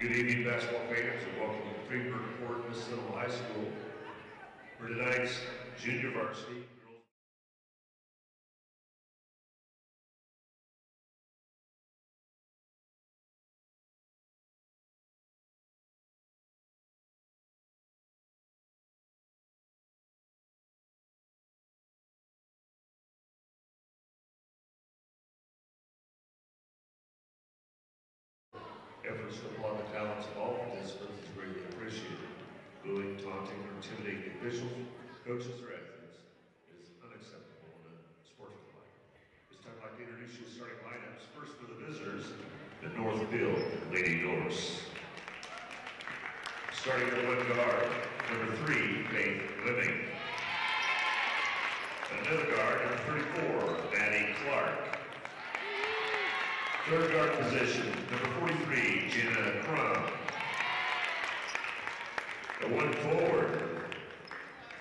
Good evening, basketball fans, and welcome to Freeburg, Mississinewa High School for tonight's junior varsity. Efforts to applaud the talents of all participants is greatly appreciated. Booing, taunting, or intimidating officials, coaches, or athletes is unacceptable in a sportsmanlike. This time I'd like to introduce you to starting lineups. First for the visitors, the Northfield Lady Norse. Starting at one guard, number 3, Faith Living. Another guard, number 34, Maddie Clark. Third guard position, number 43, Jenna Crum. The one forward,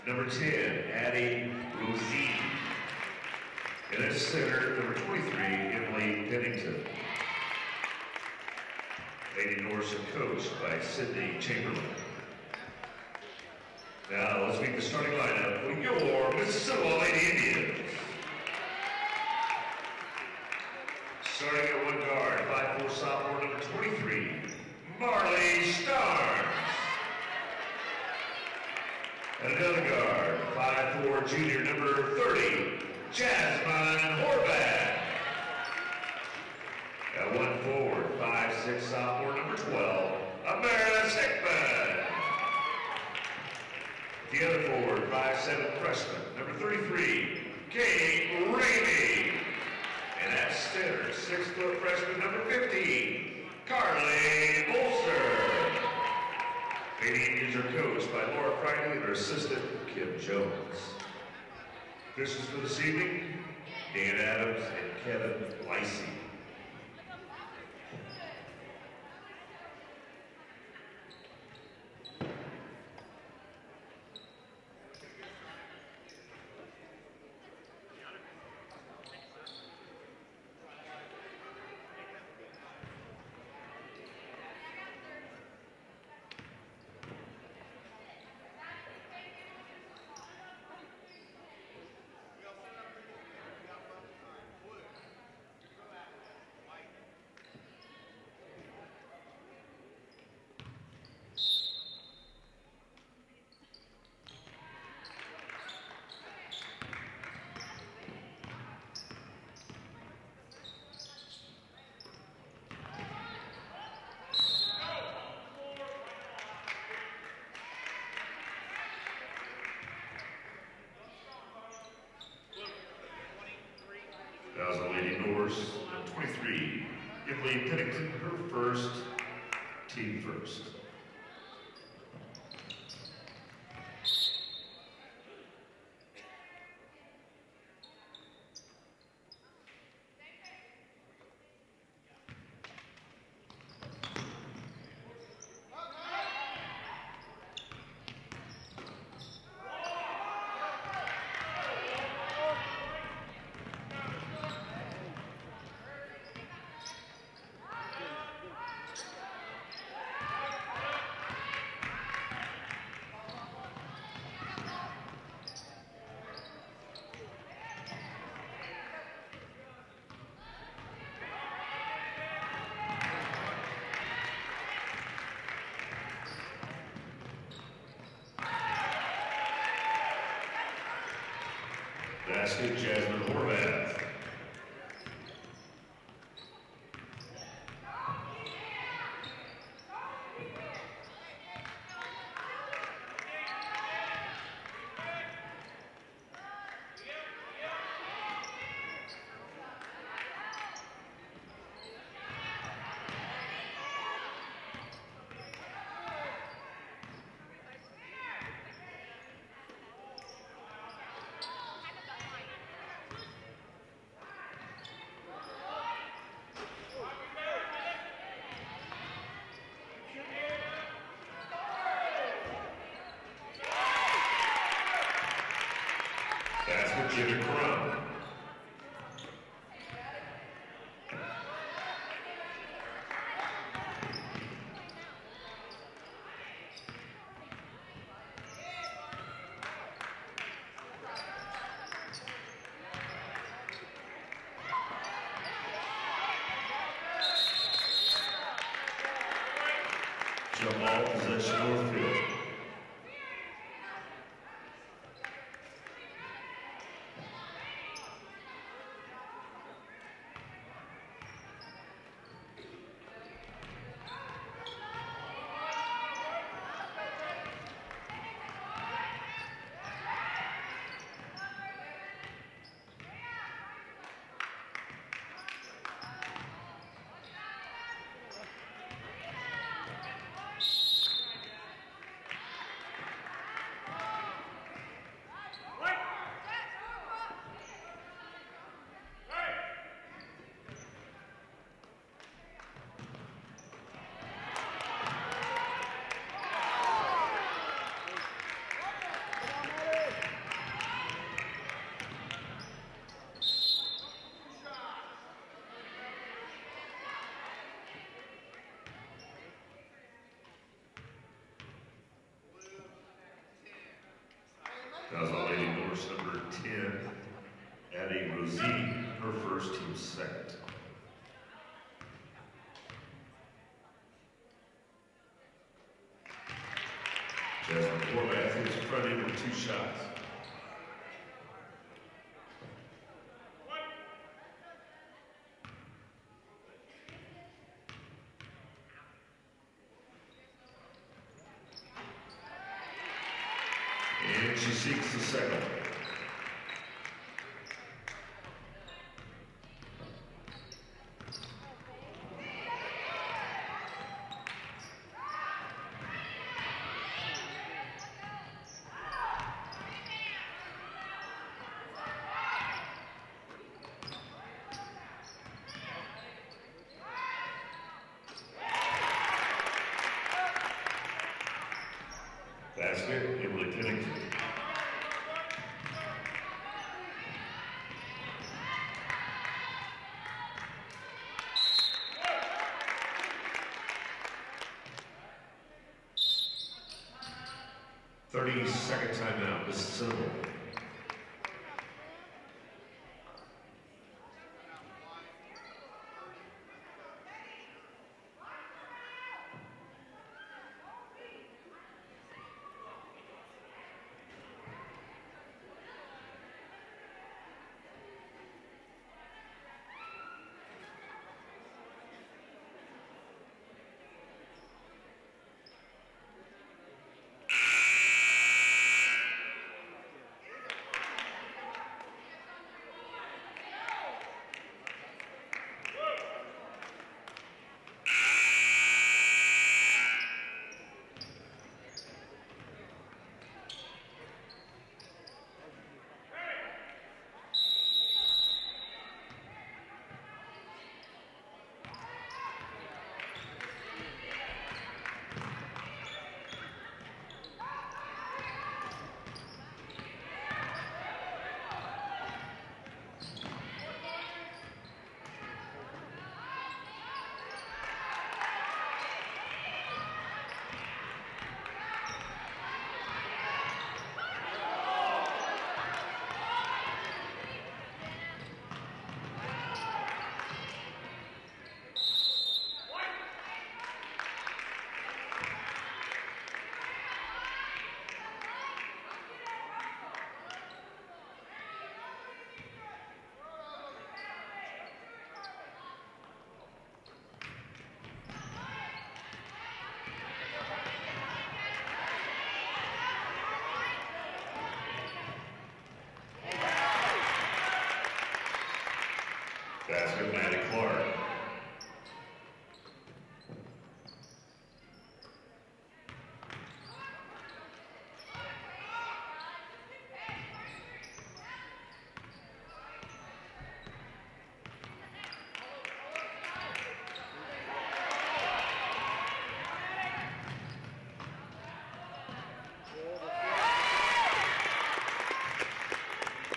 number 10, Addie Rosine. And at center, number 23, Emily Pennington. Lady Norse and coached by Sydney Chamberlain. Now let's meet the starting lineup for your Mississinewa Lady Indians. Starting at one guard, 5'4" sophomore, number 23, Marley Starnes. And another guard, 5'4" junior, number 30, Jasmine Horvath. At one forward, 5'6" sophomore, number 12, Amaris Hickman. The other forward, 5'7" freshman, number 33, Kate Ramey. And at center, 6' freshman, number 15, Carly Bolster. Lady Indians are coached by Laura Friday and her assistant, Kim Jones. Officials for this evening, Dan Adams and Kevin Lacey. That was the Lady Norse, 23, Emily Pennington, her first, team first. Basket, Jasmine Horvath. That's for Jenna Crum. Jump ball, possession Northfield. That was a lady Norse number 10, Addie Rosie, her first, team second. Jasmine Horvath is front end with 2 shots. And she seeks the second. Basket, Emily Pennington. Second timeout, Mississinewa. Basket, Maddie Clark.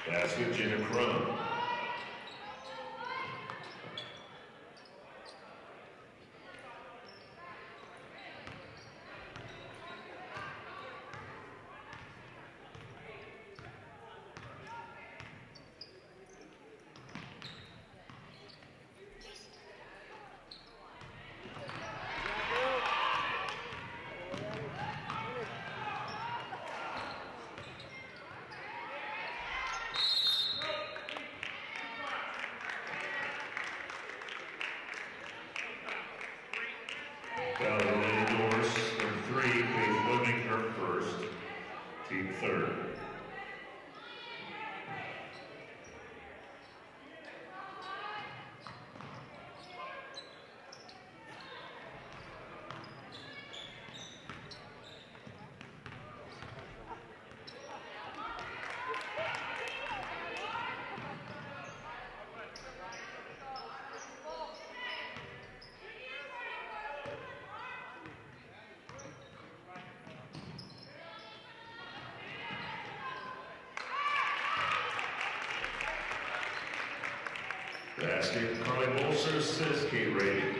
Basket, Jenna Crum. Basket, Carly Bolser, says K. Rating.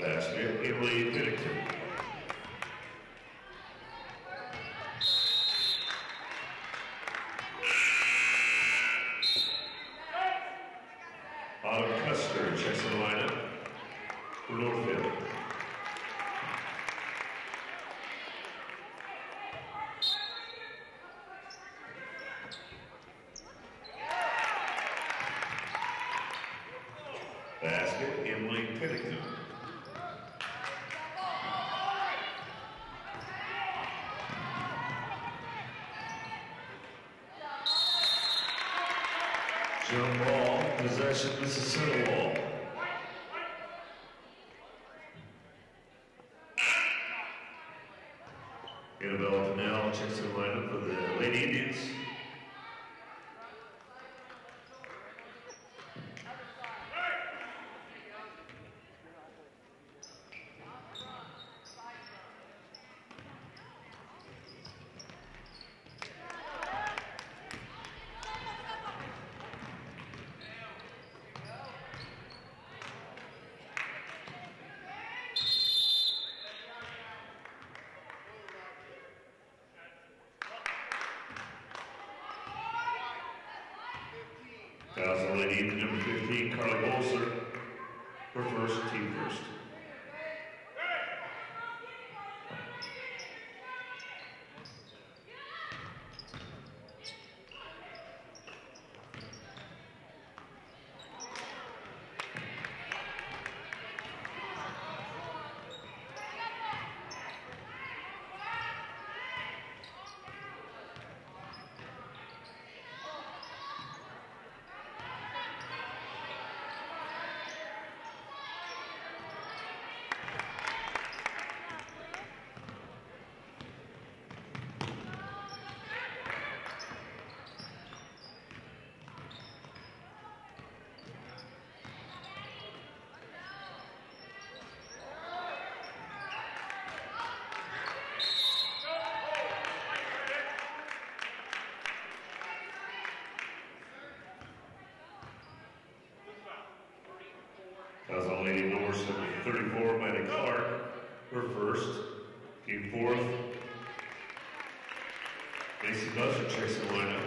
Basket, Emily Pennington. Autumn Custer checks the lineup for Northfield. Basket, Emily Pennington. Jump ball, possession, Mississinewa. Annabelle Canal checks the lineup for the Lady Indians. Fouls on Lady Indian, number 15, Carly Bolser, her first, team first. Fouls on Lady Norse, number 34, Miley Clark, her first, team fourth. Macy Buzzer checks the lineup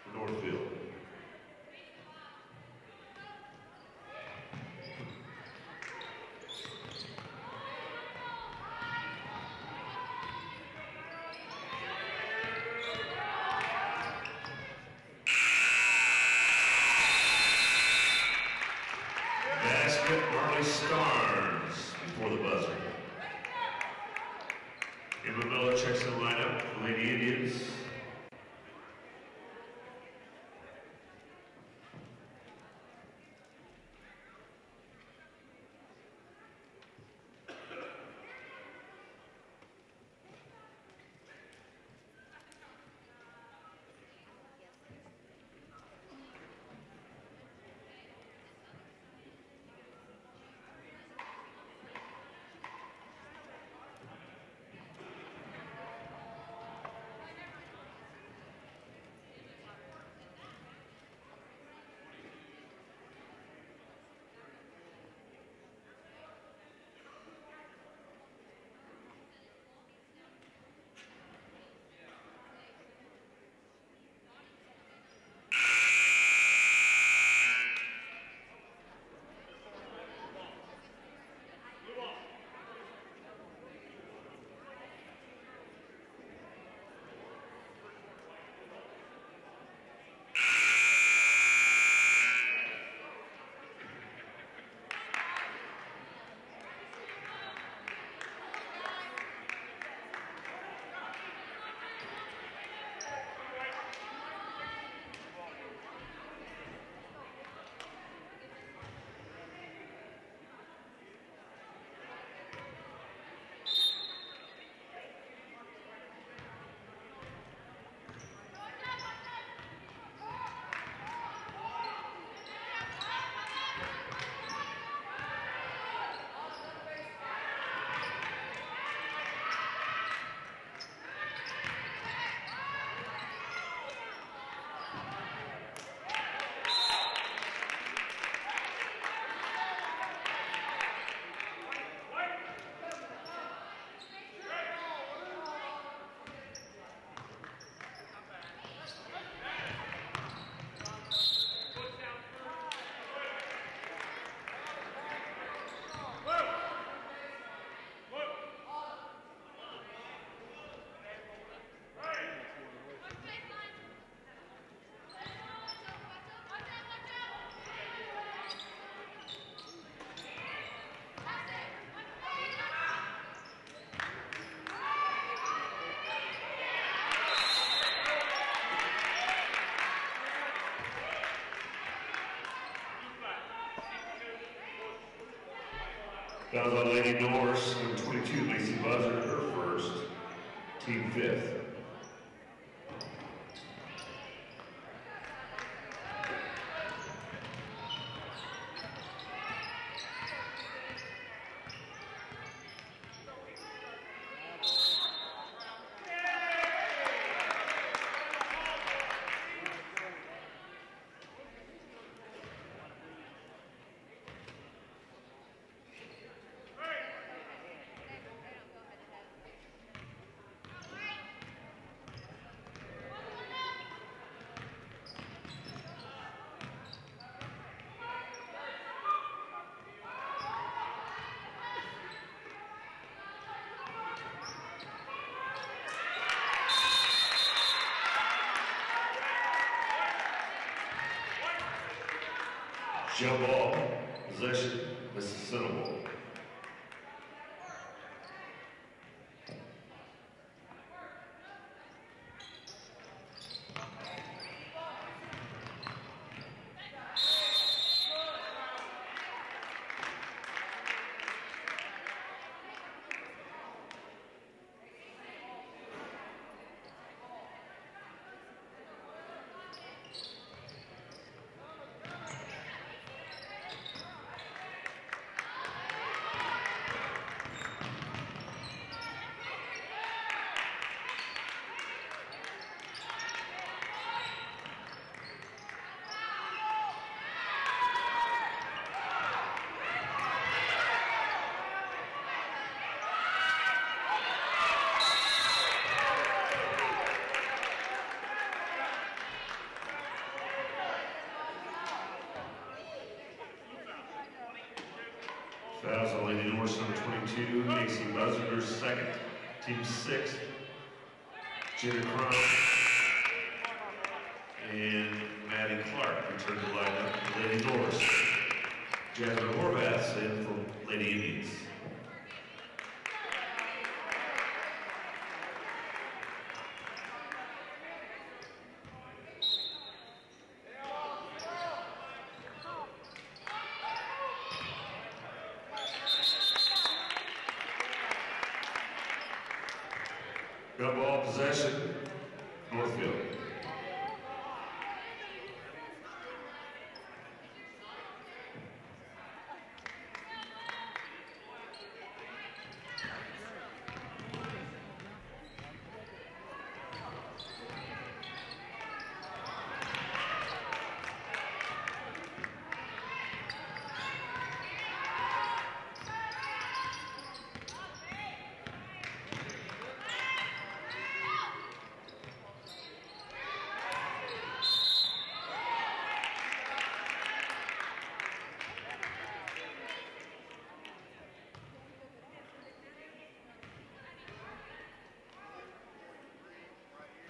for Northfield. Marley Starnes before the buzzer. Emma Miller checks the lineup for Lady Indians. Fouls on Lady Norse, number 22, Lacey Buzzard, her first, team fifth. Jump ball, possession, Mississinewa. Fouls on Lady Norse, number 22, Lacey Buzzard, second, team sixth, Jenna Crum and Maddie Clark return to lineup for Lady Norse. Jasmine Horvath in for Lady Indians. Gun ball possession, Northfield.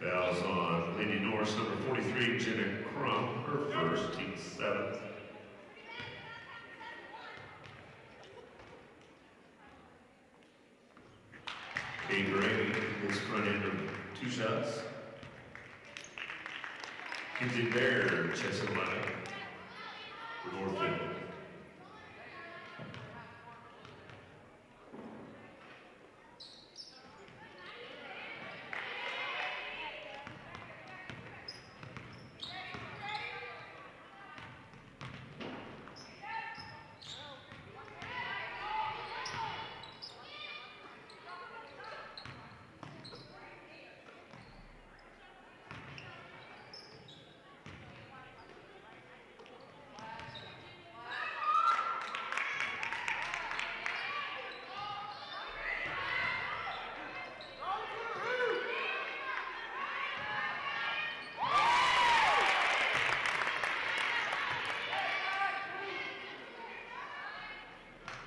Fouls on Lady Norse, number 43, Jenna Crum, her first, team seventh. Kate Gray gets front end of 2 shots. Kinsey Bear checks the lineup for Northfield.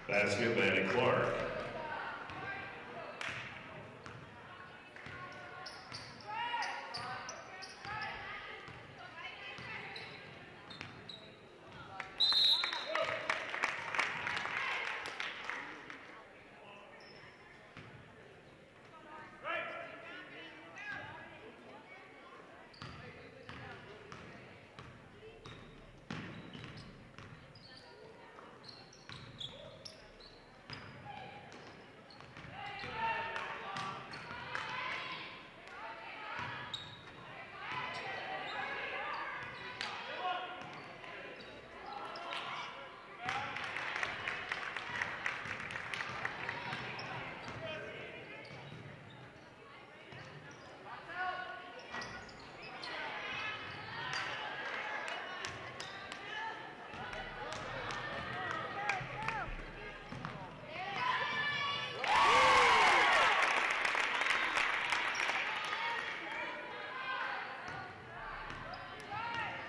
Basket, Maddie Clark.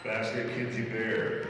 Basket, Kinsey Bear.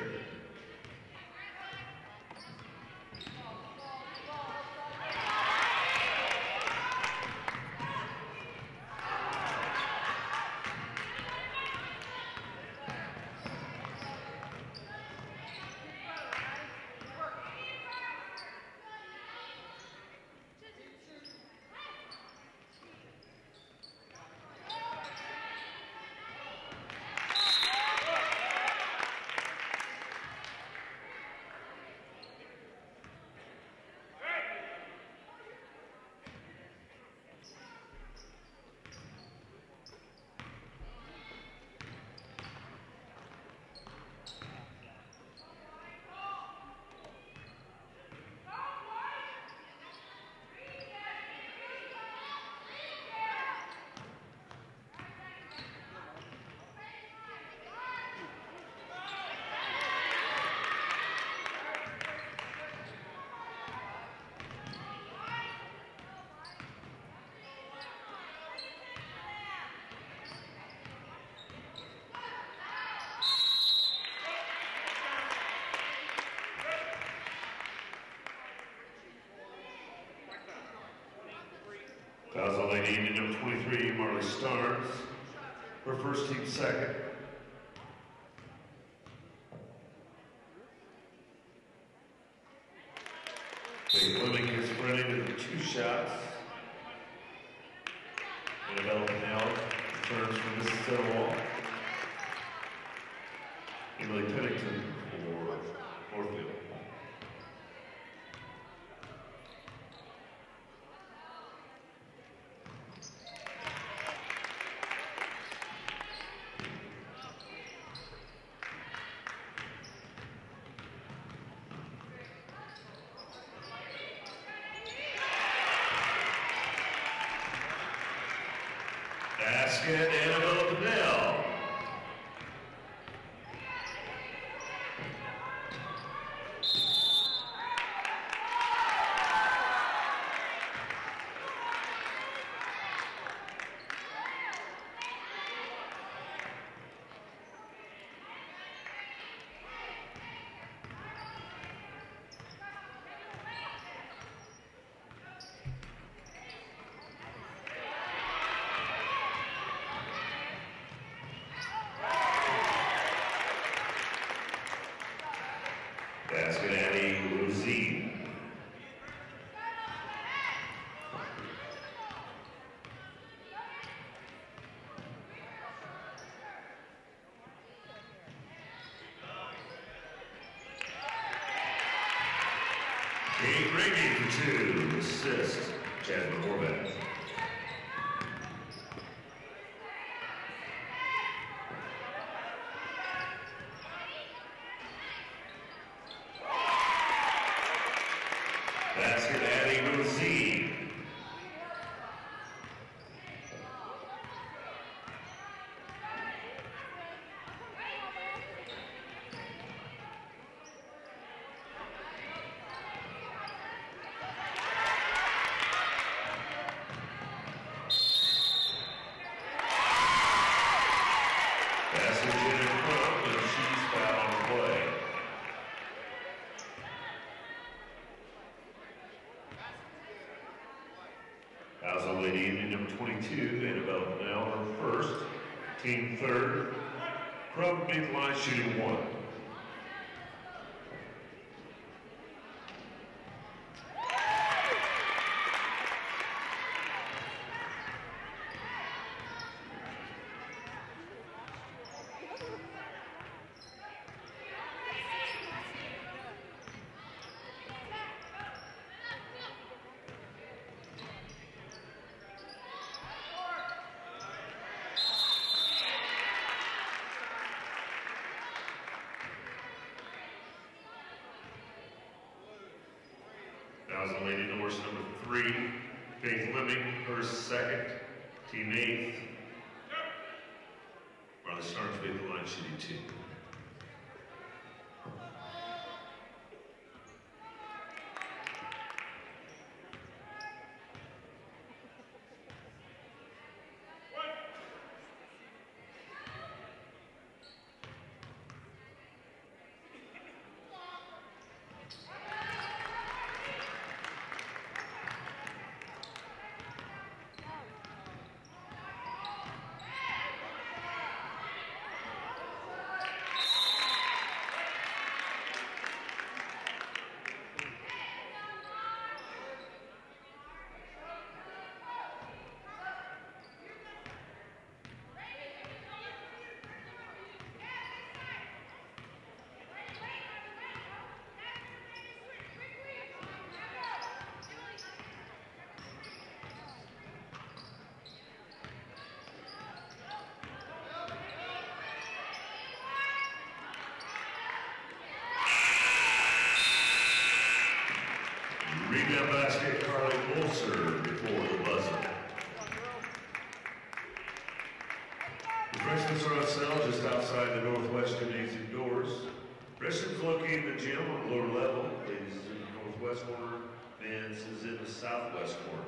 Fouls on lady union number 23, Marley Starnes. Her first team second. Big Fleming is running with 2 shots. Annabelle Pinell returns from Mississinewa. Emily Pennington for Northfield. Basket, Annabelle Pinell. Basket, Addie Lucy. Kate Reagan for 2, assist, Jasmine Horvath. Basket, Addie Lucy. Basket, Jennifer Crump, and she's fouled on the play. Fouls on lady union number 22, Annabelle Pinell, her first, team third. Crump made the line shooting 1. Fouls on lady Norse number 3, Faith Lemming, her second, team 8th. Marley Starnes made the line shooting 2. touchdown basket, Carly Bolser before the buzzer. The freshmen are on sale just outside the Northwest Gymnasium doors. Freshmen located in the gym on the lower level. Ladies is in the northwest corner, men's is in the southwest corner.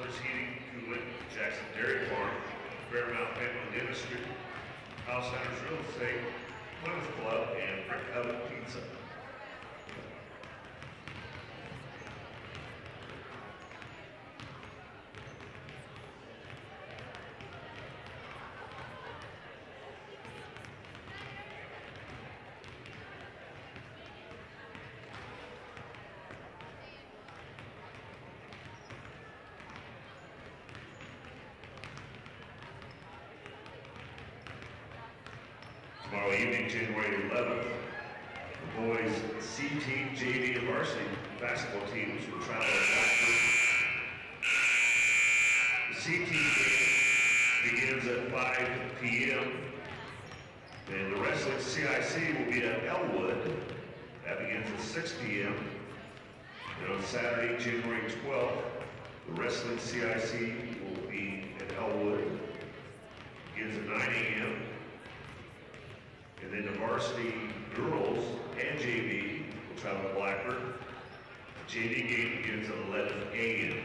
Burns Heating, Cooling, Jackson Dairy Farm, Fairmount Family Dentistry, House Centers Real Estate, Plymouth Club, and Brick Oven Pizza. Tomorrow evening, January 11th, the boys' C team, JV, and varsity basketball teams will travel to Blackford. The C team game begins at 5 p.m. And the wrestling CIC will be at Elwood. That begins at 6 p.m. And on Saturday, January 12th, the wrestling CIC will be at Elwood. Begins at 9 a.m. And then the varsity girls and JV will travel to Blackford. The JV game begins at 11 a.m.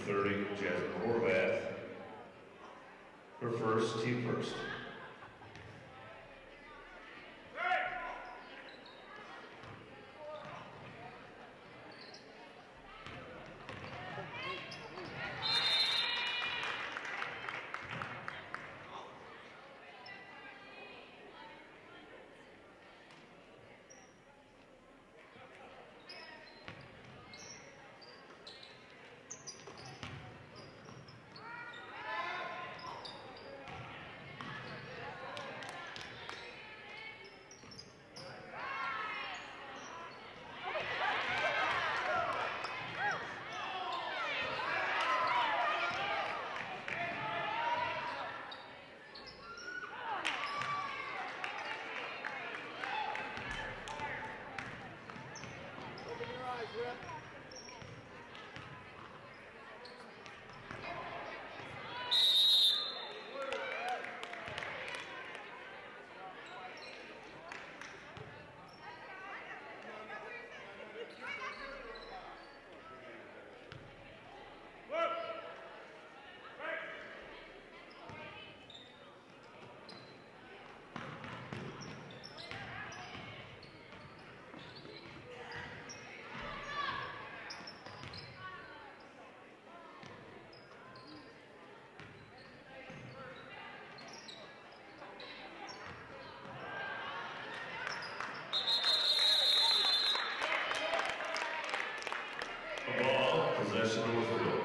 30, Jasmine Horvath. Her first, team first. Possession of the field.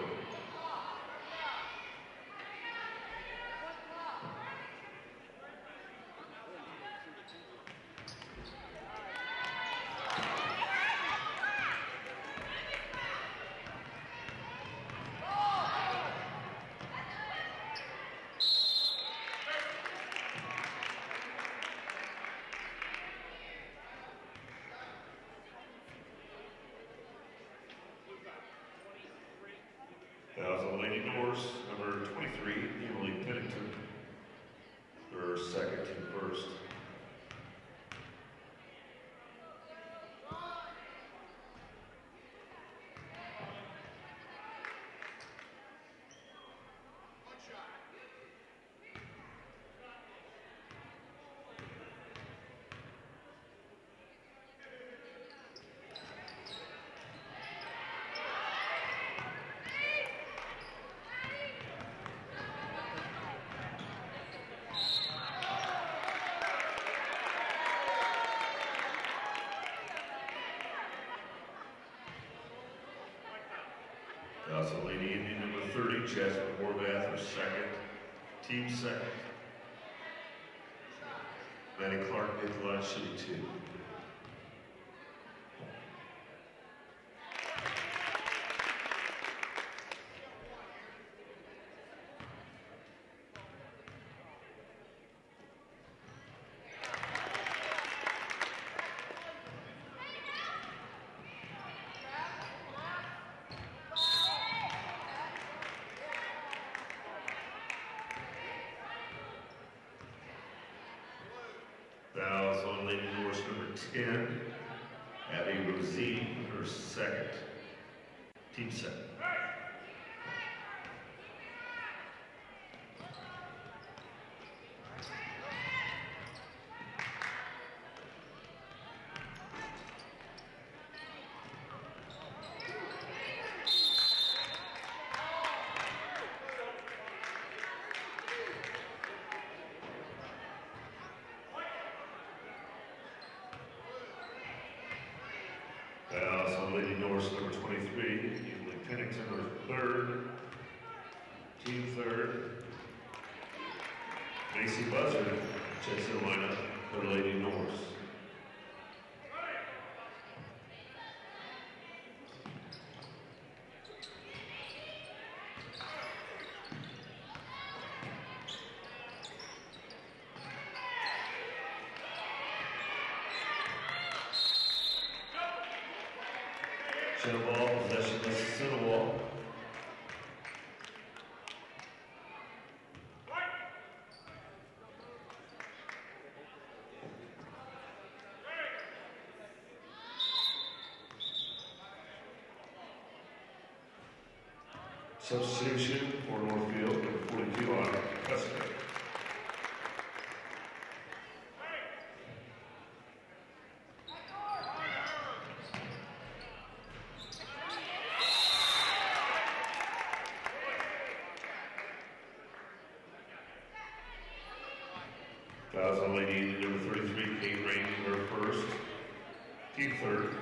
Lady Norse, number 23, Emily Pennington, her second, team first. Also, Lady Indian number 30, Jasmine Horvath, her second, team second. Maddie Clark, Nikolai City 2. Fouls on Lady Norse number 10, Abby Rosine, her second, team second. Lady Norse number 23, Emily Pennington, her third, team third. Macy Buzzard checks in the lineup for Lady Norse. Center ball, possession, Mississinewa. Substitution for Northfield, number 42 on Prescott. Fouls on lady number 33, Kate Rainey, her first, team third.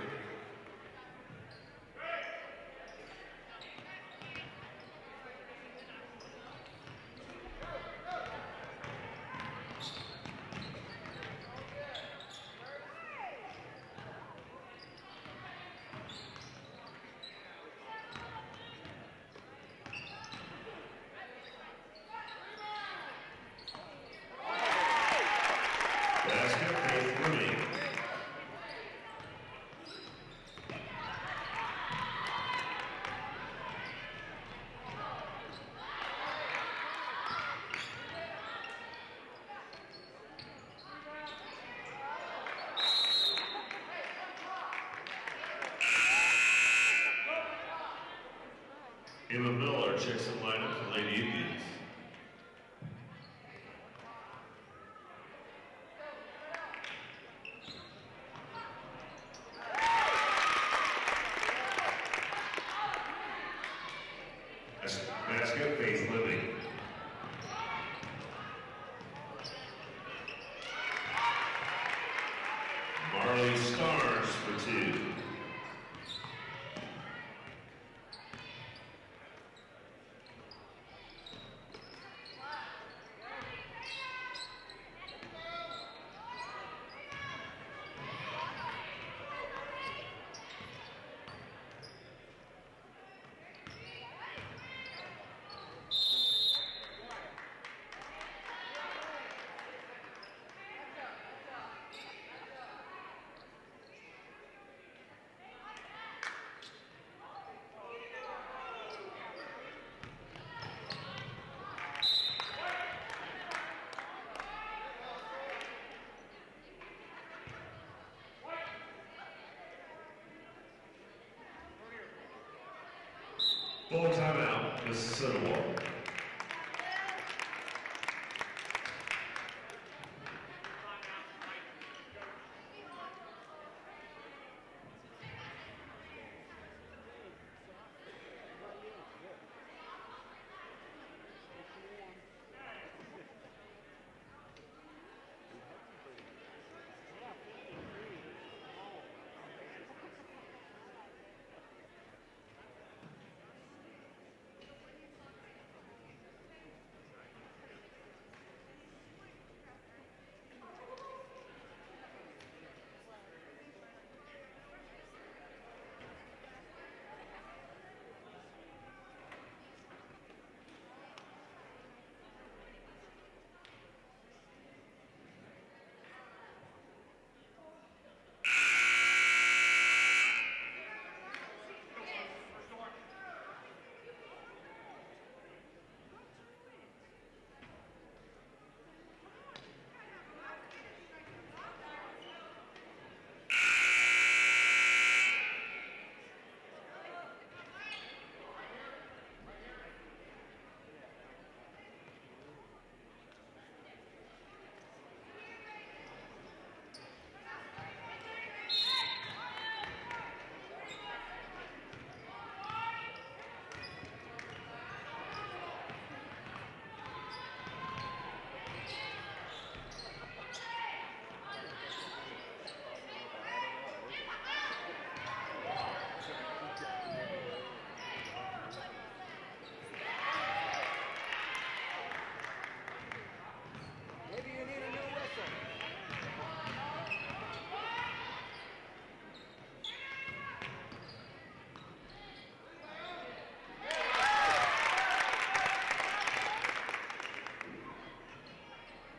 Emma Miller checks the lineup for Lady Indians. Basket, Faith Living. Marley Stars for two. Full timeout, Mississinewa.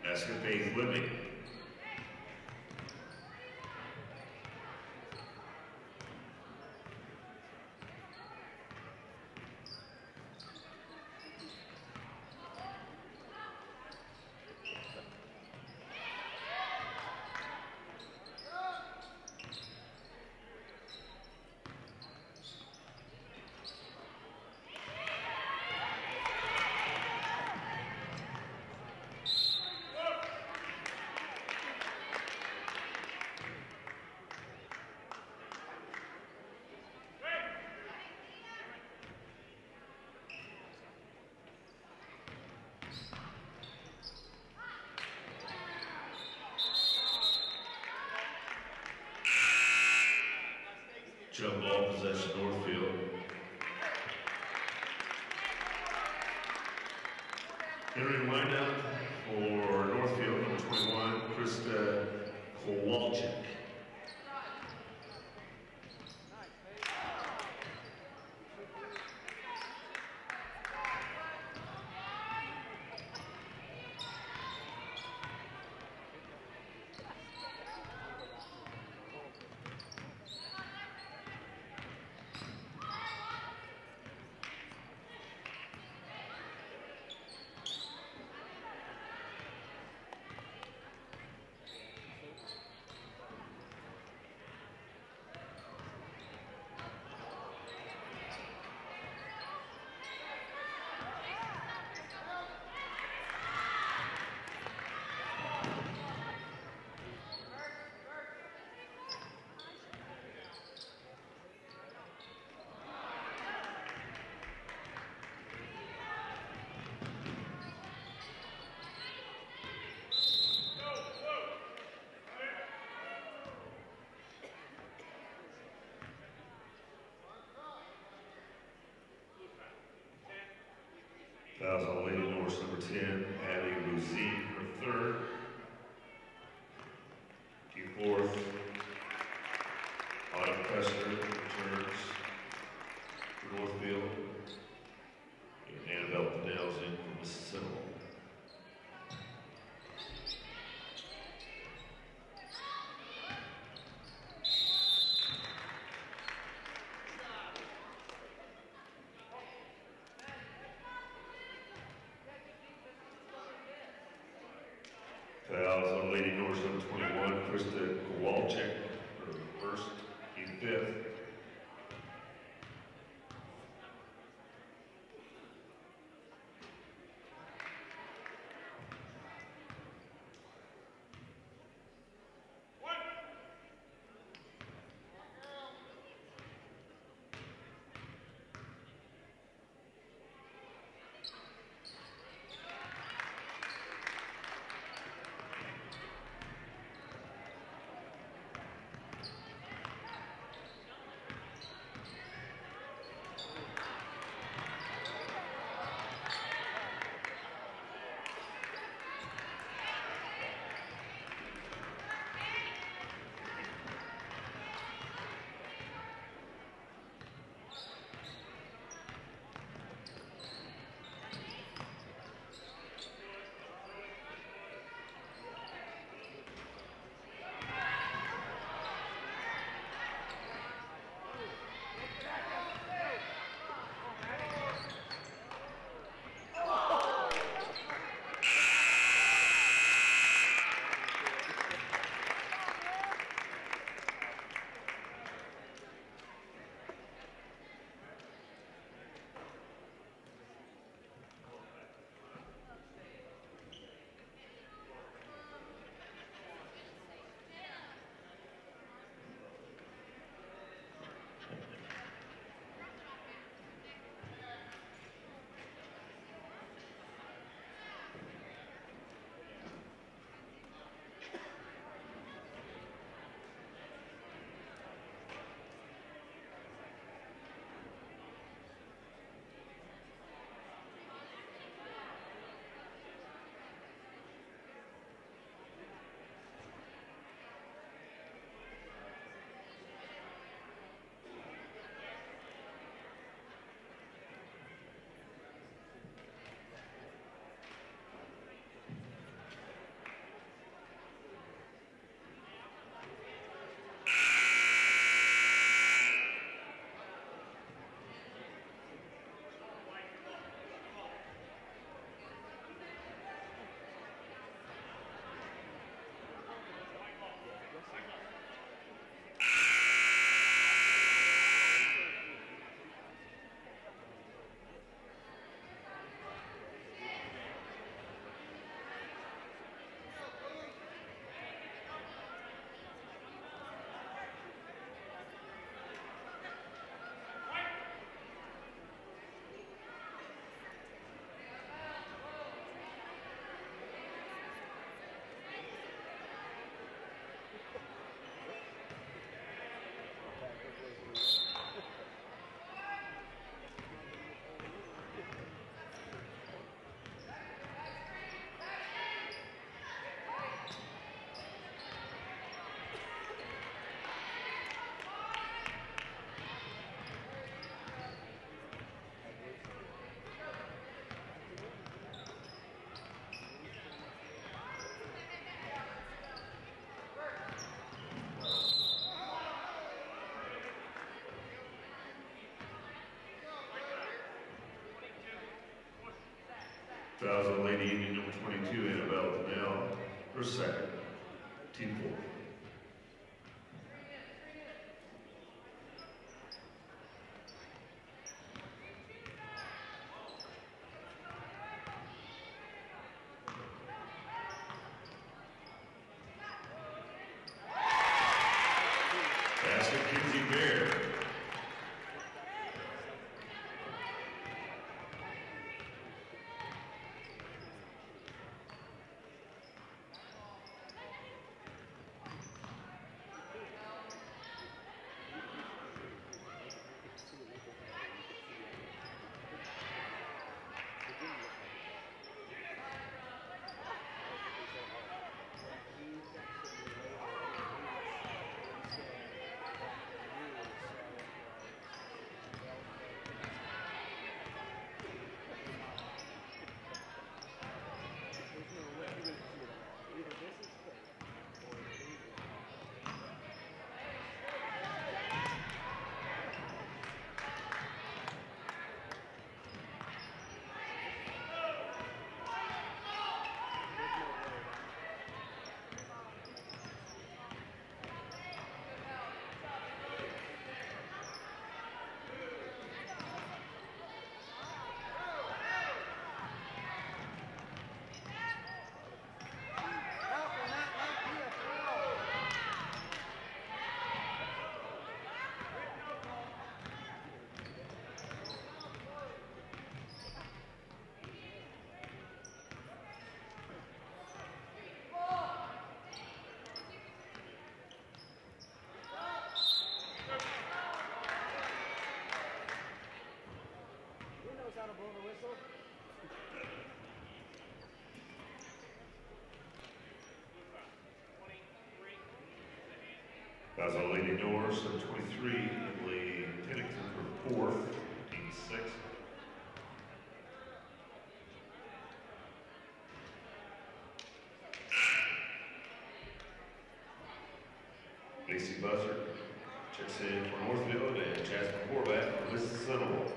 Basket, Faith Living. Jump ball possession, Northfield. Entering lineup for Northfield, number 21, Krista Kowalczyk. Fouls on Lady Norse, number 10, Abby Luzine, her third. Fourth, Autumn Custer returns for Northfield. And Annabelle Pinnell's in for Mississinewa. Fouls on Lady Norse, number 21, Krista Kowalczyk, her first, fifth. Thousand Lady Union number 22, Annabelle Donnell, her second, team 4. Thousand Lady Norris, number 23, Emily Pennington, her 4th, team 6. Lacey Buzzard checks in for Northfield, and Jasmine Horvath for Mississinewa.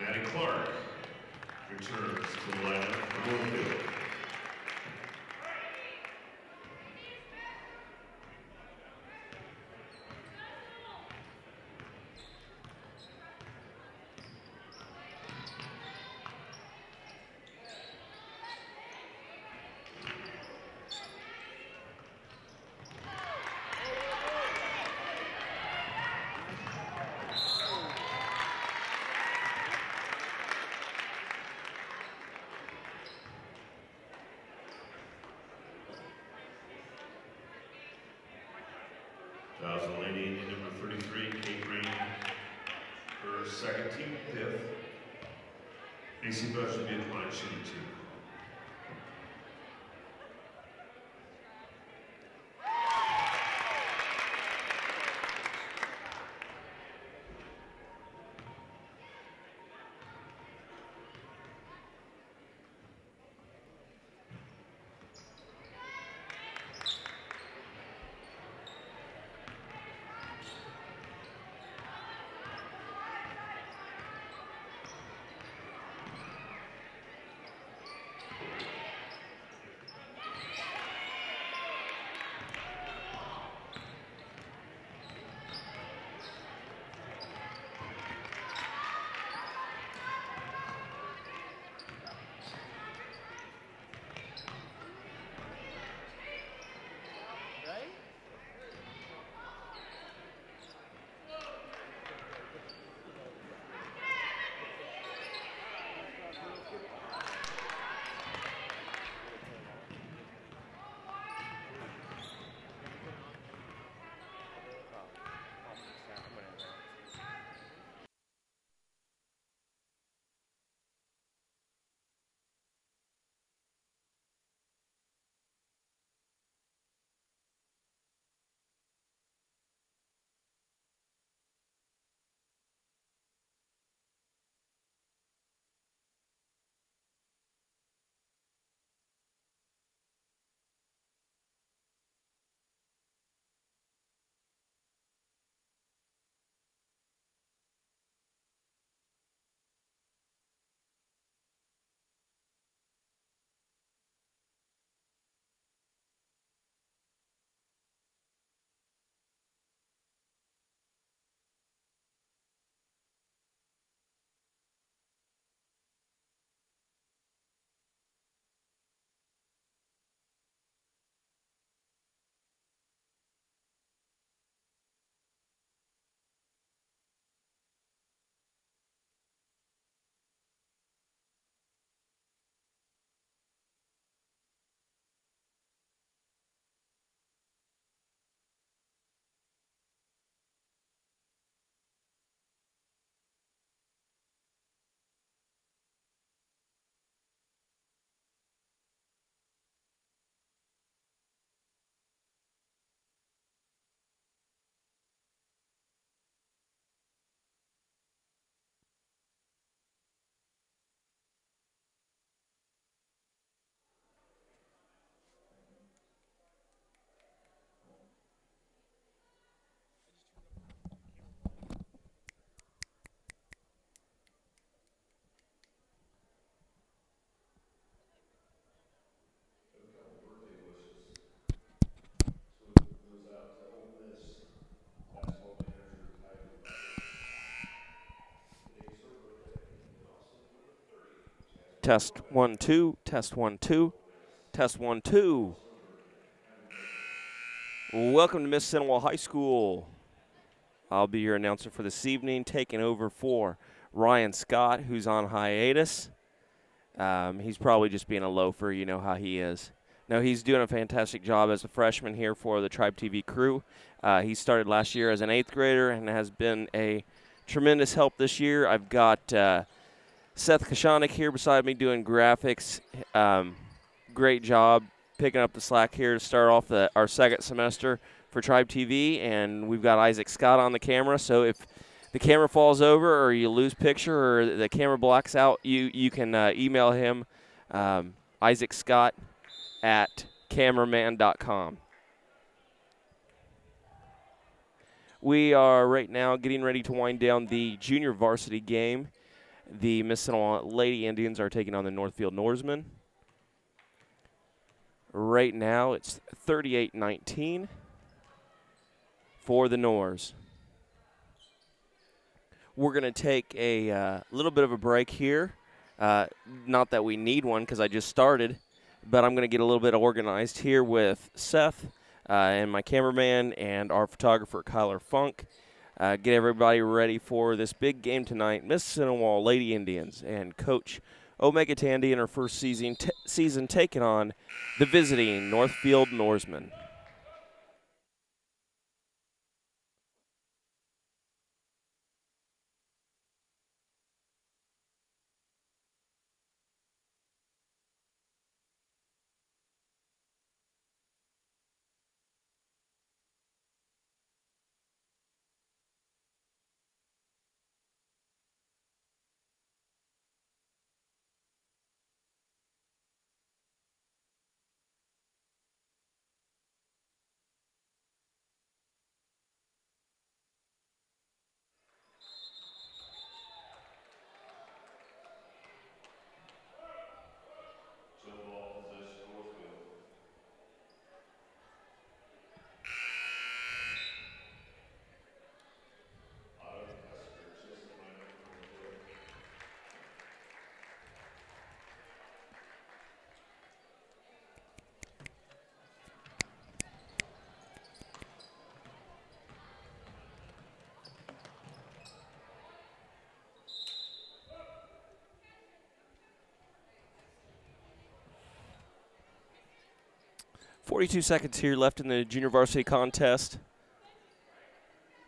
Maddie Clark returns to the lineup for Northfield. Thousand Lady Indian number 33, Kate Green, her second, team 5th. AC Bush will be at line shooting 2. Test 1 2. Test 1 2. Test 1 2. Welcome to Mississinewa High School. I'll be your announcer for this evening, taking over for Ryan Scott, who's on hiatus. He's probably just being a loafer. You know how he is. No, he's doing a fantastic job as a freshman here for the TribeTV crew. He started last year as an 8th grader and has been a tremendous help this year. I've got Seth Kashanik here beside me doing graphics. Great job picking up the slack here to start off our second semester for TribeTV, and we've got Isaac Scott on the camera. So if the camera falls over or you lose picture or the camera blacks out, you can email him, Isaac Scott at cameraman.com. We are right now getting ready to wind down the junior varsity game. The Mississinewa Lady Indians are taking on the Northfield Norsemen. Right now it's 38-19 for the Nors. We're going to take a little bit of a break here. Not that we need one because I just started, but I'm going to get a little bit organized here with Seth and my cameraman and our photographer, Kyler Funk. Get everybody ready for this big game tonight. Mississinewa Lady Indians and Coach Omega Tandy in her first season taking on the visiting Northfield Norsemen. .42 seconds here left in the junior varsity contest.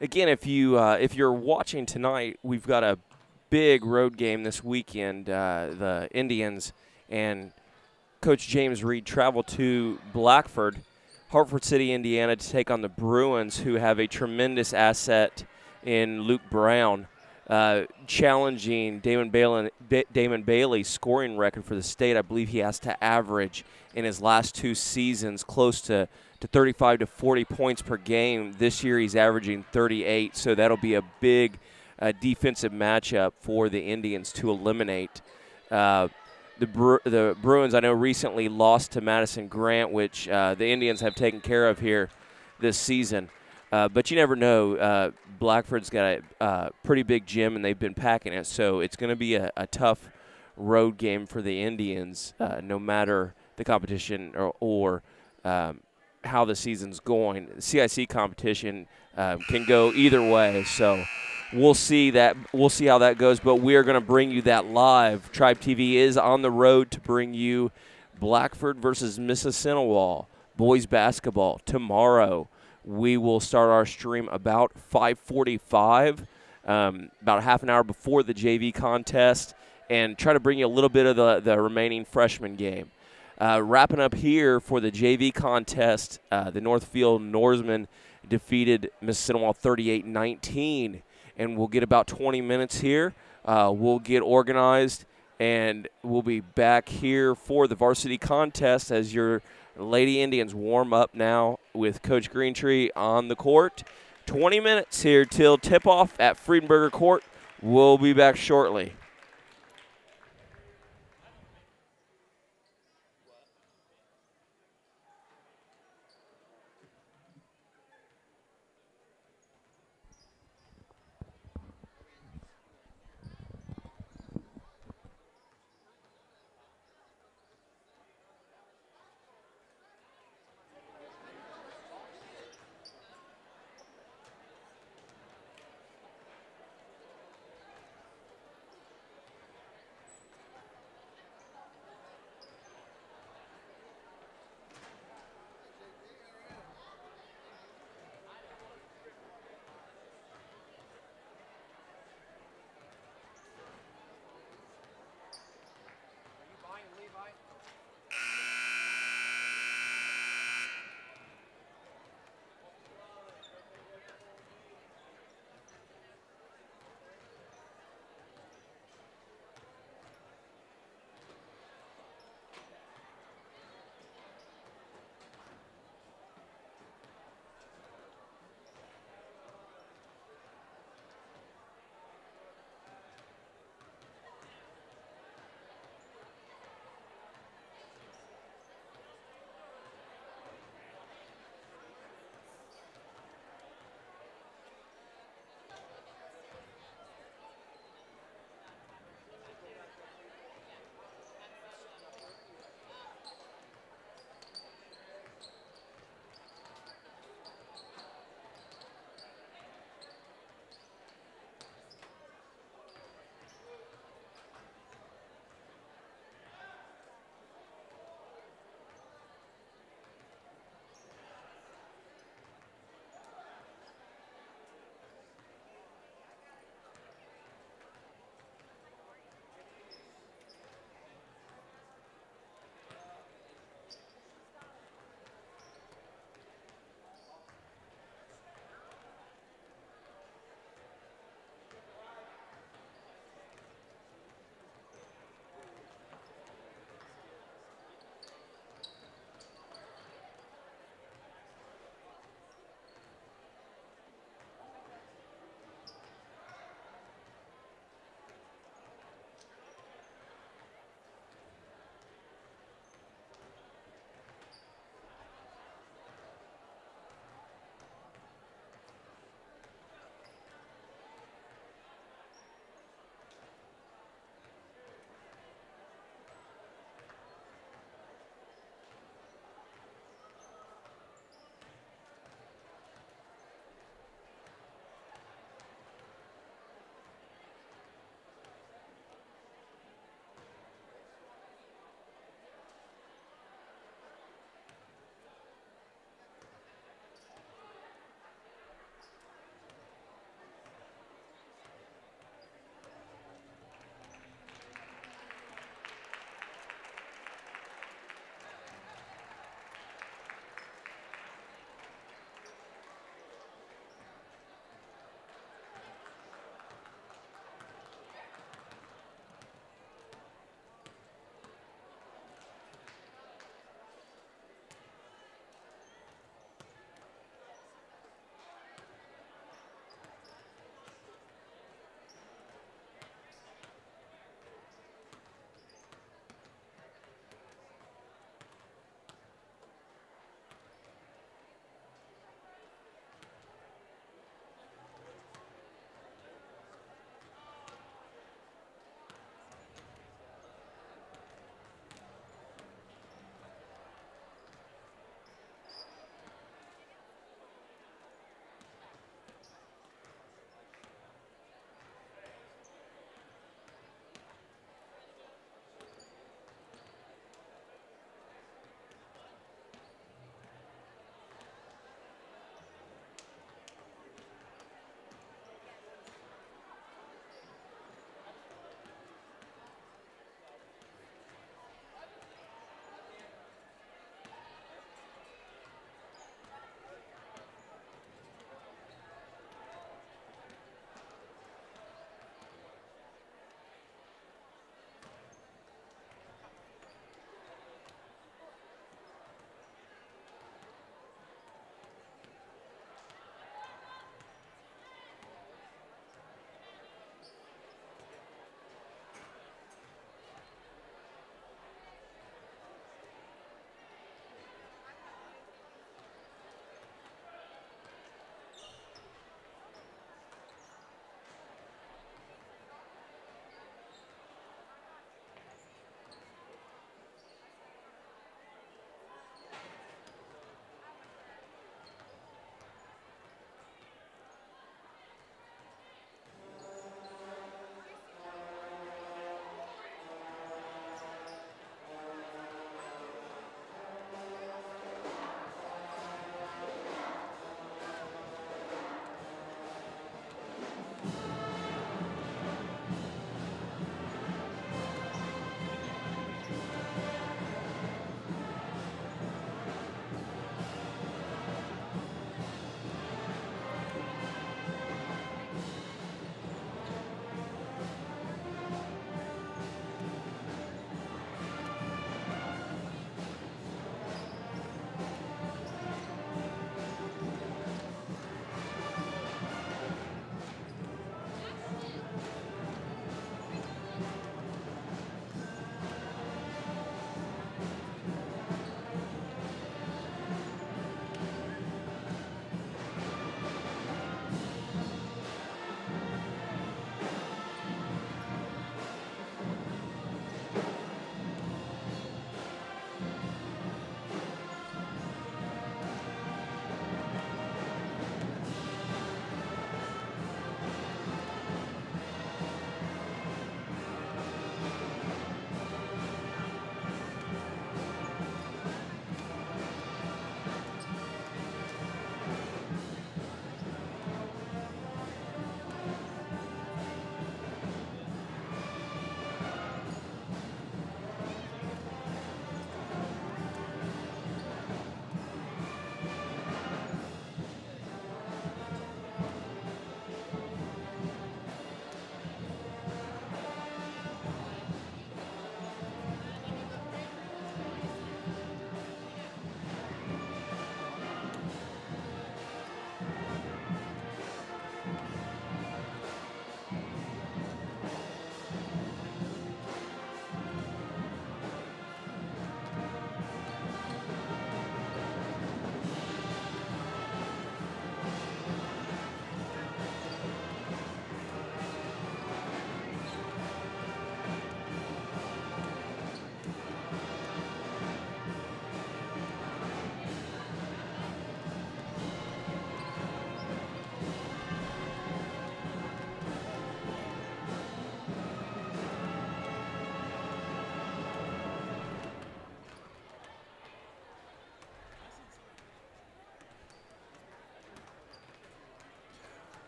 Again, if you're watching tonight, we've got a big road game this weekend. The Indians and Coach James Reed travel to Blackford, Hartford City, Indiana, to take on the Bruins, who have a tremendous asset in Luke Brown, challenging Damon Bailey's scoring record for the state. I believe he has to average in his last 2 seasons close to 35 to 40 points per game. This year he's averaging 38, so that'll be a big defensive matchup for the Indians to eliminate. The Bruins, I know, recently lost to Madison Grant, which the Indians have taken care of here this season. But you never know. Blackford's got a pretty big gym, and they've been packing it, so it's going to be a tough road game for the Indians, no matter the competition or how the season's going. The CIC competition can go either way, so we'll see that. We'll see how that goes, but we are going to bring you that live. TribeTV is on the road to bring you Blackford versus Mississinewa boys basketball tomorrow. We will start our stream about 5:45, about half an hour before the JV contest, and try to bring you a little bit of the remaining freshman game. Wrapping up here for the JV contest, the Northfield Norsemen defeated Mississinewa 38-19, and we'll get about 20 minutes here. We'll get organized, and we'll be back here for the varsity contest as your Lady Indians warm up now with Coach Greentree on the court. 20 minutes here till tip-off at Friedenberger Court. We'll be back shortly.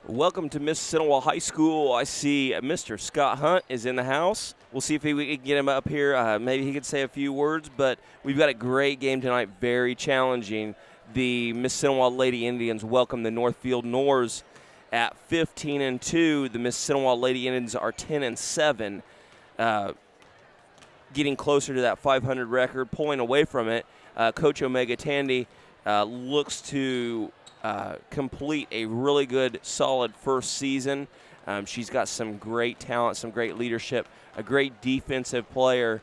Welcome to Mississinewa High School. I see Mr. Scott Hunt is in the house. We'll see if we can get him up here. Maybe he could say a few words, but we've got a great game tonight, very challenging. The Mississinewa Lady Indians welcome the Northfield Noors at 15-2. The Mississinewa Lady Indians are 10-7, getting closer to that 500 record, pulling away from it. Coach Omega Tandy looks to complete a really good, solid first season. She's got some great talent, some great leadership, a great defensive player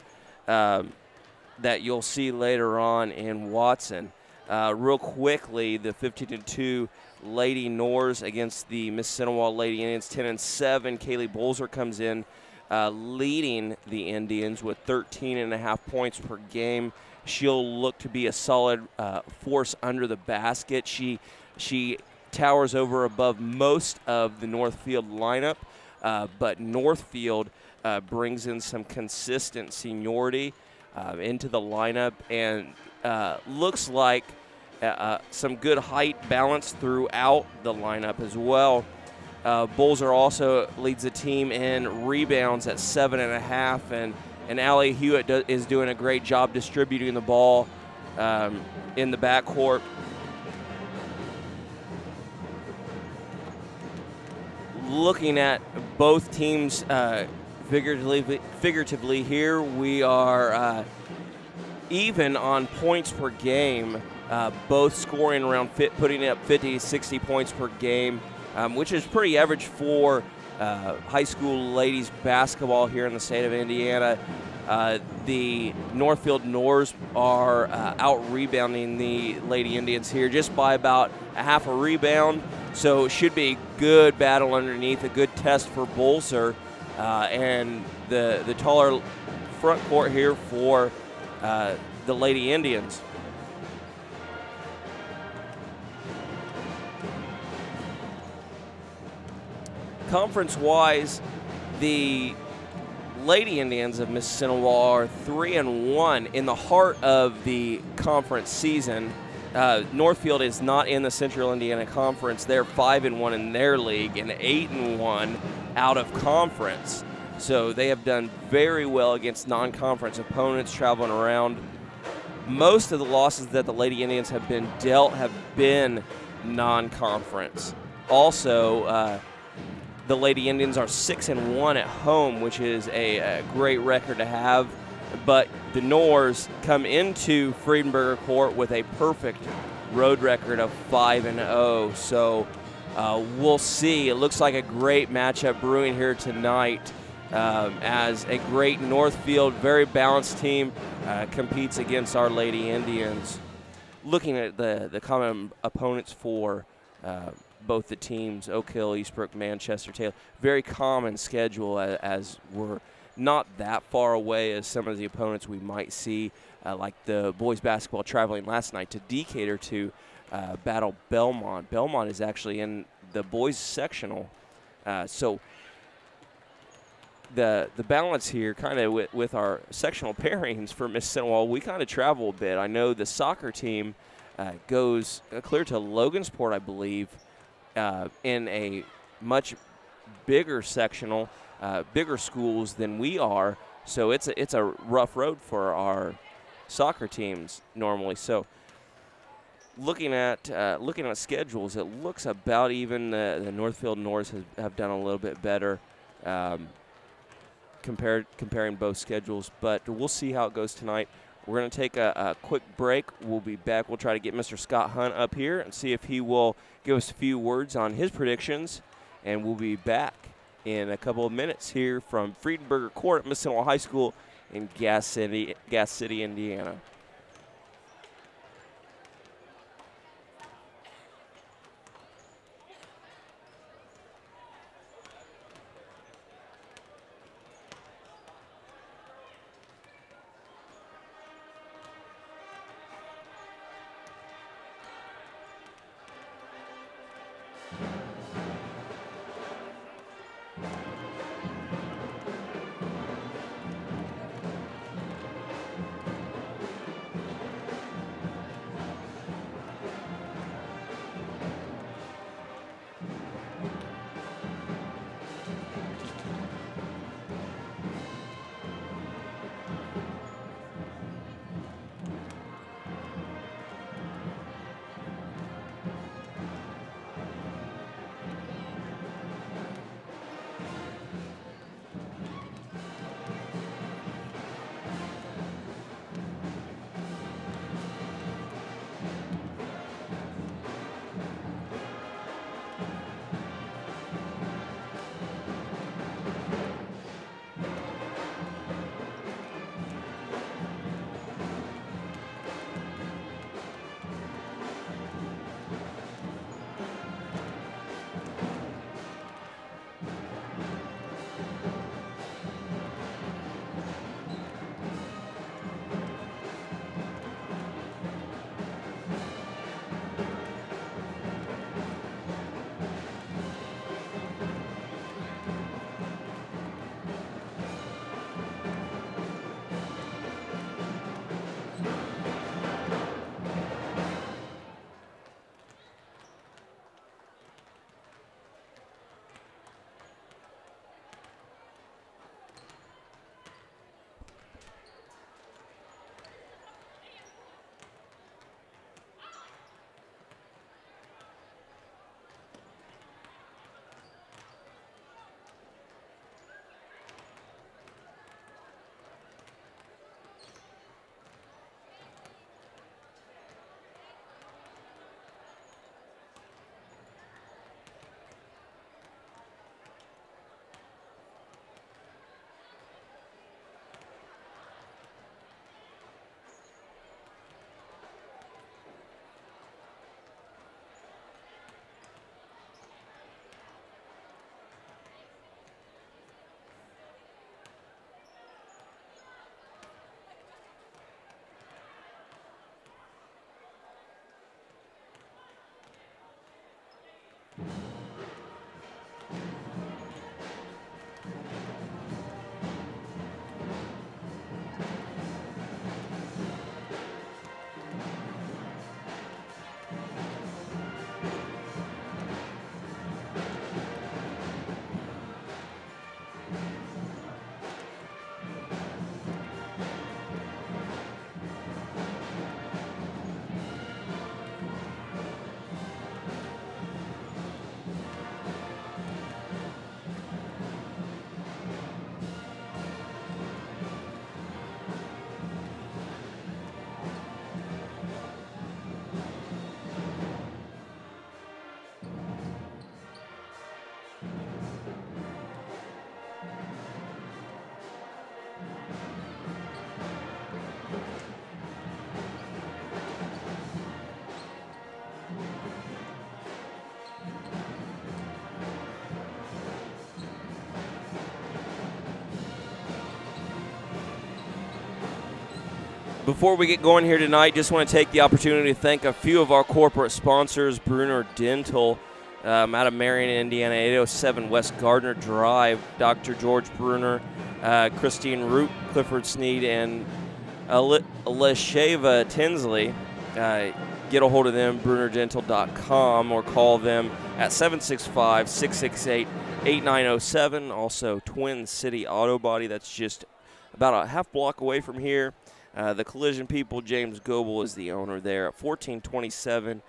that you'll see later on in Watson. Real quickly, the 15-2 Lady Noors against the Mississinewa Lady Indians, 10-7. Kaylee Bolzer comes in leading the Indians with 13.5 points per game. She'll look to be a solid force under the basket. She towers above most of the Northfield lineup, but Northfield brings in some consistent seniority into the lineup and looks like some good height balance throughout the lineup as well. Bolzer also leads the team in rebounds at 7.5, and Allie Hewitt is doing a great job distributing the ball in the backcourt. Looking at both teams figuratively here, we are even on points per game, both scoring around putting up 50 to 60 points per game, which is pretty average for high school ladies basketball here in the state of Indiana. The Northfield Noors are out-rebounding the Lady Indians here just by about a half a rebound. So it should be a good battle underneath, a good test for Bolzer and the taller front court here for the Lady Indians. Conference-wise, the Lady Indians of Mississinewa are 3-1 in the heart of the conference season. Northfield is not in the Central Indiana Conference. They're 5-1 in their league and 8-1 out of conference. So they have done very well against non-conference opponents traveling around. Most of the losses that the Lady Indians have been dealt have been non-conference. Also, the Lady Indians are 6-1 at home, which is a great record to have. But the Noors come into Friedenberger Court with a perfect road record of 5-0. So we'll see. It looks like a great matchup brewing here tonight as a great Northfield, very balanced team competes against our Lady Indians. Looking at the common opponents for both the teams, Oak Hill, Eastbrook, Manchester, Taylor, very common schedule as we're not that far away as some of the opponents we might see, like the boys basketball traveling last night to Decatur to battle Belmont. Belmont is actually in the boys sectional. So the balance here kind of with our sectional pairings for Mississinewa, we kind of travel a bit. I know the soccer team goes clear to Logansport, I believe, in a much bigger sectional, bigger schools than we are. So it's a rough road for our soccer teams normally. So looking at schedules, it looks about even. The Northfield Noors have done a little bit better comparing both schedules, but we'll see how it goes tonight. We're going to take a quick break. We'll be back. We'll try to get Mr. Scott Hunt up here and see if he will give us a few words on his predictions, and we'll be back in a couple of minutes here from Friedenberger Court at Mississinewa High School in Gas City, Indiana. Before we get going here tonight, just want to take the opportunity to thank a few of our corporate sponsors. Bruner Dental out of Marion, Indiana, 807 West Gardner Drive. Dr. George Bruner, Christine Root, Clifford Sneed, and Leshava Tinsley. Get a hold of them, brunerdental.com, or call them at 765-668-8907. Also, Twin City Auto Body, that's just about a half block away from here. The Collision People, James Goebel is the owner there at 1427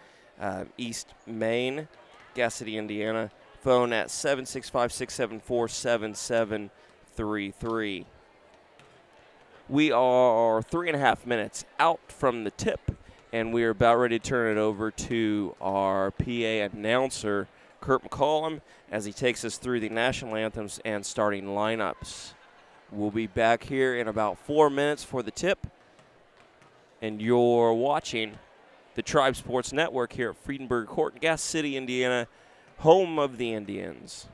East Main, Gas City, Indiana. Phone at 765-674-7733. We are 3.5 minutes out from the tip, and we are about ready to turn it over to our PA announcer, Kurt McCollum, as he takes us through the national anthems and starting lineups. We'll be back here in about 4 minutes for the tip. And you're watching the Tribe Sports Network here at Friedenberg Court in Gas City, Indiana, home of the Indians.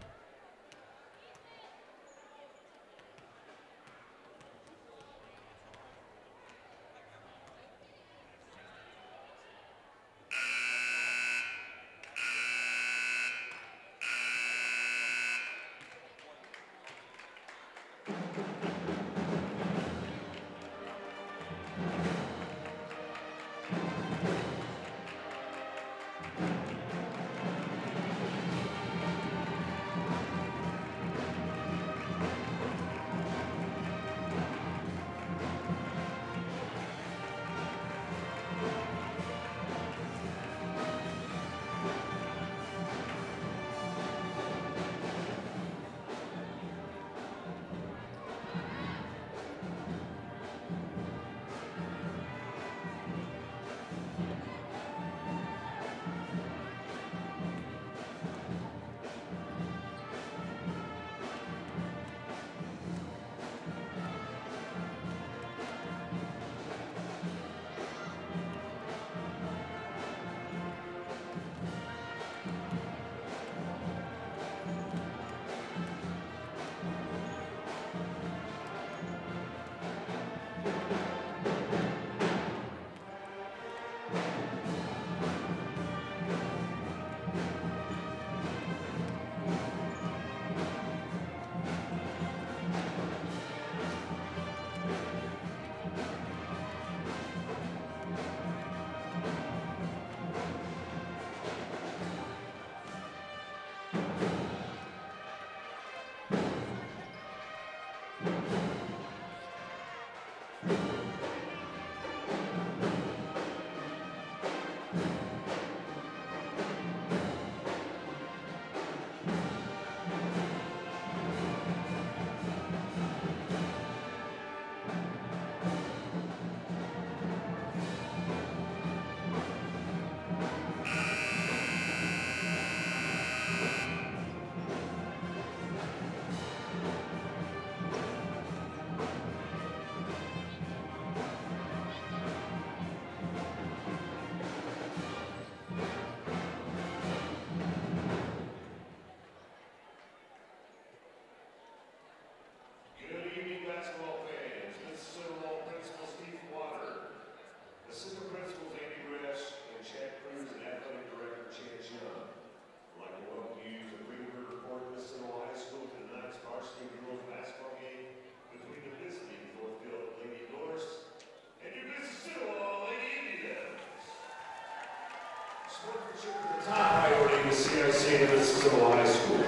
Top priority in the CIC of Mississinewa High School.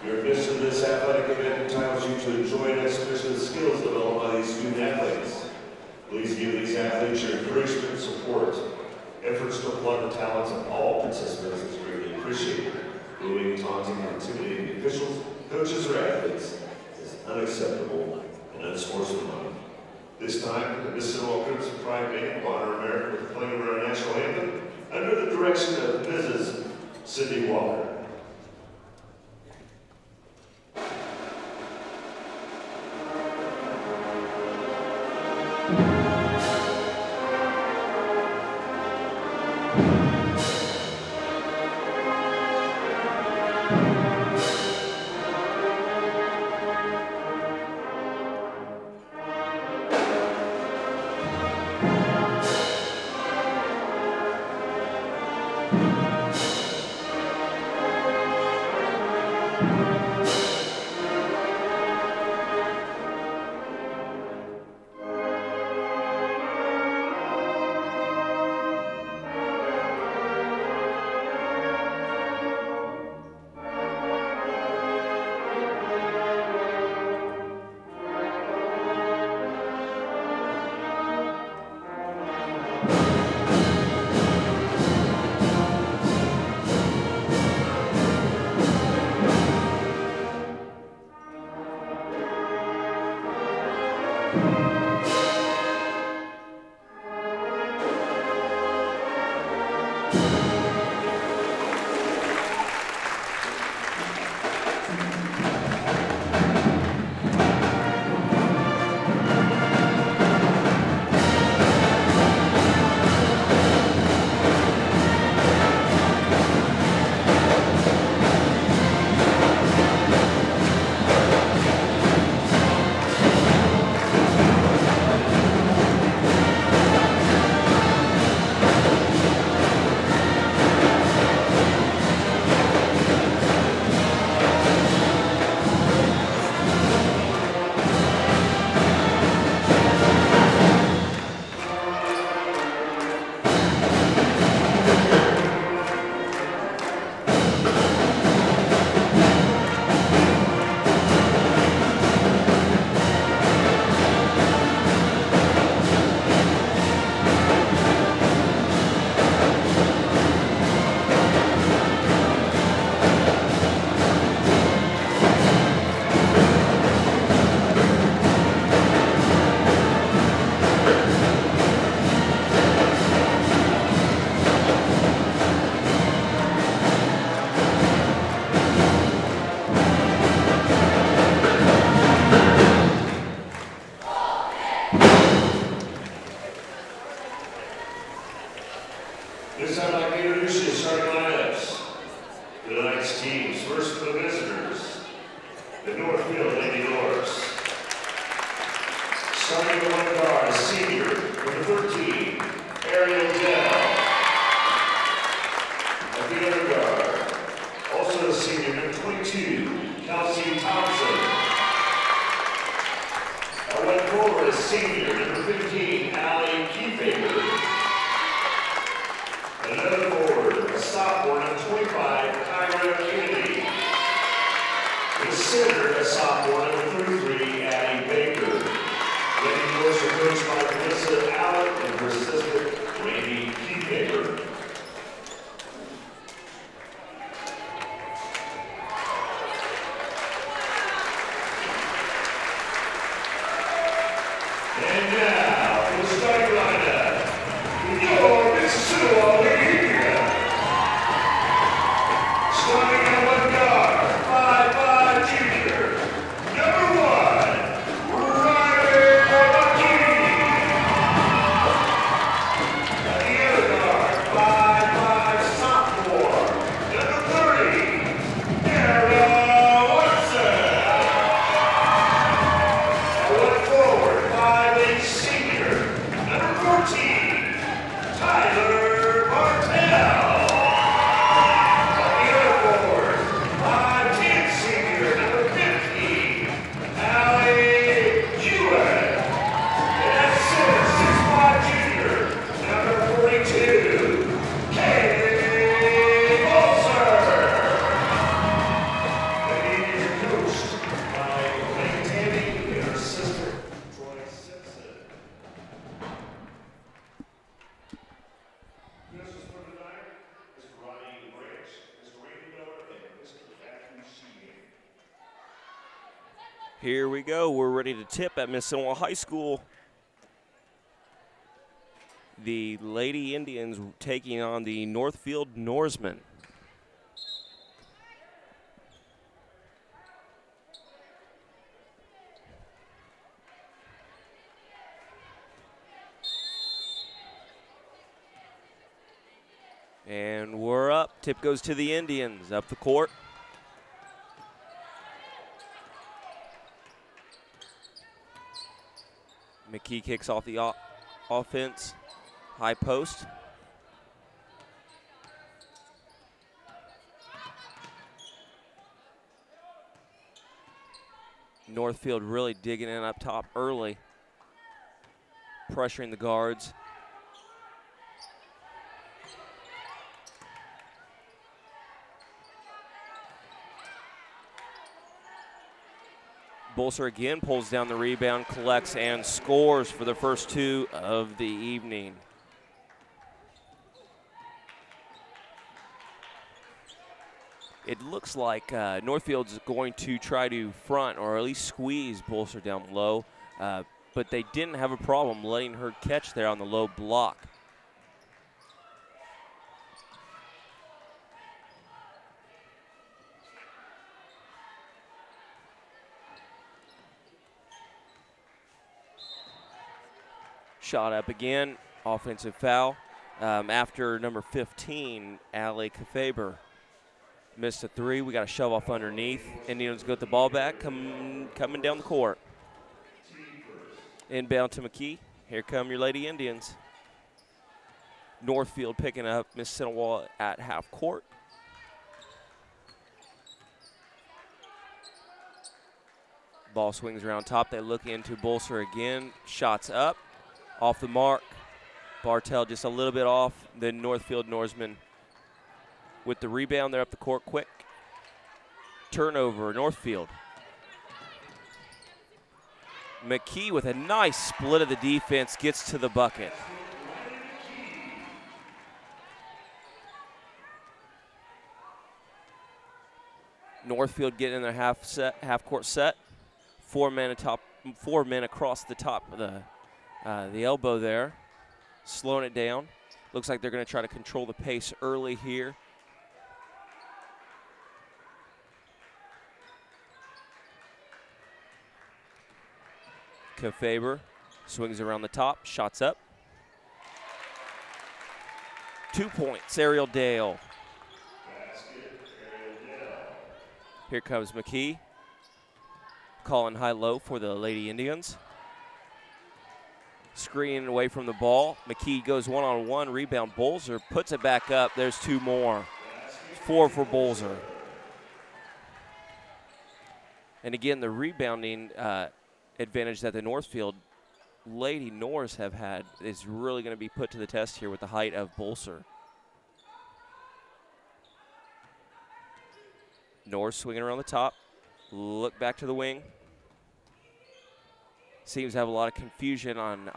Your admission to this athletic event entitles you to enjoy an exhibition of skills developed by these student athletes. Please give these athletes your encouragement and support. Efforts to applaud the talents of all participants is greatly appreciated. Booing, taunting, and intimidating officials, coaches, or athletes is unacceptable and unsportsmanlike. This time, the Mississinewa Crimson Pride Band will honor America with the playing of our national anthem under the direction of Mrs. Cindy Walker. This time I'd like to introduce you to starting lineups. Tonight's teams, first for the visitors, the Northfield Lady Norse. Starting the one guard, a senior, number 13, Ariel Dell. At the other guard, also a senior, number 22, Kelsey Thompson. Our one forward, a senior, number 15, Allie Kiefaker. Another forward, a sophomore, number 25, Kyra Kennedy. The center, a sophomore, number 33, Addie Baker. Lady Norse are coached by Melissa Allen and her assistant, Randy Keypaper. And now, for the starting lineup, your Mississinewa Lady. Starting at one guard, 5'5" junior, number 1. Here we go. We're ready to tip at Mississinewa High School. The Lady Indians taking on the Northfield Norsemen. And we're up. Tip goes to the Indians. Up the court. McKee kicks off the offense. High post. Northfield really digging in up top early. Pressuring the guards. Bolser again pulls down the rebound, collects, and scores for the first two of the evening. It looks like Northfield's going to try to front or at least squeeze Bolser down low, but they didn't have a problem letting her catch there on the low block. Shot up again, offensive foul. After number 15, Allie Kefeber missed a three. We got a shove off underneath. Indians got the ball back, coming down the court. Inbound to McKee. Here come your Lady Indians. Northfield picking up Mississinewa at half court. Ball swings around top. They look into Bolser again. Shots up. Off the mark. Bartell just a little bit off. Then Northfield Norsemen with the rebound. They're up the court quick. Turnover, Northfield. McKee with a nice split of the defense gets to the bucket. Northfield getting in their half court set. Four men across the top of the elbow there, slowing it down. Looks like they're going to try to control the pace early here. Kefeber swings around the top, shots up. 2 points, Ariel Dale. Here comes McKee, calling high-low for the Lady Indians. Screening away from the ball. McKee goes one-on-one, rebound. Bolser puts it back up. There's two more. 4 for Bolser. And again, the rebounding advantage that the Northfield Lady Norse have had is really going to be put to the test here with the height of Bolser. Norse swinging around the top. Look back to the wing. Seems to have a lot of confusion on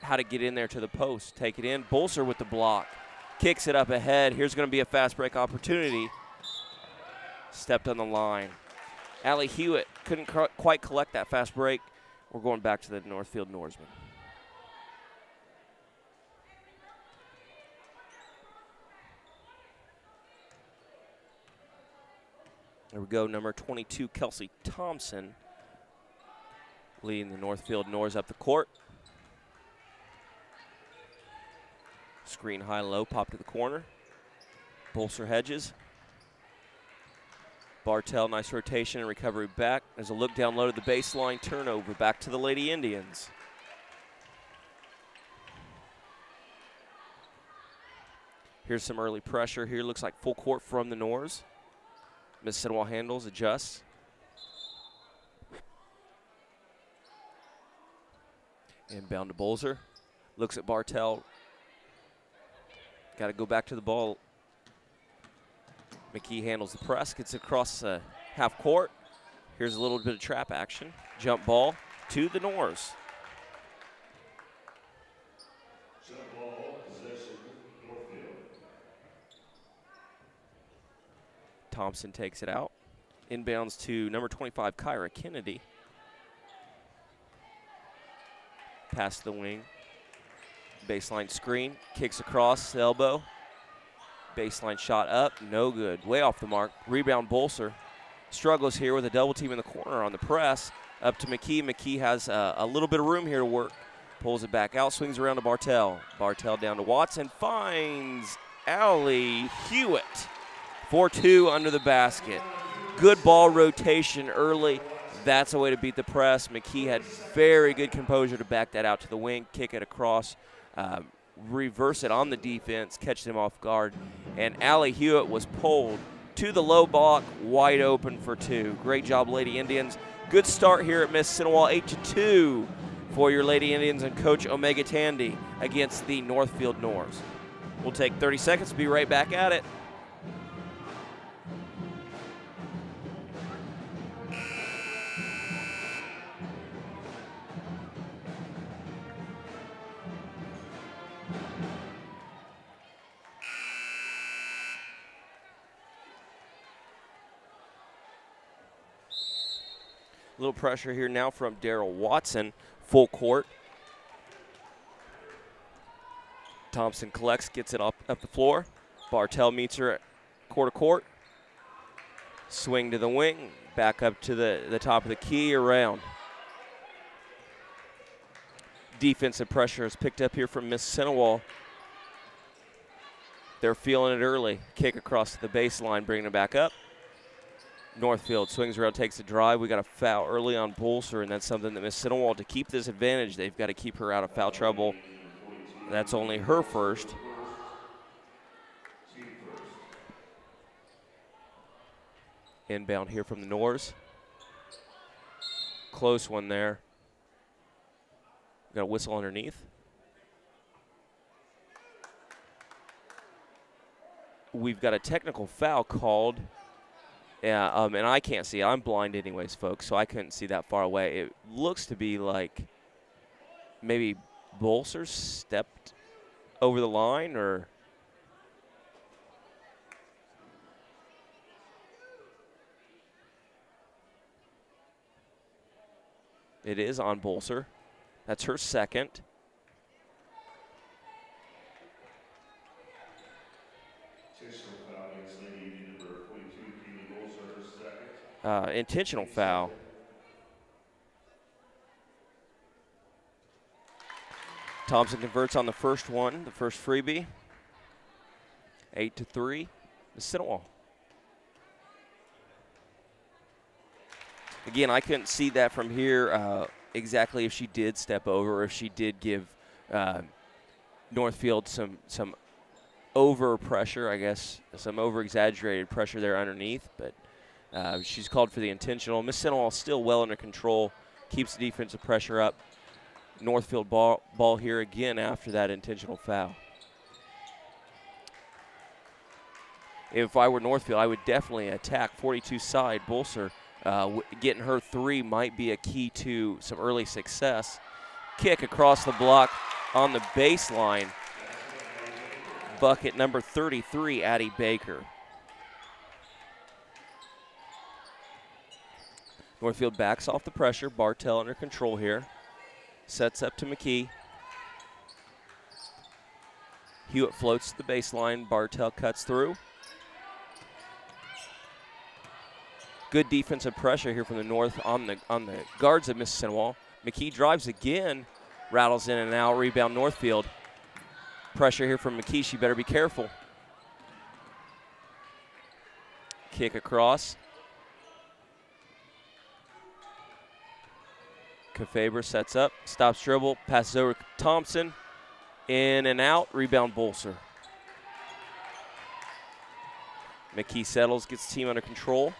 how to get in there to the post. Take it in. Bolser with the block. Kicks it up ahead. Here's going to be a fast break opportunity. Stepped on the line. Allie Hewitt couldn't quite collect that fast break. We're going back to the Northfield Norsemen. There we go, number 22, Kelsey Thompson, leading the Northfield Norse up the court. Screen high-low, pop to the corner. Bolser hedges. Bartell, nice rotation and recovery back. There's a look down low to the baseline, turnover back to the Lady Indians. Here's some early pressure here. Looks like full court from the Norse. Mississinewa handles, adjusts. Inbound to Bolser. Looks at Bartell. Got to go back to the ball. McKee handles the press, gets across half court. Here's a little bit of trap action. Jump ball to the Norse. Jump ball, possession, Northfield. Thompson takes it out. Inbounds to number 25, Kyra Kennedy. Pass to the wing. Baseline screen. Kicks across the elbow. Baseline shot up. No good. Way off the mark. Rebound Bolser. Struggles here with a double team in the corner on the press. Up to McKee. McKee has a little bit of room here to work. Pulls it back out. Swings around to Bartell. Bartell down to Watson. Finds Allie Hewitt. 4-2 under the basket. Good ball rotation early. That's a way to beat the press. McKee had very good composure to back that out to the wing, kick it across, reverse it on the defense, catch them off guard. And Allie Hewitt was pulled to the low block, wide open for 2. Great job, Lady Indians. Good start here at Mississinewa, 8-2 for your Lady Indians and Coach Omega Tandy against the Northfield Norse. We'll take 30 seconds, be right back at it. A little pressure here now from Daryl Watson, full court. Thompson collects, gets it up the floor. Bartell meets her at court. Swing to the wing, back up to the top of the key, around. Defensive pressure is picked up here from Mississinewa. They're feeling it early. Kick across the baseline, bringing it back up. Northfield swings around, takes a drive. We got a foul early on Bolser, and that's something that Mississinewa, to keep this advantage, they've got to keep her out of foul trouble. That's only her first. Inbound here from the Norse. Close one there. Got a whistle underneath. We've got a technical foul called. Yeah, and I can't see it. I'm blind anyways, folks, so I couldn't see that far away. It looks to be like maybe Bolser stepped over the line, or it is on Bolser. That's her second. Intentional foul. Thompson converts on the first one, the first freebie. 8-3, Mississinewa. Again, I couldn't see that from here exactly if she did step over, or if she did give Northfield some over pressure, I guess, some over exaggerated pressure there underneath, but she's called for the intentional. Mississinewa still well under control, keeps the defensive pressure up. Northfield ball here again after that intentional foul. If I were Northfield, I would definitely attack 42 side. Bolser getting her 3 might be a key to some early success. Kick across the block on the baseline. Bucket number 33, Addie Baker. Northfield backs off the pressure. Bartell under control here. Sets up to McKee. Hewitt floats to the baseline. Bartell cuts through. Good defensive pressure here from the North on the guards of Mississinewa. McKee drives again. Rattles in and out. Rebound Northfield. Pressure here from McKee. She better be careful. Kick across. Faber sets up, stops dribble, passes over to Thompson. In and out, rebound Bolser. McKee settles, gets the team under control.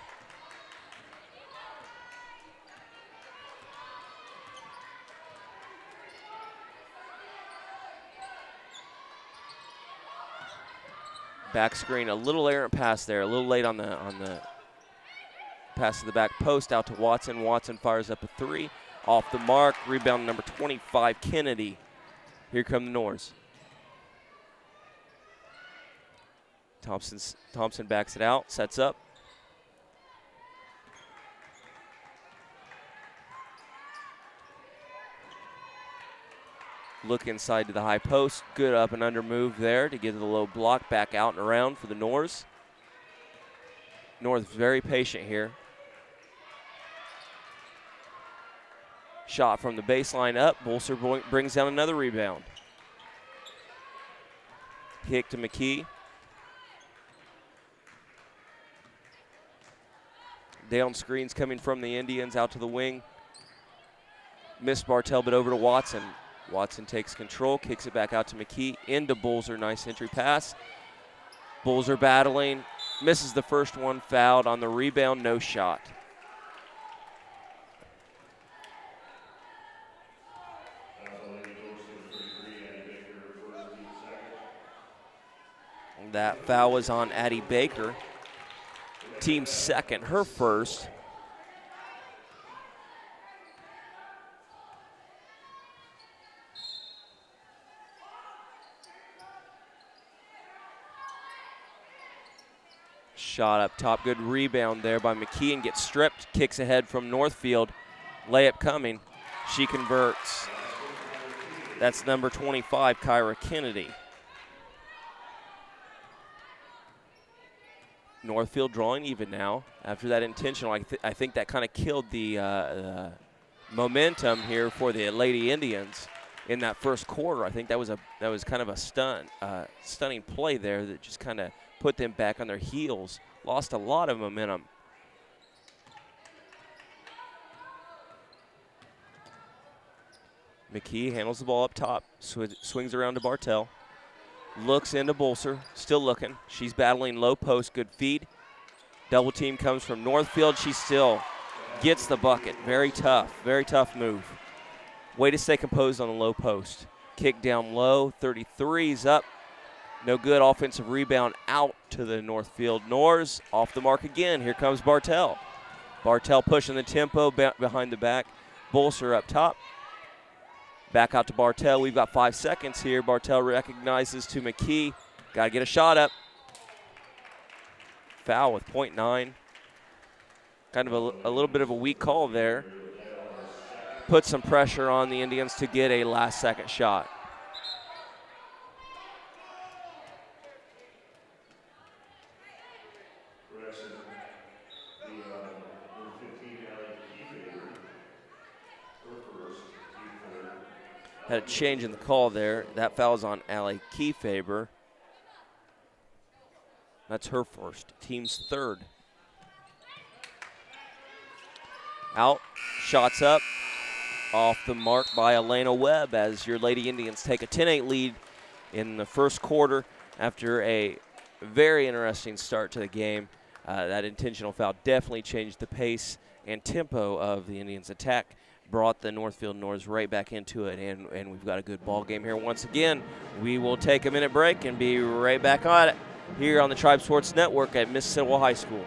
Back screen, a little errant pass there, a little late on the pass to the back post, out to Watson. Watson fires up a 3. Off the mark, rebound number 25, Kennedy. Here come the Norse. Thompson backs it out, sets up. Look inside to the high post. Good up and under move there to get to the low block. Back out and around for the Norse. North very patient here. Shot from the baseline up. Bolser brings down another rebound. Kick to McKee. Down screens coming from the Indians out to the wing. Missed Bartell, but over to Watson. Watson takes control, kicks it back out to McKee. Into Bolser, nice entry pass. Bolser battling, misses the first one, fouled on the rebound, no shot. That foul was on Addie Baker. Team second, her first. Shot up top, good rebound there by McKee and gets stripped. Kicks ahead from Northfield. Layup coming. She converts. That's number 25, Kyra Kennedy. Northfield drawing even now after that intentional. I think that kind of killed the momentum here for the Lady Indians in that first quarter. I think that was kind of a stunning play there that just kind of put them back on their heels. Lost a lot of momentum. McKee handles the ball up top, swings around to Bartell. Looks into Bolser, still looking. She's battling low post, good feed. Double team comes from Northfield. She still gets the bucket. Very tough move. Way to stay composed on the low post. Kick down low, 33's up. No good. Offensive rebound out to the Northfield Nors. Off the mark again. Here comes Bartell. Bartell pushing the tempo behind the back. Bolser up top. Back out to Bartell. We've got 5 seconds here. Bartell recognizes to McKee. Got to get a shot up. Foul with .9. Kind of a little bit of a weak call there. Put some pressure on the Indians to get a last-second shot. Had a change in the call there. That foul's on Allie Kiefaber. That's her first, team's third. Out, shots up, off the mark by Elena Webb as your Lady Indians take a 10-8 lead in the first quarter after a very interesting start to the game. That intentional foul definitely changed the pace and tempo of the Indians' attack. Brought the Northfield Nords right back into it, and we've got a good ball game here once again. We will take a minute break and be right back on it here on the Tribe Sports Network at Mississinewa High School.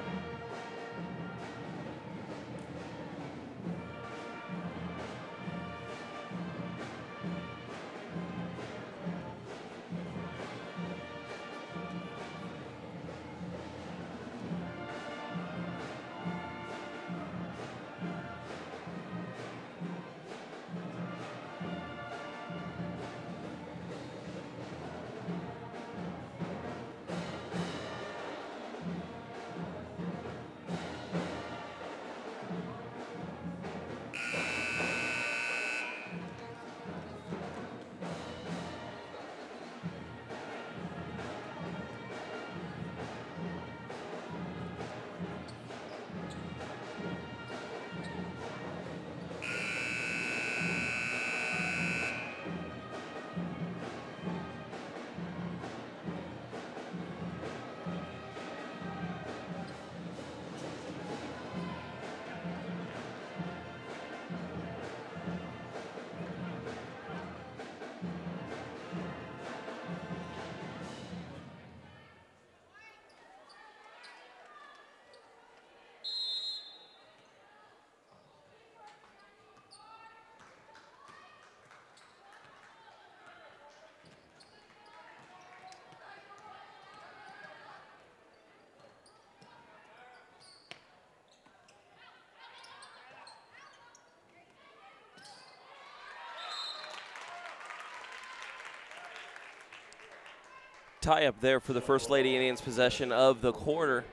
Tie up there for the First Lady Indians possession of the quarter.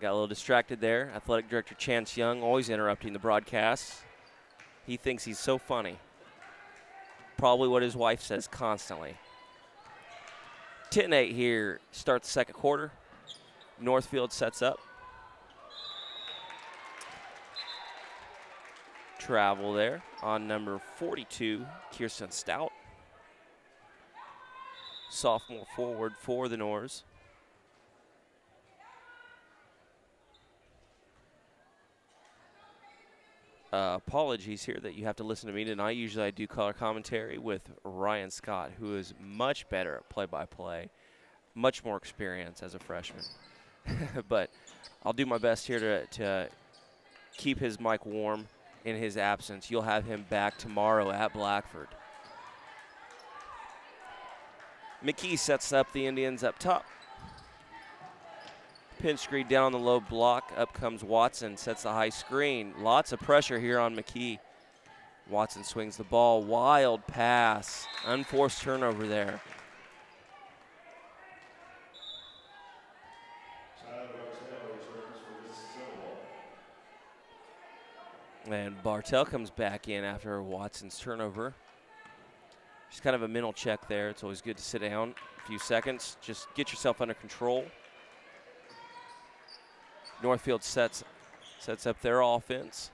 Got a little distracted there. Athletic Director Chance Young always interrupting the broadcast. He thinks he's so funny. Probably what his wife says constantly. 10-8 here, start the second quarter. Northfield sets up. Travel there on number 42, Kirsten Stout. Sophomore forward for the Nors. Apologies here that you have to listen to me tonight. Usually I do color commentary with Ryan Scott, who is much better at play-by-play, much more experience as a freshman. But I'll do my best here to keep his mic warm in his absence. You'll have him back tomorrow at Blackford. McKee sets up the Indians up top. Pin screen down on the low block. Up comes Watson, sets the high screen. Lots of pressure here on McKee. Watson swings the ball. Wild pass. Unforced turnover there. And Bartell comes back in after Watson's turnover. Just kind of a mental check there. It's always good to sit down a few seconds. Just get yourself under control. Northfield sets up their offense.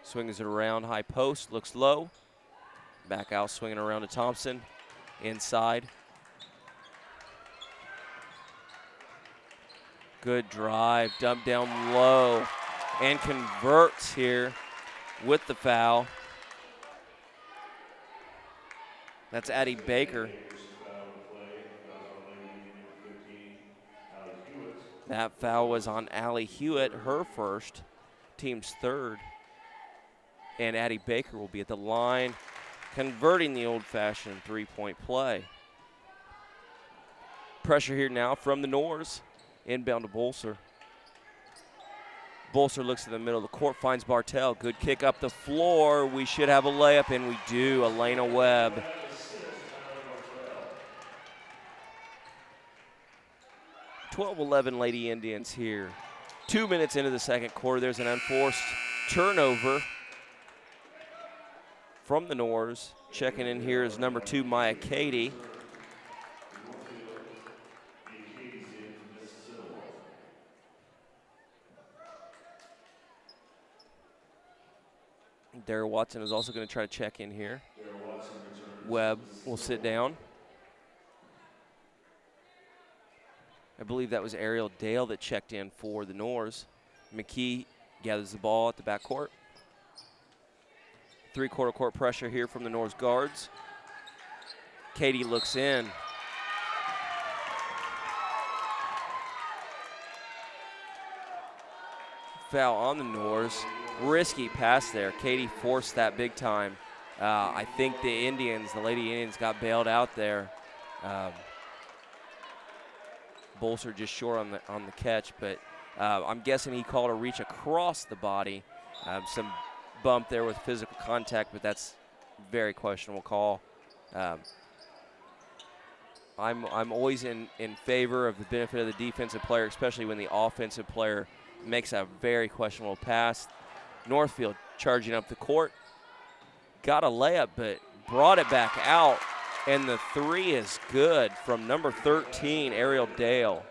Swings it around, high post, looks low. Back out, swinging around to Thompson. Inside. Good drive, dump down low. And converts here with the foul. That's Addie Baker. That foul was on Allie Hewitt, her first, team's third. And Addie Baker will be at the line, converting the old-fashioned three-point play. Pressure here now from the Nors, inbound to Bolser. Bolser looks to the middle of the court, finds Bartell. Good kick up the floor. We should have a layup, and we do. Elena Webb. (12-11) Lady Indians here. 2 minutes into the second quarter, there's an unforced turnover from the Nors. Checking in here is number 2, Maya Cady. Dara Watson is also going to try to check in here. Webb will sit down. I believe that was Ariel Dale that checked in for the Nors. McKee gathers the ball at the backcourt. Three-quarter court pressure here from the Nors guards. Katie looks in. Foul on the Nors. Risky pass there. Katie forced that big time. I think the Lady Indians got bailed out there. Bolser just short on the catch, but I'm guessing he called a reach across the body. Some bump there with physical contact, but that's very questionable call. I'm always in favor of the benefit of the defensive player, especially when the offensive player makes a very questionable pass. Northfield charging up the court. Got a layup, but brought it back out. And the three is good from number 13, Ariel Dale.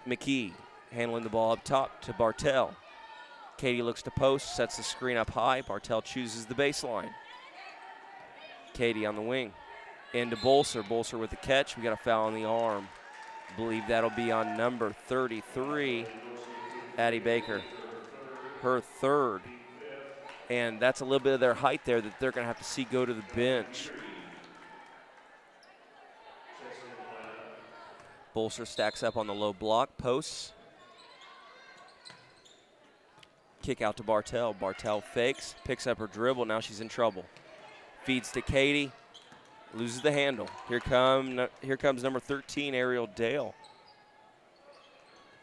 McKee handling the ball up top to Bartell. Katie looks to post, sets the screen up high. Bartell chooses the baseline. Katie on the wing. Into Bolser. Bolser with the catch. We got a foul on the arm. I believe that'll be on number 33, Addie Baker. Her third. And that's a little bit of their height there that they're going to have to see go to the bench. Bolser stacks up on the low block, posts. Kick out to Bartell. Bartell fakes, picks up her dribble. Now she's in trouble. Feeds to Katie, loses the handle. Here comes number 13, Ariel Dale.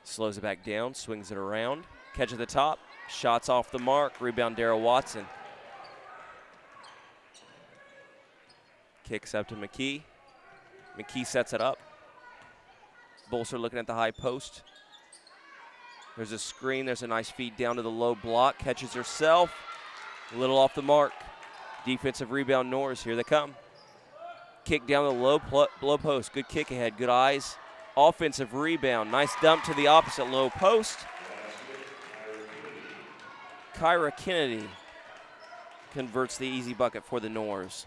Slows it back down, swings it around. Catch at the top, Shots off the mark. Rebound, Darrell Watson. Kicks up to McKee. McKee sets it up. Bolser looking at the high post. There's a screen. There's a nice feed down to the low block. Catches herself. A little off the mark. Defensive rebound, Norris. Here they come. Kick down the low post. Good kick ahead. Good eyes. Offensive rebound. Nice dump to the opposite low post. Kyra Kennedy converts the easy bucket for the Norse.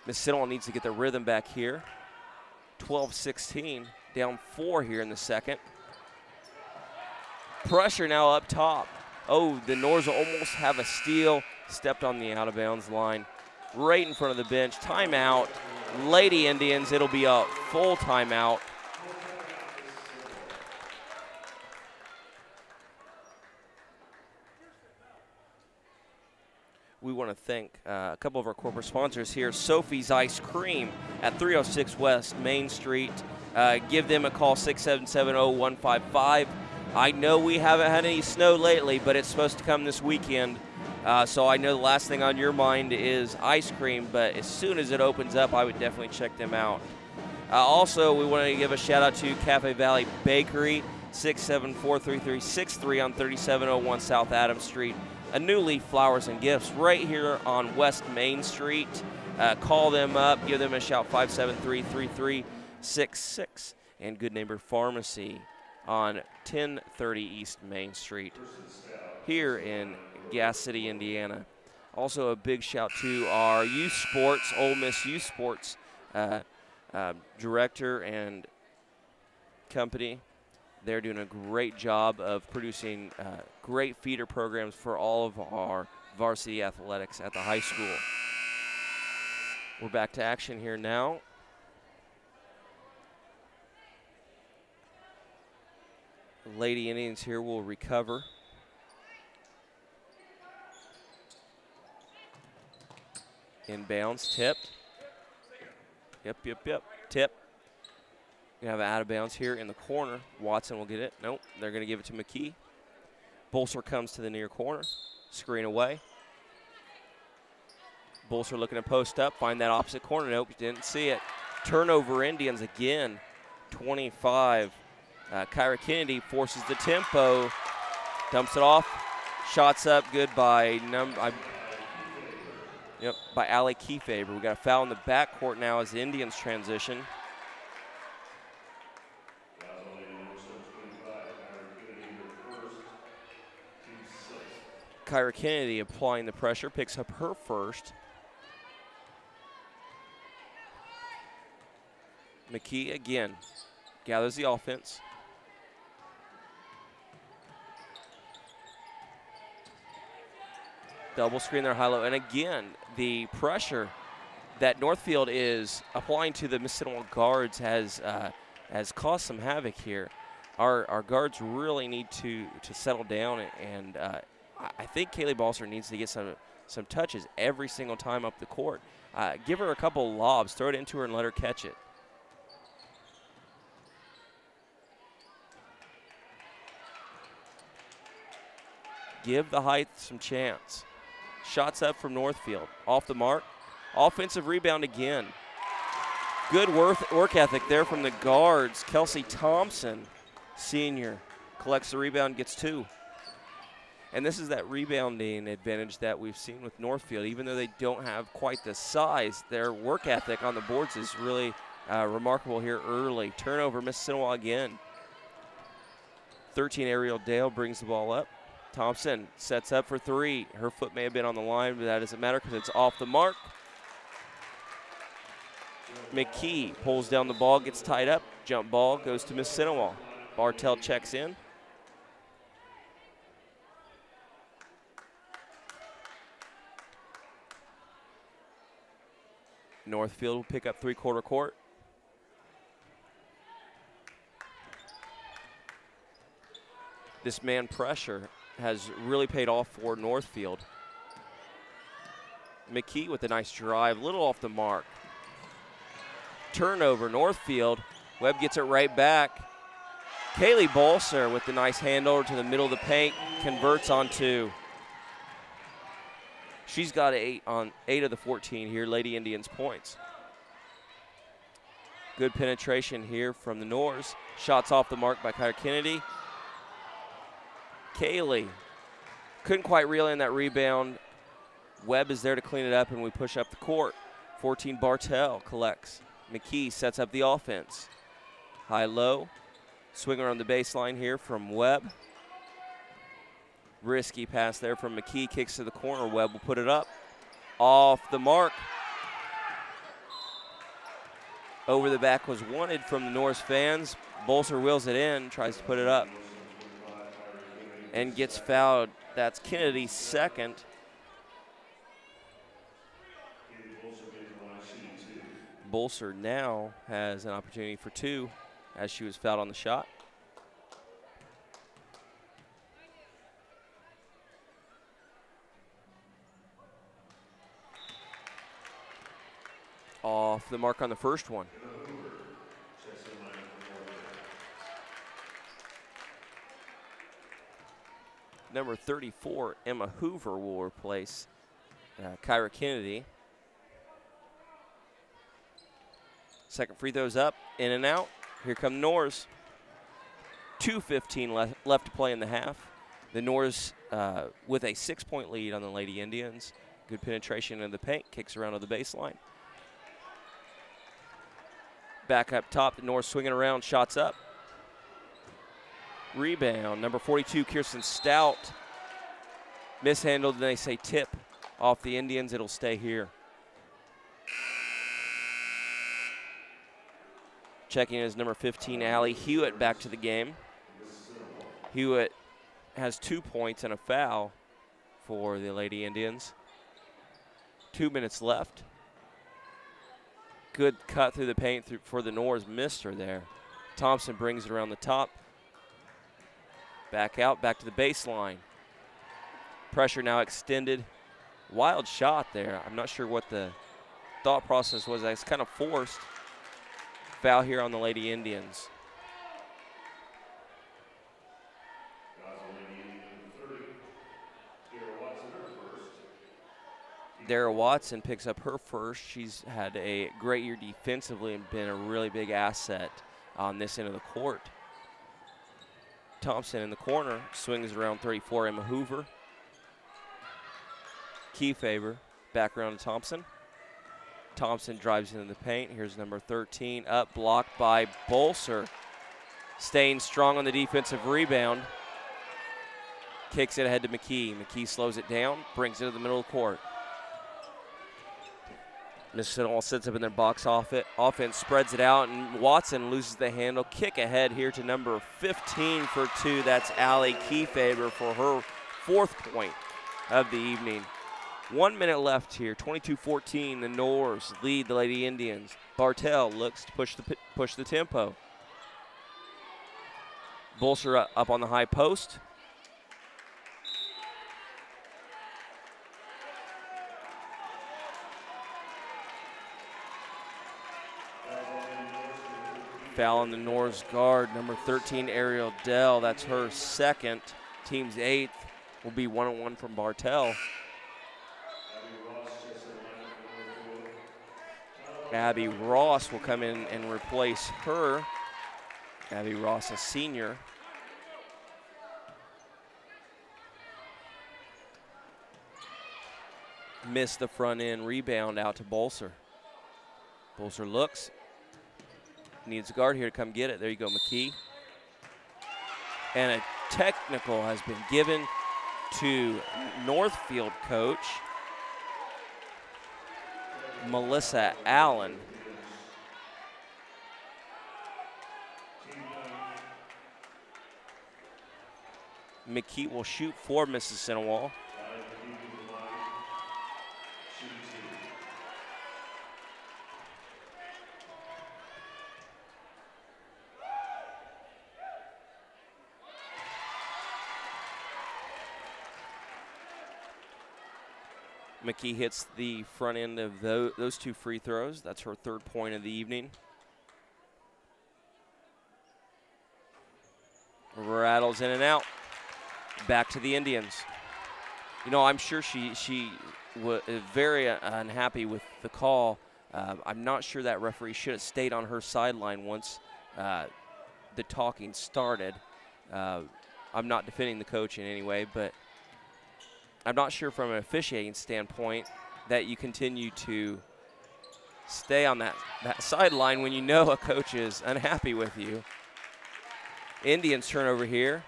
Mississinewa needs to get the rhythm back here. 12-16, down 4 here in the second. Pressure now up top. Oh, the Norse almost have a steal. Stepped on the out-of-bounds line. Right in front of the bench. Timeout. Lady Indians, it'll be a full timeout. We want to thank a couple of our corporate sponsors here. Sophie's Ice Cream at 306 West Main Street. Give them a call, 677-0155. I know we haven't had any snow lately, but it's supposed to come this weekend. So I know the last thing on your mind is ice cream, but as soon as it opens up, I would definitely check them out. Also, we want to give a shout out to Cafe Valley Bakery, 674-3363 on 3701 South Adams Street. A New Leaf Flowers and Gifts right here on West Main Street. Call them up, give them a shout, 573-3366. And Good Neighbor Pharmacy on 1030 East Main Street here in Gas City, Indiana. Also a big shout to our youth sports, Ole Miss Youth Sports director and company. They're doing a great job of producing great feeder programs for all of our varsity athletics at the high school. We're back to action here now. The Lady Indians here will recover. Inbounds, tipped. Yep. Tip. We have an out of bounds here in the corner. Watson will get it. Nope, they're going to give it to McKee. Bolser comes to the near corner. Screen away. Bolser looking to post up. Find that opposite corner. Nope, didn't see it. Turnover Indians again. 25. Kyra Kennedy forces the tempo. Dumps it off. Shots up. Good by by Allie Kiefaber. We got a foul in the backcourt now as the Indians transition. Kyra Kennedy applying the pressure, picks up her first. McKee again gathers the offense. Double screen there, high-low. And again, the pressure that Northfield is applying to the Mississinewa guards has caused some havoc here. Our guards really need to settle down, and I think Kaylee Balser needs to get some touches every single time up the court. Give her a couple lobs, throw it into her and let her catch it. Give the height some chance. Shots up from Northfield. Off the mark. Offensive rebound again. Good work ethic there from the guards. Kelsey Thompson, senior, collects the rebound, gets 2. And this is that rebounding advantage that we've seen with Northfield. Even though they don't have quite the size, their work ethic on the boards is really remarkable here early. Turnover, Mississinewa again. 13, Ariel Dale brings the ball up. Thompson sets up for 3. Her foot may have been on the line, but that doesn't matter because it's off the mark. McKee pulls down the ball, gets tied up. Jump ball goes to Mississinewa. Bartell checks in. Northfield will pick up three-quarter court. This man pressure has really paid off for Northfield. McKee with a nice drive, a little off the mark. Turnover, Northfield. Webb gets it right back. Kaylee Bolser with the nice handover to the middle of the paint, converts on 2. She's got 8 on 8 of the 14 here, Lady Indians points. Good penetration here from the Norse. Shots off the mark by Kyra Kennedy. Kaylee couldn't quite reel in that rebound. Webb is there to clean it up, and we push up the court. 14 Bartell collects. McKee sets up the offense. High-low. Swing around the baseline here from Webb. Risky pass there from McKee. Kicks to the corner. Webb will put it up. Off the mark. Over the back was wanted from the Norse fans. Bolser wheels it in, tries to put it up, and gets fouled. That's Kennedy's second. Bolser now has an opportunity for 2 as she was fouled on the shot. Off the mark on the first one. Number 34, Emma Hoover, will replace Kyra Kennedy. Second free throw's up, in and out. Here come the Norse. 2:15 left to play in the half. The Norse with a 6-point lead on the Lady Indians. Good penetration in the paint, kicks around to the baseline. Back up top, the Norse swinging around, shots up. Rebound, number 42, Kirsten Stout. Mishandled, and they say tip off the Indians. It'll stay here. Checking is number 15, Allie Hewitt, back to the game. Hewitt has 2 points and a foul for the Lady Indians. 2 minutes left. Good cut through the paint for the Norse. Missed her there. Thompson brings it around the top. Back out, back to the baseline. Pressure now extended. Wild shot there. I'm not sure what the thought process was. It's kind of forced. Foul here on the Lady Indians. Dara Watson picks up her first. She's had a great year defensively and been a really big asset on this end of the court. Thompson in the corner, swings around 34, Emma Hoover. Kiefaber, back around to Thompson. Thompson drives into the paint. Here's number 13, up, blocked by Bolser. Staying strong on the defensive rebound. Kicks it ahead to McKee. McKee slows it down, brings it to the middle of the court. Mississinewa sits up in their box offense, spreads it out, and Watson loses the handle. Kick ahead here to number 15 for 2. That's Allie Kiefaber for her 4th point of the evening. 1 minute left here, 22-14. The Norse lead the Lady Indians. Bartell looks to push the tempo. Bolser up on the high post. Foul on the Norse guard, number 13, Ariel Dell. That's her 2nd. Team's 8th. Will be 1-on-1 from Bartell. Abby Ross will come in and replace her. Abby Ross, a senior. Missed the front end, rebound out to Bolser. Bolser looks. Needs a guard here to come get it. There you go, McKee. And a technical has been given to Northfield coach Melissa Allen. McKee will shoot for Mississinewa. McKee hits the front end of those 2 free throws. That's her 3rd point of the evening. rattles in and out. Back to the Indians. You know, I'm sure she was very unhappy with the call. I'm not sure that referee should have stayed on her sideline once the talking started. I'm not defending the coach in any way, but I'm not sure from an officiating standpoint that you continue to stay on that sideline when you know a coach is unhappy with you. Indians turnover here.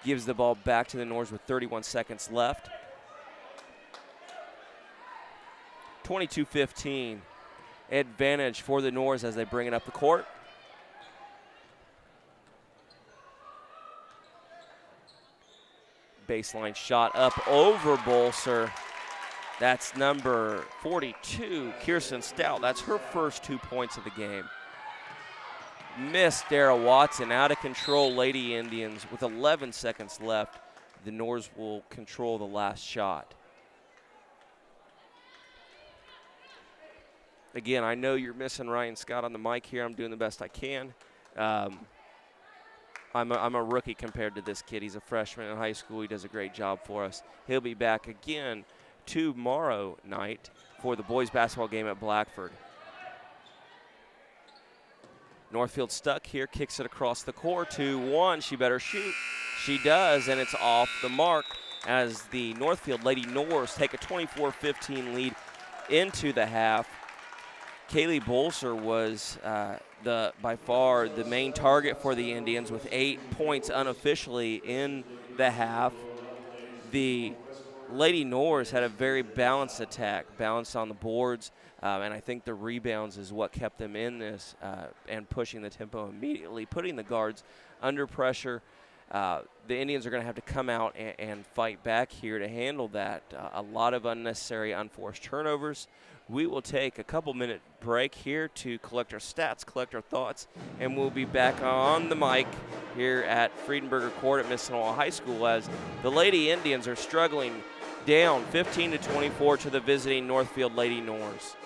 Gives the ball back to the Norse with 31 seconds left. 22-15. Advantage for the Norse as they bring it up the court. Baseline shot up over Bolser. That's number 42, Kirsten Stout. That's her first 2 points of the game. Missed Dara Watson. Out of control, Lady Indians. With 11 seconds left, the Norse will control the last shot. Again, I know you're missing Ryan Scott on the mic here. I'm doing the best I can. I'm a rookie compared to this kid. He's a freshman in high school. He does a great job for us. He'll be back again tomorrow night for the boys basketball game at Blackford. Northfield stuck here, kicks it across the court. 2-1, she better shoot. She does, and it's off the mark as the Northfield Lady Norse take a 24-15 lead into the half. Kaylee Bolser was by far the main target for the Indians with 8 points unofficially in the half. The Lady Norse had a very balanced attack, balanced on the boards, and I think the rebounds is what kept them in this and pushing the tempo immediately, putting the guards under pressure. The Indians are going to have to come out and fight back here to handle that. A lot of unnecessary, unforced turnovers. We will take a couple-minute break here to collect our stats, collect our thoughts, and we'll be back on the mic here at Friedenberger Court at Mississinewa High School as the Lady Indians are struggling down 15-24 to the visiting Northfield Lady Norse.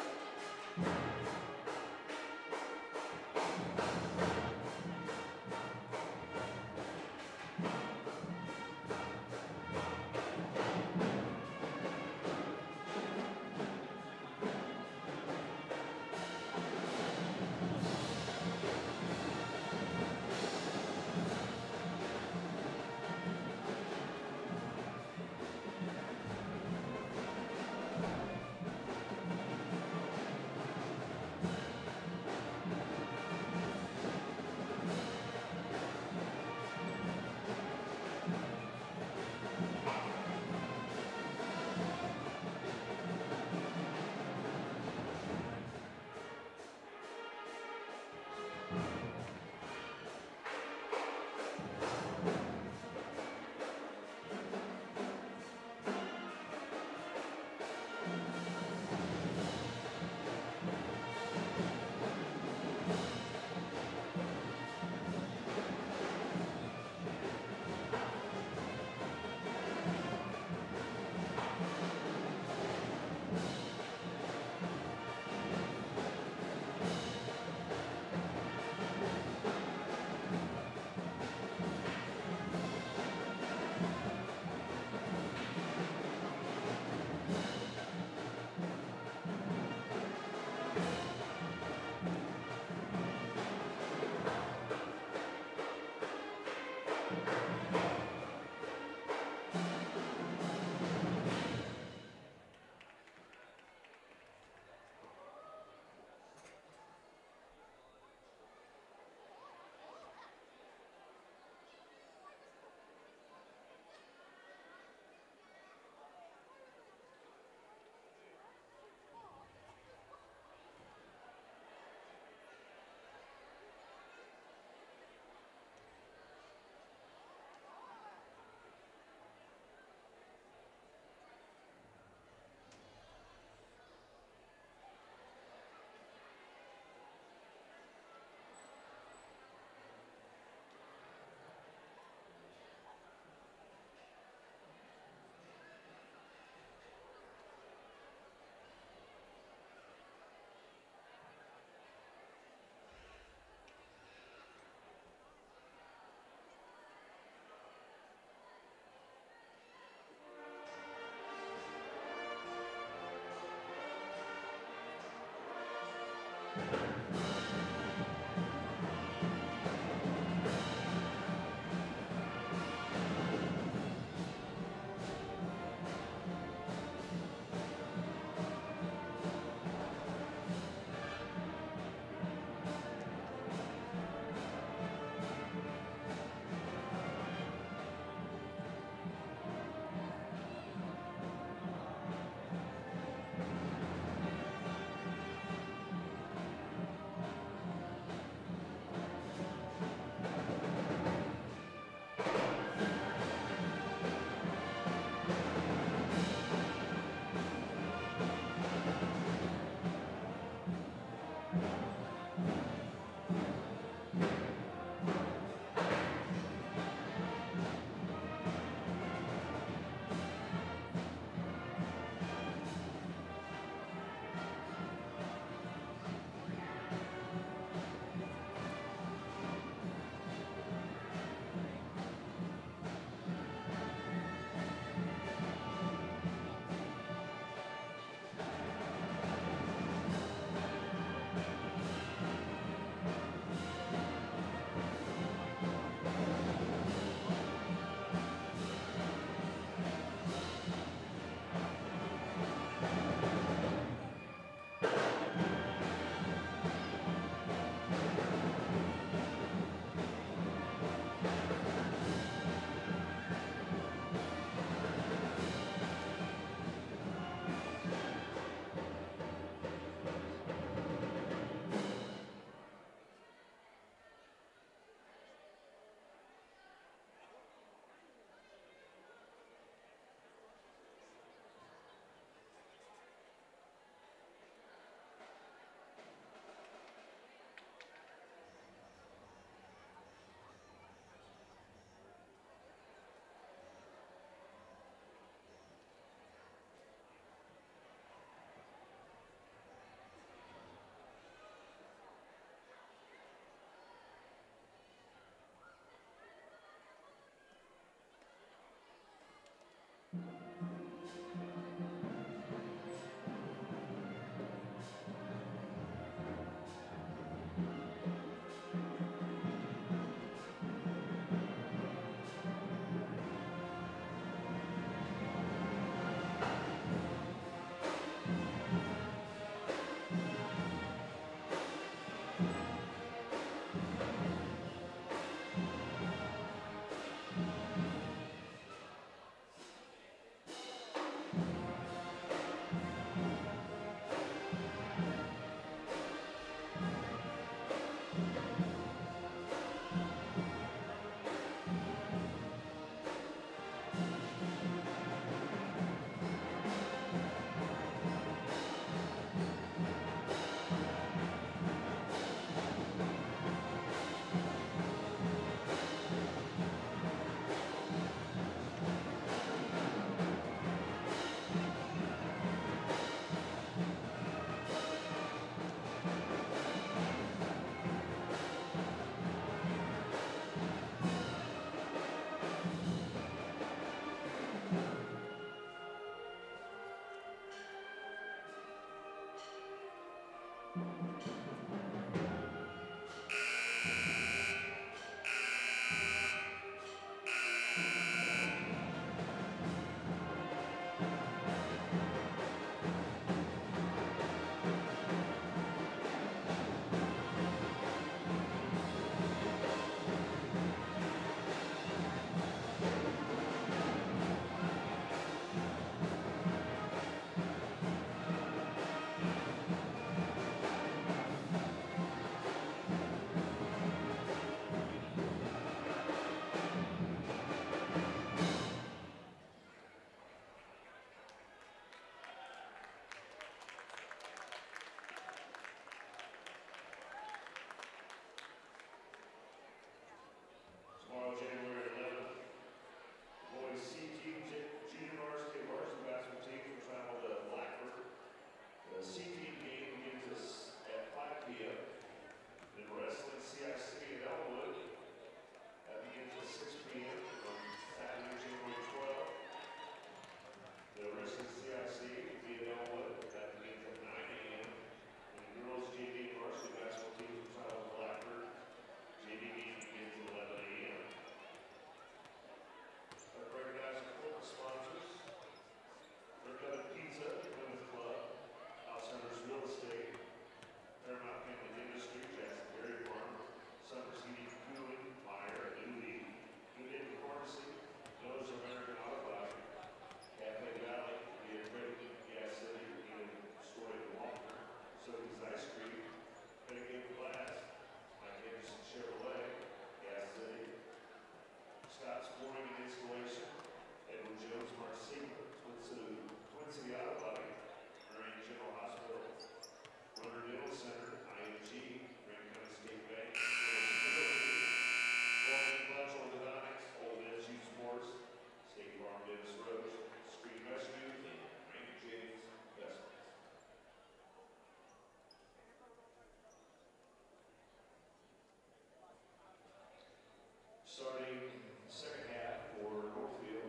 Starting second half for Northfield,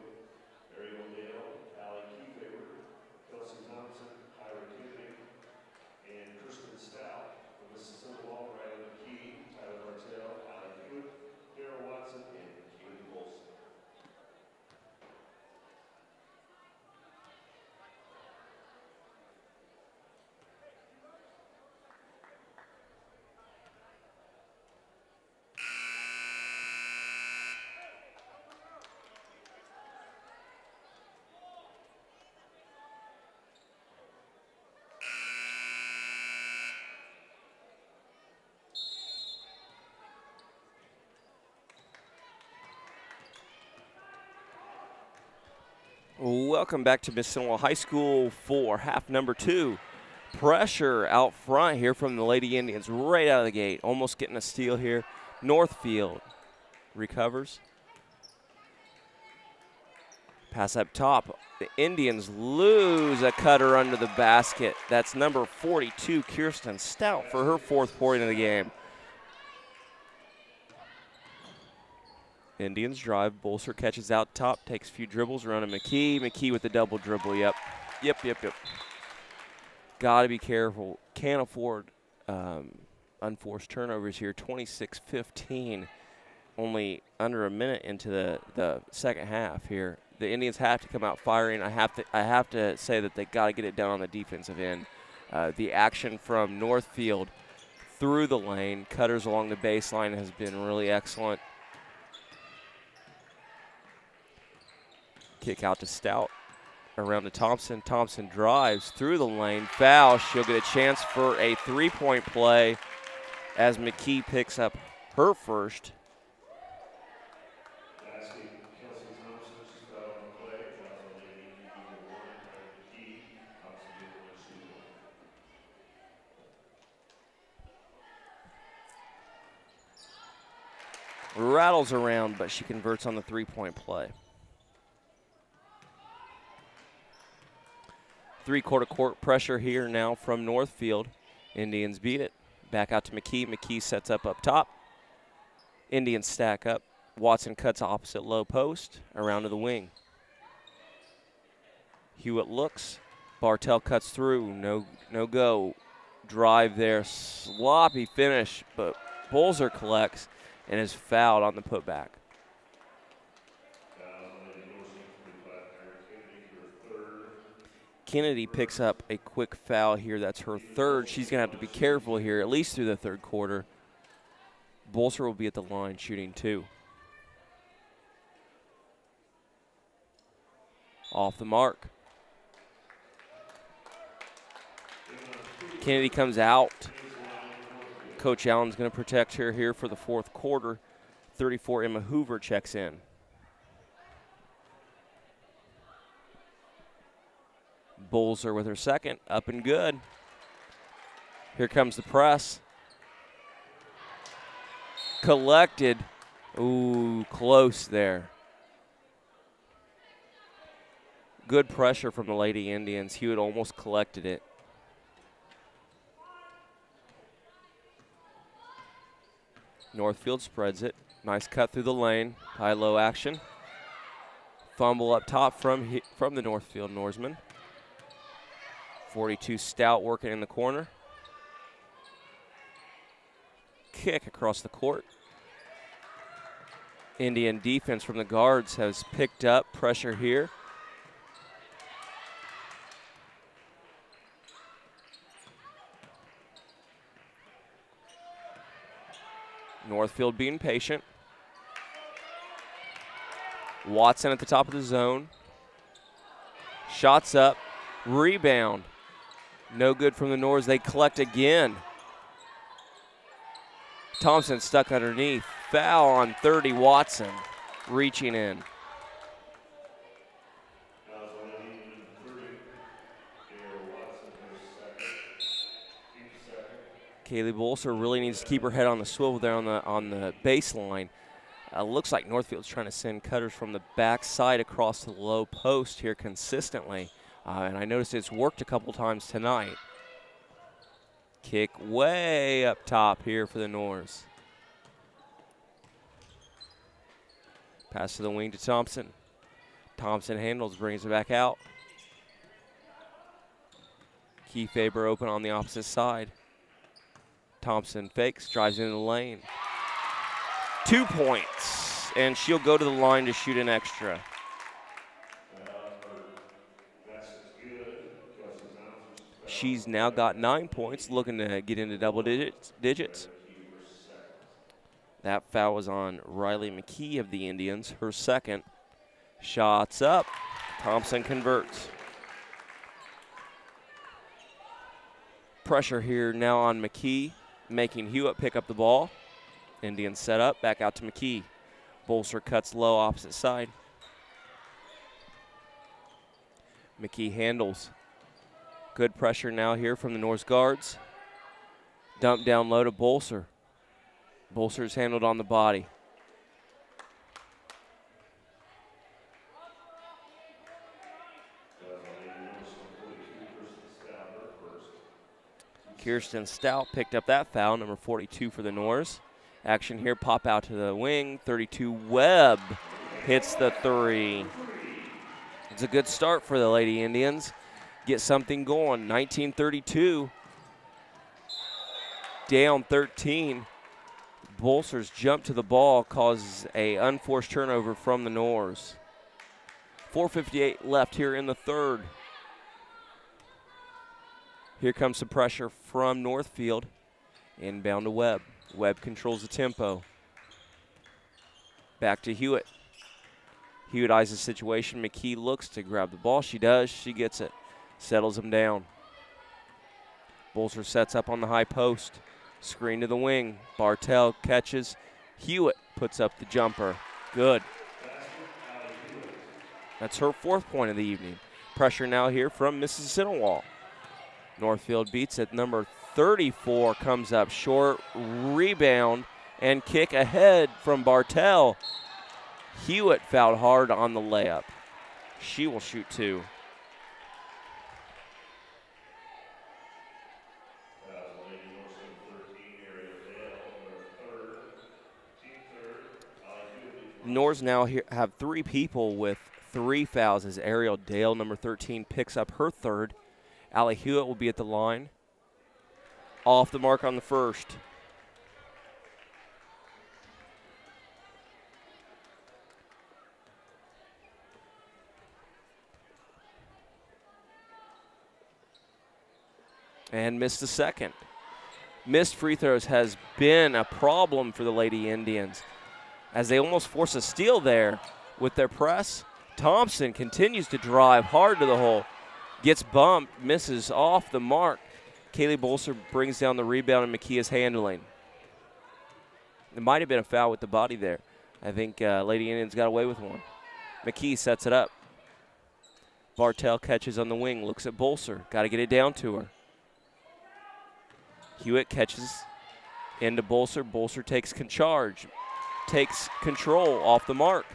Ariel Dale, Allie Kefever, Kelsey Thompson, Ira Kennedy, and Kristen Stout. From Mississinewa, Riley McKee, Tyler Martell, Allie Hewitt, Darrell Watson, and Keely Wilson. Welcome back to Mississinewa High School for half number 2. Pressure out front here from the Lady Indians right out of the gate. Almost getting a steal here. Northfield recovers. Pass up top. The Indians lose a cutter under the basket. That's number 42, Kirsten Stout, for her 4th point of the game. Indians drive. Bolser catches out top, takes a few dribbles, running McKee. McKee with the double dribble. Yep. Got to be careful. Can't afford unforced turnovers here. 26-15. Only under a minute into the second half here. The Indians have to come out firing. I have to say that they got to get it down on the defensive end. The action from Northfield through the lane, cutters along the baseline has been really excellent. Kick out to Stout, around to Thompson. Thompson drives through the lane, foul. She'll get a chance for a three-point play as McKee picks up her first. Rattles around, but she converts on the three-point play. Three-quarter court pressure here now from Northfield. Indians beat it. Back out to McKee. McKee sets up top. Indians stack up. Watson cuts opposite low post, around to the wing. Hewitt looks. Bartell cuts through. No go. Drive there. Sloppy finish, but Bolser collects and is fouled on the putback. Kennedy picks up a quick foul here. That's her third. She's going to have to be careful here, at least through the third quarter. Bolser will be at the line shooting two. Off the mark. Kennedy comes out. Coach Allen's going to protect her here for the fourth quarter. 34, Emma Hoover checks in. Bolser with her second, up and good. Here comes the press. Collected. Ooh, close there. Good pressure from the Lady Indians. Hewitt almost collected it. Northfield spreads it. Nice cut through the lane. High-low action. Fumble up top from the Northfield Norseman. 42 Stout working in the corner. Kick across the court. Indian defense from the guards has picked up pressure here. Northfield being patient. Watson at the top of the zone. Shots up. Rebound. No good from the Nords. They collect again. Thompson stuck underneath. Foul on 30, Watson. Reaching in. Kaylee Bolser really needs to keep her head on the swivel there on the baseline. Looks like Northfield's trying to send cutters from the backside across the low post here consistently. And I noticed it's worked a couple times tonight. Kick way up top here for the Norse. Pass to the wing to Thompson. Thompson handles, brings it back out. Key Faber open on the opposite side. Thompson fakes, drives into the lane. 2 points, and she'll go to the line to shoot an extra. She's now got 9 points, looking to get into double digits. That foul was on Riley McKee of the Indians, her second. Shots up. Thompson converts. Pressure here now on McKee, making Hewitt pick up the ball. Indians set up, back out to McKee. Bolser cuts low, opposite side. McKee handles. Good pressure now here from the Norse guards. Dump down low to Bolser. Bolser's handled on the body. Kirsten Stout picked up that foul, number 42 for the Norse, Action here, pop out to the wing. 32 Webb hits the three. It's a good start for the Lady Indians. Get something going. 1932. Down 13. Bolser's jump to the ball causes a unforced turnover from the Nors. 4:58 left here in the third. Here comes some pressure from Northfield. Inbound to Webb. Webb controls the tempo. Back to Hewitt. Hewitt eyes the situation. McKee looks to grab the ball. She does. She gets it. Settles him down. Bolser sets up on the high post. Screen to the wing. Bartell catches. Hewitt puts up the jumper. Good. That's her 4th point of the evening. Pressure now here from Mississinewa. Northfield beats it. Number 34 comes up short. Rebound and kick ahead from Bartell. Hewitt fouled hard on the layup. She will shoot 2. Nors now have 3 people with 3 fouls as Ariel Dale, number 13, picks up her 3rd. Allie Hewitt will be at the line. Off the mark on the first. And missed the second. Missed free throws has been a problem for the Lady Indians, as they almost force a steal there with their press. Thompson continues to drive hard to the hole. Gets bumped, misses off the mark. Kaylee Bolser brings down the rebound, and McKee is handling. It might have been a foul with the body there. I think Lady Indians got away with one. McKee sets it up. Bartell catches on the wing, looks at Bolser. Got to get it down to her. Hewitt catches into Bolser. Bolser takes charge. Takes control off the mark.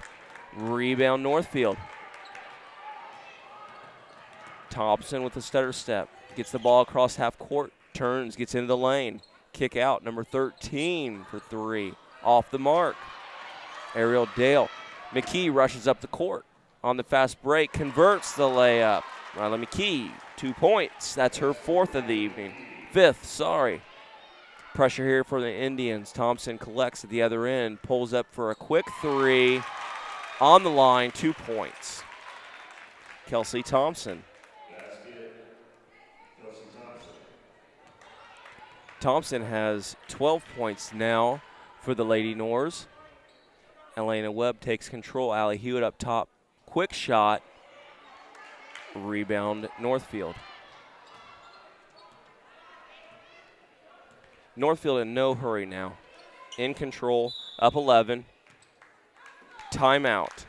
Rebound Northfield. Thompson with a stutter step. Gets the ball across half court. Turns, gets into the lane. Kick out, number 13 for 3. Off the mark. Ariel Dale. McKee rushes up the court. On the fast break, converts the layup. Riley McKee, 2 points. That's her 4th of the evening. 5th, sorry. Pressure here for the Indians. Thompson collects at the other end. Pulls up for a quick 3. On the line, 2 points. Kelsey Thompson. Thompson has 12 points now for the Lady Nors. Elena Webb takes control. Allie Hewitt up top. Quick shot. Rebound Northfield. Northfield in no hurry now. In control, up 11. Timeout.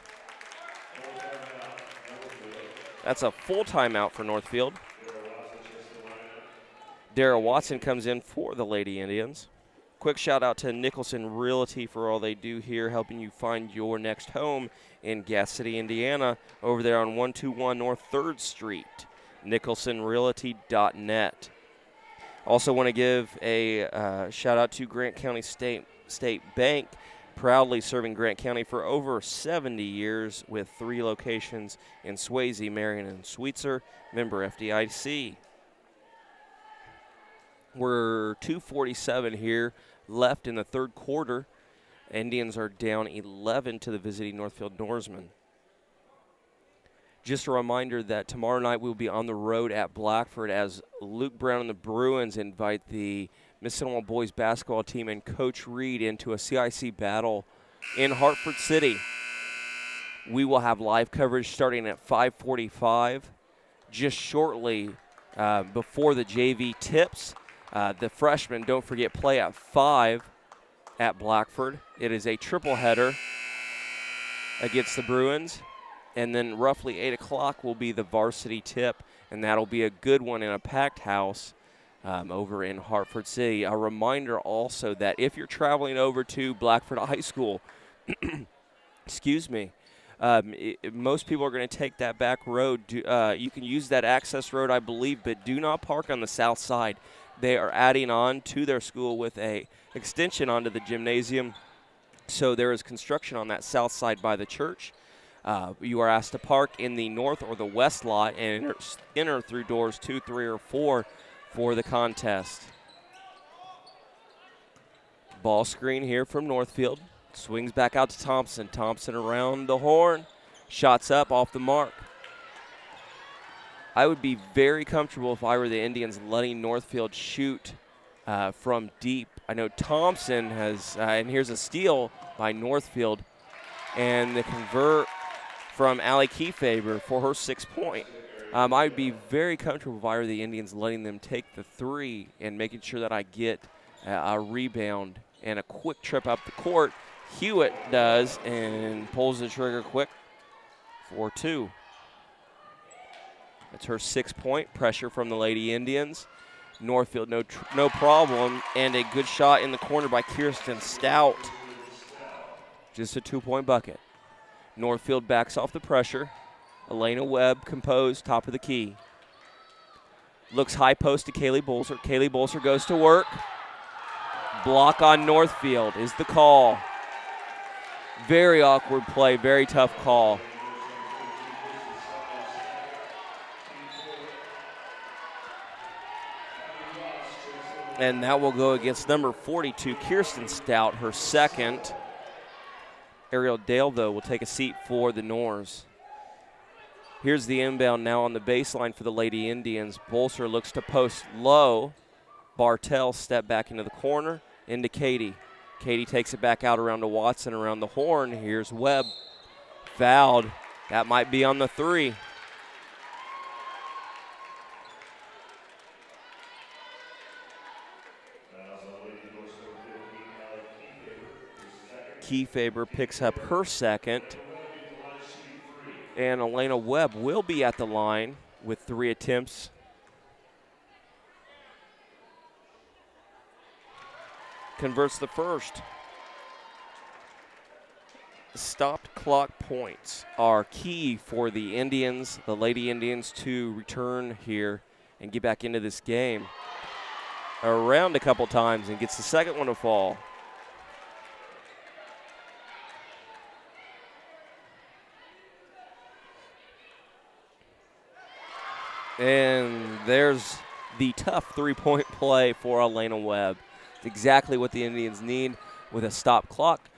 That's a full timeout for Northfield. Dara Watson comes in for the Lady Indians. Quick shout out to Nicholson Realty for all they do here, helping you find your next home in Gas City, Indiana, over there on 121 North 3rd Street. NicholsonRealty.net. Also want to give a shout out to Grant County State Bank, proudly serving Grant County for over 70 years with 3 locations in Swayze, Marion, and Sweetser. Member FDIC. We're 2:47 here left in the 3rd quarter. Indians are down 11 to the visiting Northfield Norsmen. Just a reminder that tomorrow night we'll be on the road at Blackford as Luke Brown and the Bruins invite the Mississinewa boys basketball team and Coach Reed into a CIC battle in Hartford City. We will have live coverage starting at 5:45, just shortly before the JV tips. The freshmen, don't forget, play at 5 at Blackford. It is a triple header against the Bruins. And then roughly 8 o'clock will be the varsity tip, and that'll be a good one in a packed house over in Hartford City. A reminder also that if you're traveling over to Blackford High School, excuse me, most people are going to take that back road. You can use that access road, I believe, but do not park on the south side. They are adding on to their school with a extension onto the gymnasium. So there is construction on that south side by the church. You are asked to park in the north or the west lot and enter through doors 2, 3, or 4 for the contest. Ball screen here from Northfield. Swings back out to Thompson. Thompson around the horn. Shots up off the mark. I would be very comfortable if I were the Indians letting Northfield shoot from deep. I know Thompson has, and here's a steal by Northfield, and the convert from Allie Kiefaber for her 6-point. I would be very comfortable if I were the Indians letting them take the 3 and making sure that I get a rebound and a quick trip up the court. Hewitt does and pulls the trigger quick for 2. That's her 6-point. Pressure from the Lady Indians. Northfield no problem, and a good shot in the corner by Kirsten Stout. Just a 2-point bucket. Northfield backs off the pressure. Elena Webb composed, top of the key. Looks high post to Kaylee Bolser. Kaylee Bolser goes to work. Block on Northfield is the call. Very awkward play, very tough call. And that will go against number 42, Kirsten Stout, her 2nd. Ariel Dale, though, will take a seat for the Nors. Here's the inbound now on the baseline for the Lady Indians. Bolser looks to post low. Bartell step back into the corner, into Katie. Katie takes it back out around to Watson around the horn. Here's Webb. Fouled. That might be on the 3. Kiefaber picks up her 2nd. And Elena Webb will be at the line with 3 attempts. Converts the first. Stopped clock points are key for the Indians, the Lady Indians, to return here and get back into this game. Around a couple times and gets the 2nd one to fall. And there's the tough 3-point play for Elena Webb. It's exactly what the Indians need with a stop clock.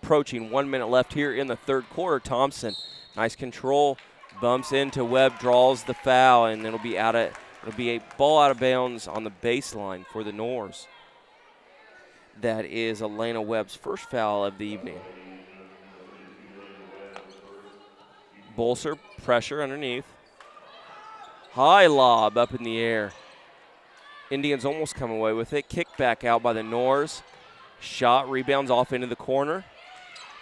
Approaching 1 minute left here in the 3rd quarter. Thompson, nice control, bumps into Webb, draws the foul, and it'll be a ball out of bounds on the baseline for the Nors. That is Elena Webb's first foul of the evening. Bolser, pressure underneath. High lob up in the air. Indians almost come away with it. Kicked back out by the Nors. Shot, rebounds off into the corner.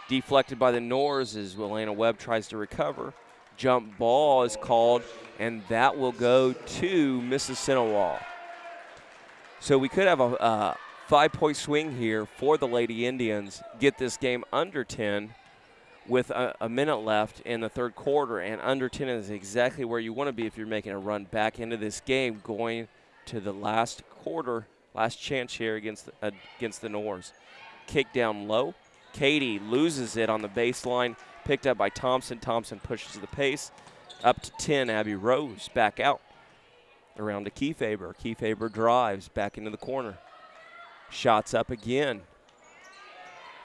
Deflected by the Nors as Elena Webb tries to recover. Jump ball is called, and that will go to Mississinewa. So we could have a 5-point swing here for the Lady Indians, get this game under 10 with a minute left in the 3rd quarter, and under 10 is exactly where you want to be if you're making a run back into this game, going to the last quarter, last chance here against the Nors. Kick down low. Katie loses it on the baseline, picked up by Thompson. Thompson pushes the pace. Up to 10, Abby Rose back out. Around to Kiefaber. Kiefaber drives back into the corner. Shots up again.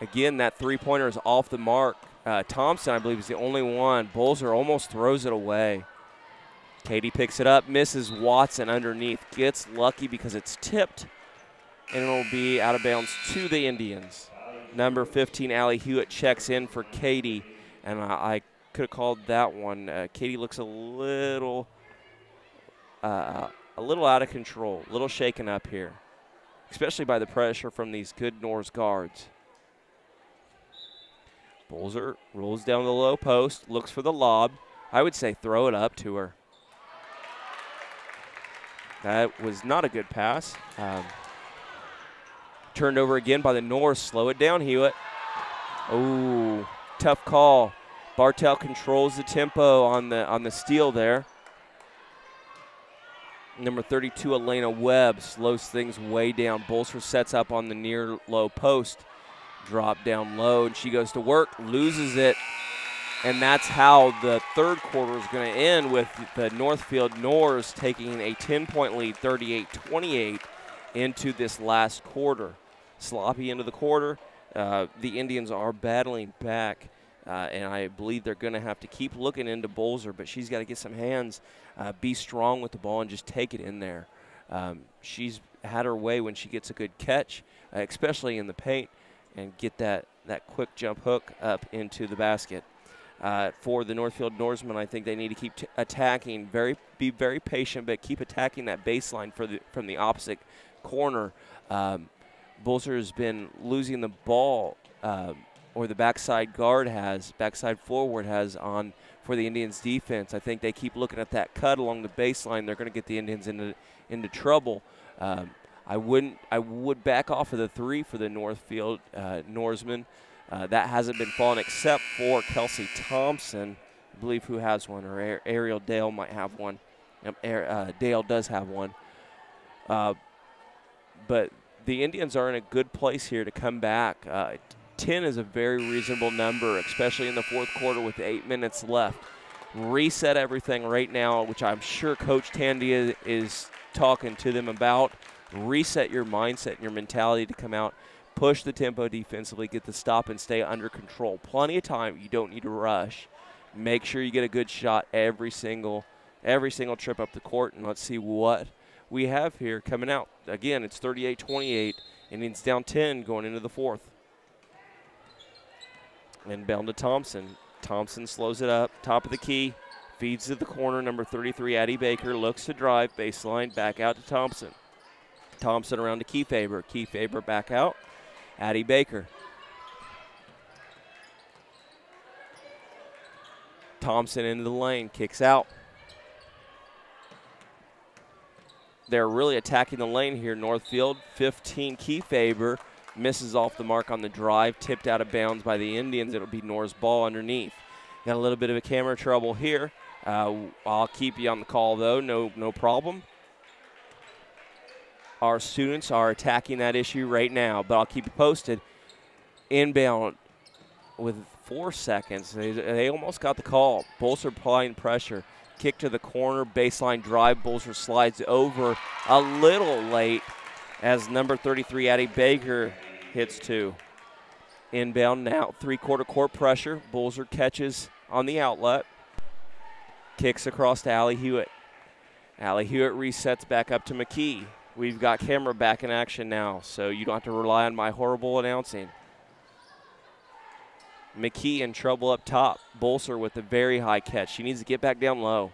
Again, that 3-pointer is off the mark. Thompson, I believe, is the only one. Bolser almost throws it away. Katie picks it up, misses Watson underneath. Gets lucky because it's tipped, and it'll be out of bounds to the Indians. Number 15, Allie Hewitt, checks in for Katie, and I could have called that one. Katie looks a little out of control, a little shaken up here, especially by the pressure from these good Nors guards. Bolser rolls down the low post, looks for the lob. I would say throw it up to her. That was not a good pass. Turned over again by the Nors. Slow it down, Hewitt. Oh, tough call. Bartell controls the tempo on the steal there. Number 32, Elena Webb, slows things way down. Bolster sets up on the near low post. Drop down low, and she goes to work, loses it. And that's how the third quarter is going to end, with the Northfield Nors taking a 10-point lead, 38-28, into this last quarter. Sloppy into the quarter. The Indians are battling back, and I believe they're going to have to keep looking into Bolzer, but she's got to get some hands, be strong with the ball, and just take it in there. She's had her way when she gets a good catch, especially in the paint, and get that quick jump hook up into the basket. For the Northfield Norsmen, I think they need to keep attacking, be very patient, but keep attacking that baseline from the opposite corner. Bolzer has been losing the ball, or the backside forward has on for the Indians defense. I think they keep looking at that cut along the baseline. They're going to get the Indians into trouble. I would back off of the three for the Northfield Norsmen. That hasn't been falling except for Kelsey Thompson, I believe, who has one, or Ariel Dale might have one. Dale does have one. But the Indians are in a good place here to come back. 10 is a very reasonable number, especially in the fourth quarter with 8 minutes left. Reset everything right now, which I'm sure Coach Tandy is talking to them about. Reset your mindset and your mentality to come out, push the tempo defensively, get the stop and stay under control. Plenty of time. You don't need to rush. Make sure you get a good shot every single trip up the court, and let's see what we have here coming out. Again, it's 38-28. Indians down 10 going into the fourth. Inbound to Thompson. Thompson slows it up, top of the key, feeds to the corner. Number 33, Addie Baker, looks to drive, baseline, back out to Thompson. Thompson around to Kiefaber. Kiefaber back out. Addie Baker. Thompson into the lane, kicks out. They're really attacking the lane here, Northfield. 15, Kiefaber misses off the mark on the drive, tipped out of bounds by the Indians. It'll be Nor's ball underneath. Got a little bit of a camera trouble here. I'll keep you on the call, though, no problem. Our students are attacking that issue right now, but I'll keep you posted. Inbound with 4 seconds. They almost got the call. Bolzer applying pressure. Kick to the corner, baseline drive. Bolzer slides over a little late as number 33, Addie Baker, hits two. Inbound now, three-quarter court pressure. Bolzer catches on the outlet. Kicks across to Allie Hewitt. Allie Hewitt resets back up to McKee. We've got camera back in action now, so you don't have to rely on my horrible announcing. McKee in trouble up top. Bolzer with a very high catch. She needs to get back down low.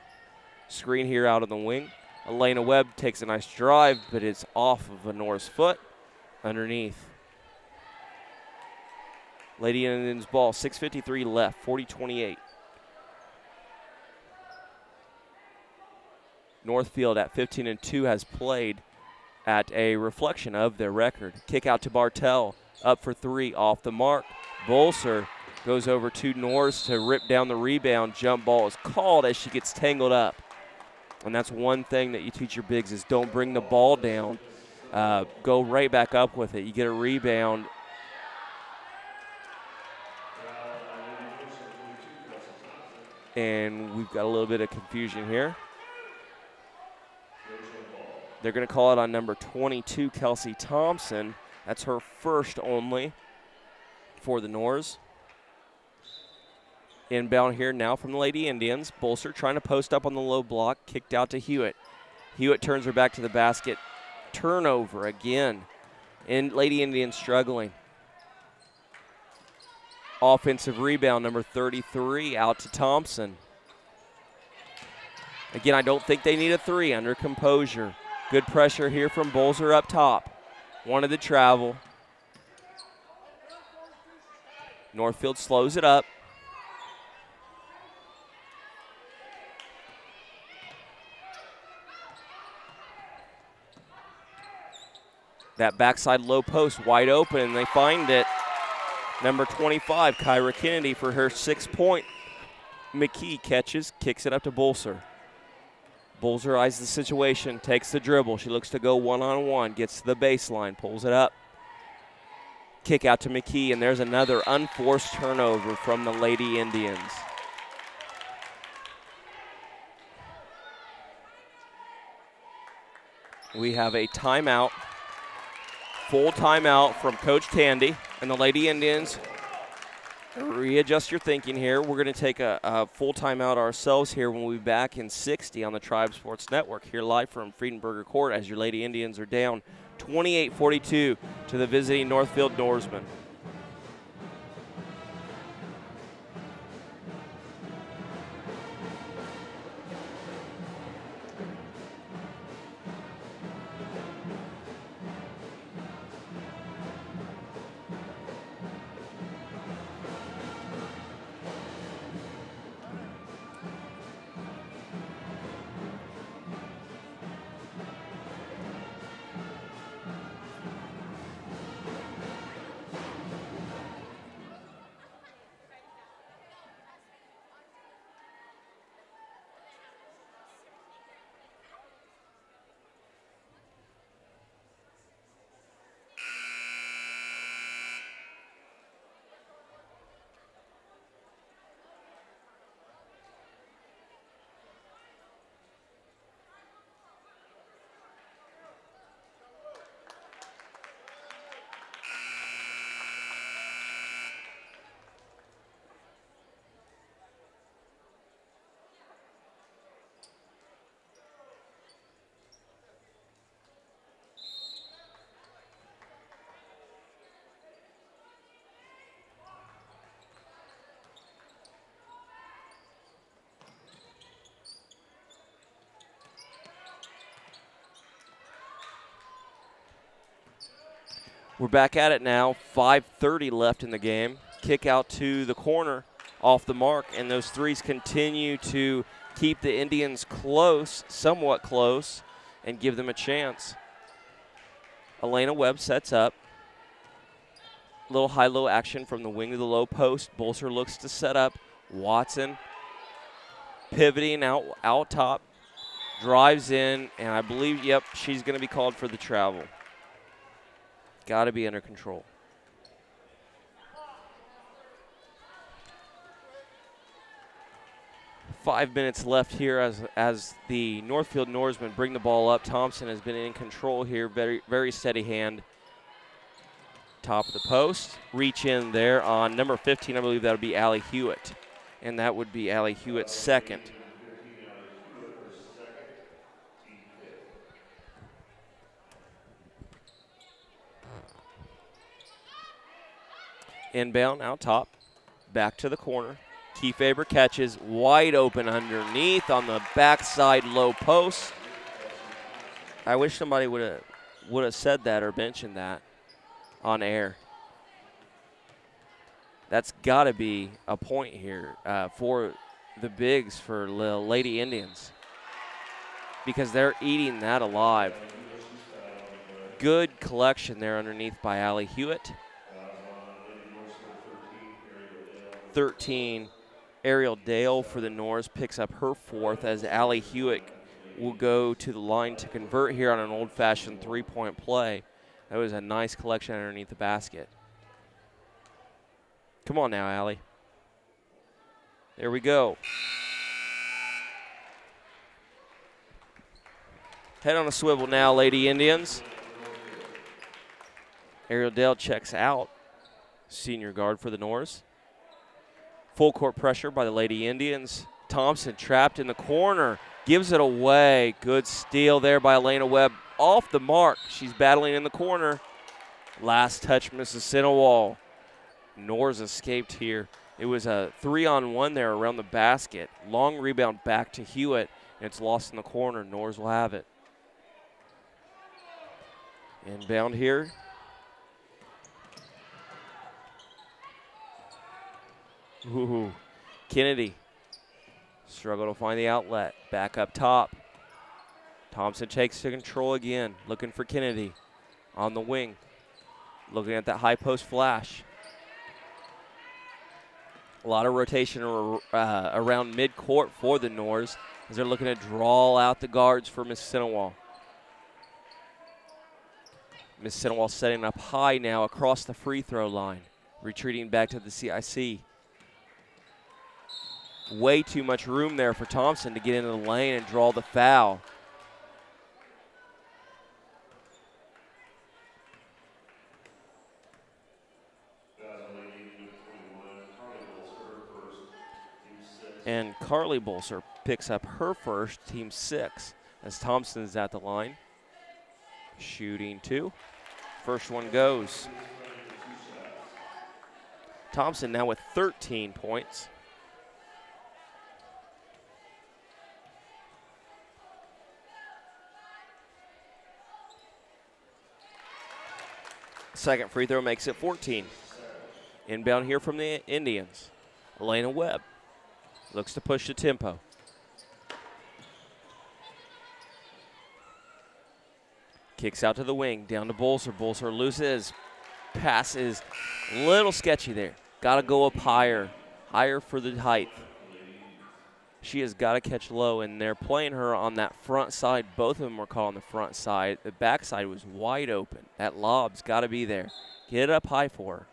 Screen here out of the wing. Elena Webb takes a nice drive, but it's off of Honora's foot underneath. Lady Indians ball, 6:53 left, 40-28. Northfield at 15-2 has played at a reflection of their record. Kick out to Bartell, up for three, off the mark. Bolzer goes over to Norris to rip down the rebound. Jump ball is called as she gets tangled up. And that's one thing that you teach your bigs is don't bring the ball down. Go right back up with it. You get a rebound. And we've got a little bit of confusion here. They're going to call it on number 22, Kelsey Thompson. That's her first only for the Nors. Inbound here now from the Lady Indians. Bolzer trying to post up on the low block. Kicked out to Hewitt. Hewitt turns her back to the basket. Turnover again. And Lady Indians struggling. Offensive rebound, number 33, out to Thompson. Again, I don't think they need a three, under composure. Good pressure here from Bolzer up top. Wanted to travel. Northfield slows it up. That backside low post wide open, and they find it. Number 25, Kyra Kennedy for her 6 point. McKee catches, kicks it up to Bolzer. Bolzer eyes the situation, takes the dribble. She looks to go one-on-one, gets to the baseline, pulls it up. Kick out to McKee, and there's another unforced turnover from the Lady Indians. We have a timeout, full timeout from Coach Tandy, and the Lady Indians. Readjust your thinking here. We're going to take a full timeout ourselves here when we'll be back in 60 on the Tribe Sports Network here live from Friedenberger Court as your Lady Indians are down 28-42 to the visiting Northfield Norsemen. We're back at it now, 5:30 left in the game. Kick out to the corner off the mark, and those threes continue to keep the Indians close, somewhat close, and give them a chance. Elena Webb sets up. Little high-low action from the wing to the low post. Bolzer looks to set up. Watson pivoting out top, drives in, and I believe, yep, she's going to be called for the travel. Got to be under control. Five minutes left here as the Northfield Norsemen bring the ball up. Thompson has been in control here, very, very steady hand. Top of the post, reach in there on number 15, I believe that would be Allie Hewitt. And that would be Allie Hewitt's second. Inbound, out top, back to the corner. Kiefaber catches, wide open underneath on the backside low post. I wish somebody would have said that or mentioned that on air. That's got to be a point here for the bigs for the Lady Indians because they're eating that alive. Good collection there underneath by Allie Hewitt. 13, Ariel Dale for the Norse picks up her fourth as Allie Hewitt will go to the line to convert here on an old-fashioned three-point play. That was a nice collection underneath the basket. Come on now, Allie. There we go. Head on a swivel now, Lady Indians. Ariel Dale checks out. Senior guard for the Norse. Full court pressure by the Lady Indians. Thompson trapped in the corner, gives it away. Good steal there by Elena Webb. Off the mark, she's battling in the corner. Last touch, Mississinewa. Norse escaped here. It was a 3-on-1 there around the basket. Long rebound back to Hewitt, and it's lost in the corner. Norse will have it. Inbound here. Ooh, Kennedy struggle to find the outlet. Back up top. Thompson takes to control again, looking for Kennedy on the wing. Looking at that high post flash. A lot of rotation around mid-court for the Norse as they're looking to draw out the guards for Mississinewa. Mississinewa setting up high now across the free throw line, retreating back to the CIC. Way too much room there for Thompson to get into the lane and draw the foul. And Carly Bolser picks up her first, team 6, as Thompson's at the line. Shooting 2. First one goes. Thompson now with 13 points. Second free throw makes it 14. Inbound here from the Indians. Elena Webb looks to push the tempo. Kicks out to the wing, down to Bolser. Bolser loses. Pass is a little sketchy there. Got to go up higher for the height. She has got to catch low, and they're playing her on that front side. Both of them were caught on the front side. The back side was wide open. That lob's got to be there. Get it up high for her.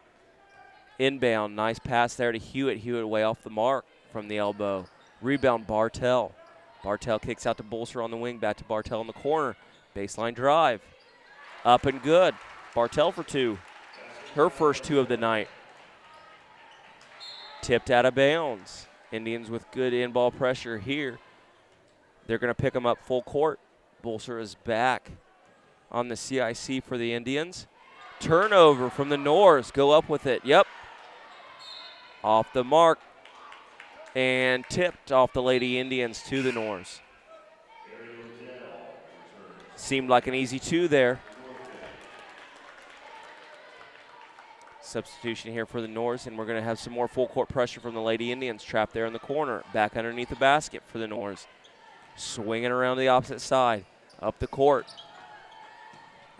Inbound, nice pass there to Hewitt. Hewitt way off the mark from the elbow. Rebound, Bartell. Bartell kicks out to Bolser on the wing, back to Bartell in the corner. Baseline drive. Up and good. Bartell for 2. Her first 2 of the night. Tipped out of bounds. Indians with good in-ball pressure here. They're going to pick them up full court. Bolser is back on the CIC for the Indians. Turnover from the Norse. Go up with it. Yep. Off the mark. And tipped off the Lady Indians to the Norse. Seemed like an easy 2 there. Substitution here for the Norse, and we're going to have some more full court pressure from the Lady Indians. Trapped there in the corner. Back underneath the basket for the Norse. Swinging around the opposite side. Up the court.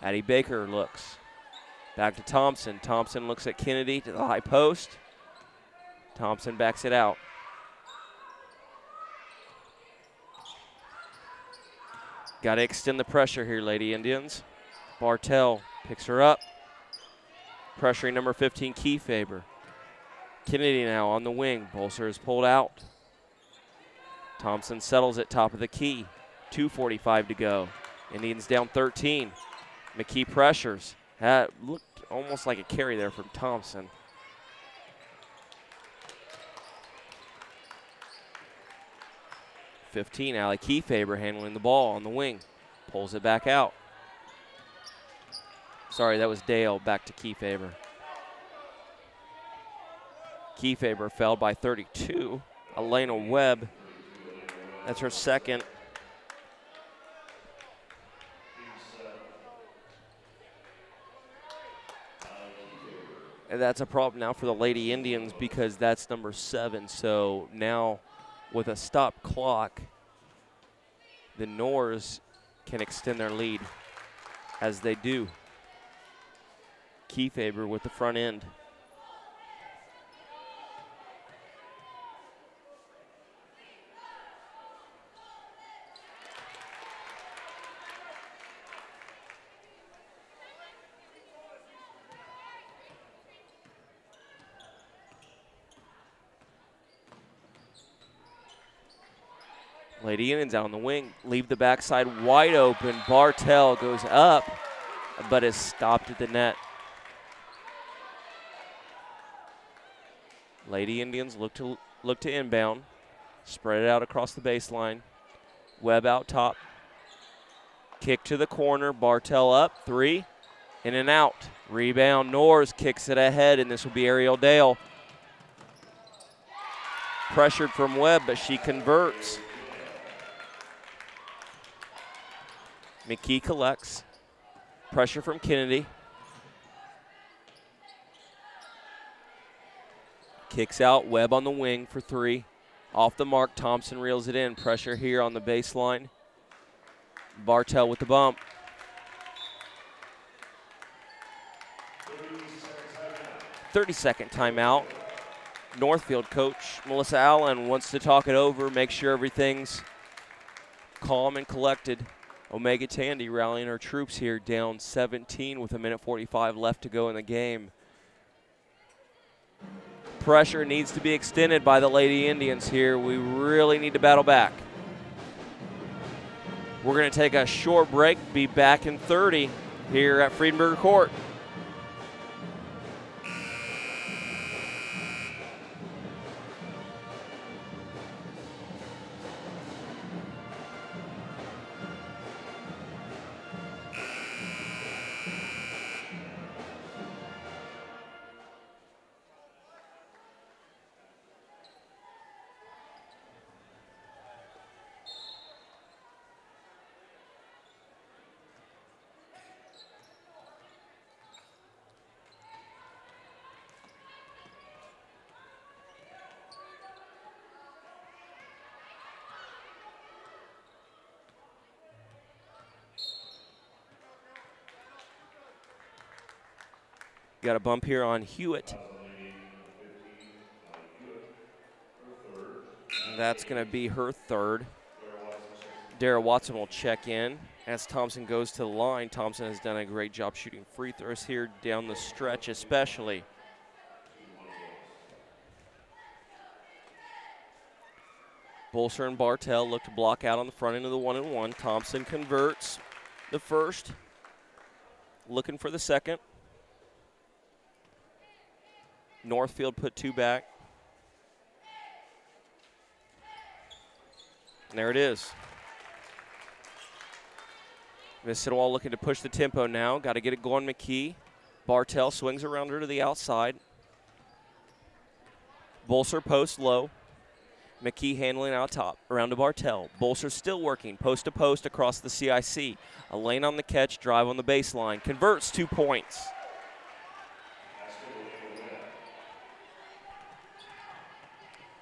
Addie Baker looks. Back to Thompson. Thompson looks at Kennedy to the high post. Thompson backs it out. Got to extend the pressure here, Lady Indians. Bartell picks her up. Pressuring number 15, Kiefaber. Kennedy now on the wing. Bolser is pulled out. Thompson settles at top of the key. 2:45 to go. Indians down 13. McKee pressures. That looked almost like a carry there from Thompson. (15) Allie Kiefaber handling the ball on the wing. Pulls it back out. Sorry, that was Dale. Back to Kiefaber. Kiefaber fell by 32. Elena Webb, that's her second. And that's a problem now for the Lady Indians because that's number 7. So now with a stop clock, the Norse can extend their lead as they do. Kiefaber with the front end. Lady Indians out on the wing, leave the backside wide open. Bartell goes up, but is stopped at the net. Lady Indians look to inbound, spread it out across the baseline. Webb out top. Kick to the corner. Bartell up, 3, in and out. Rebound. Norse kicks it ahead, and this will be Ariel Dale. Pressured from Webb, but she converts. McKee collects. Pressure from Kennedy. Kicks out, Webb on the wing for 3. Off the mark, Thompson reels it in. Pressure here on the baseline. Bartell with the bump. (30-second timeout. Northfield coach Melissa Allen wants to talk it over, make sure everything's calm and collected. Omega Tandy rallying her troops here, down 17 with 1:45 left to go in the game. Pressure needs to be extended by the Lady Indians here. We really need to battle back. We're going to take a short break, be back in 30 here at Friedenberger Court. Got a bump here on Hewitt. That's going to be her third. Dara Watson will check in as Thompson goes to the line. Thompson has done a great job shooting free throws here down the stretch especially. Bolser and Bartell look to block out on the front end of the 1-and-1. Thompson converts the first. Looking for the second. Northfield put 2 back. And there it is. Mississinewa looking to push the tempo now. Got to get it going, McKee. Bartell swings around her to the outside. Bolser post low. McKee handling out top. Around to Bartell. Bolser still working post to post across the CIC. A lane on the catch, drive on the baseline. Converts 2 points.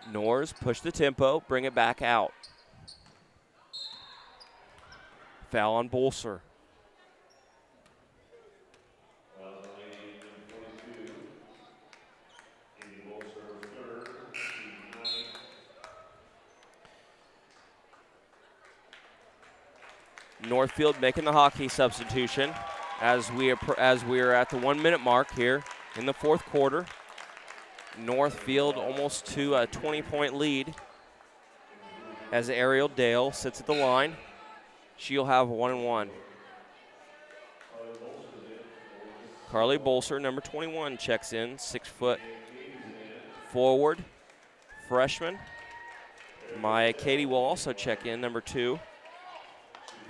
Norris push the tempo, bring it back out. Foul on Bolser. Northfield making the hockey substitution as we are at the 1 minute mark here in the fourth quarter. Northfield almost to a 20-point lead as Ariel Dale sits at the line. She'll have 1-and-1. Carly Bolser, number 21, checks in, 6 foot forward, freshman. Maya Katie will also check in, number 2.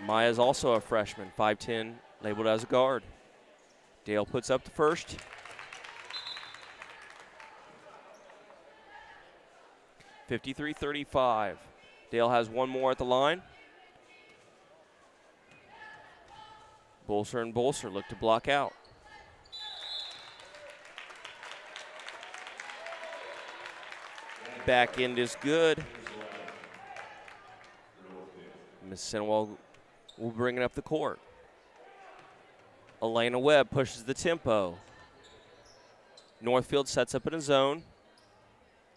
Maya's also a freshman, 5'10", labeled as a guard. Dale puts up the first. 53-35. Dale has one more at the line. Bolser and Bolser look to block out. Back end is good. Mississinewa will bring it up the court. Elena Webb pushes the tempo. Northfield sets up in a zone.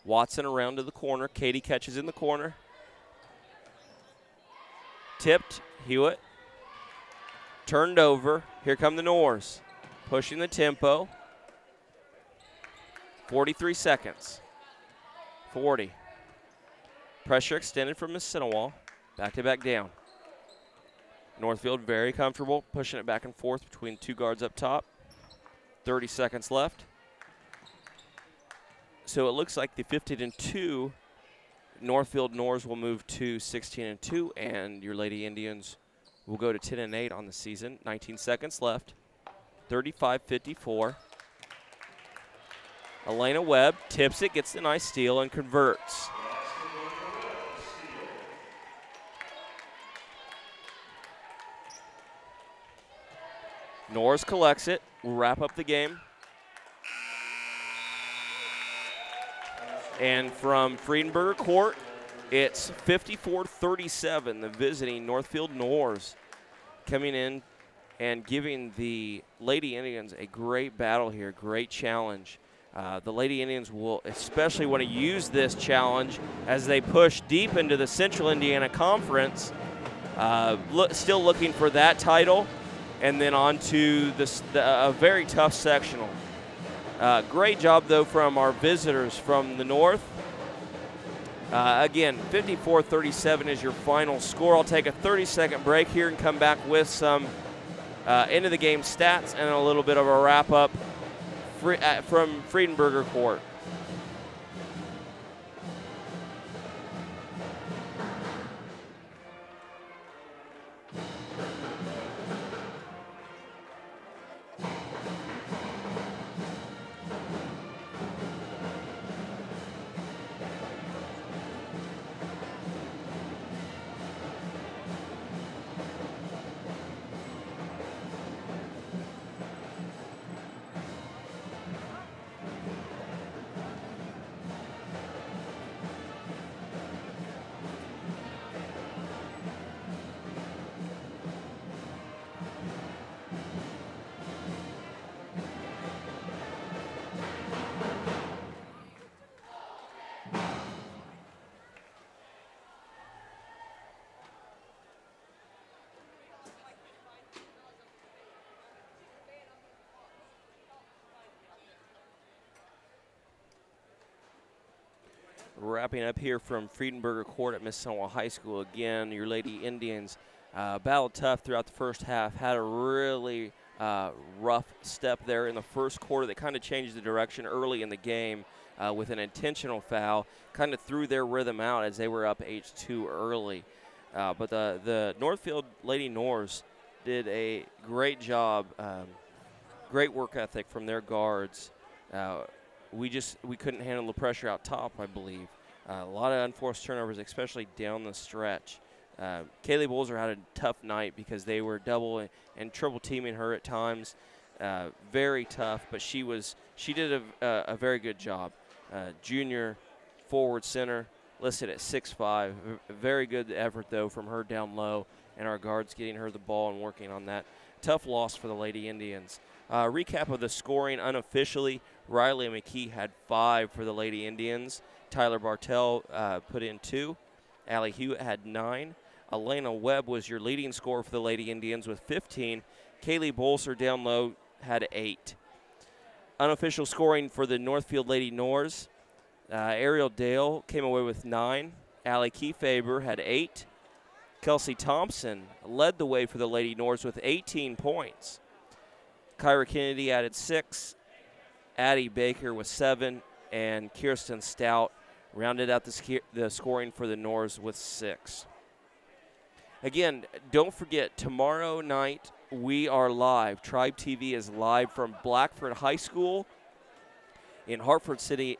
Watson around to the corner. Katie catches in the corner. Tipped. Hewitt. Turned over. Here come the Norse. Pushing the tempo. 43 seconds. 40. Pressure extended from Mississinewa. Back to back down. Northfield very comfortable, pushing it back and forth between 2 guards up top. 30 seconds left. So it looks like the 15-2 Northfield Norse will move to 16-2, and your Lady Indians will go to 10-8 on the season. 19 seconds left. 35-54. Elena Webb tips it, gets the nice steal, and converts. Norris collects it. We'll wrap up the game. And from Friedenberger Court, it's 54-37, the visiting Northfield Norse coming in and giving the Lady Indians a great battle here, great challenge. The Lady Indians will especially want to use this challenge as they push deep into the Central Indiana Conference. Still looking for that title, and then on to a very tough sectional. Great job, though, from our visitors from the north. Again, 54-37 is your final score. I'll take a 30-second break here and come back with some end of the game stats and a little bit of a wrap-up from Friedenberger Court. Wrapping up here from Friedenberger Court at Mississinewa High School. Again, your Lady Indians battled tough throughout the first half, had a really rough step there in the first quarter that kind of changed the direction early in the game with an intentional foul, kind of threw their rhythm out as they were up 8-2 early. But the Northfield Lady Nors did a great job, great work ethic from their guards. We couldn't handle the pressure out top, I believe. A lot of unforced turnovers, especially down the stretch. Kaylee Bolzer had a tough night because they were double and triple teaming her at times. Very tough, but she did a very good job. Junior forward center, listed at 6'5". Very good effort, though, from her down low, and our guards getting her the ball and working on that. Tough loss for the Lady Indians. Recap of the scoring unofficially. Riley McKee had 5 for the Lady Indians. Tyler Bartell put in 2. Allie Hewitt had 9. Elena Webb was your leading scorer for the Lady Indians with 15. Kaylee Bolser down low had 8. Unofficial scoring for the Northfield Lady Nors. Ariel Dale came away with 9. Allie Kiefaber had 8. Kelsey Thompson led the way for the Lady Nors with 18 points. Kyra Kennedy added 6. Addie Baker with 7. And Kirsten Stout rounded out the scoring for the Nors with 6. Again, don't forget, tomorrow night we are live. TribeTV is live from Blackford High School in Hartford City,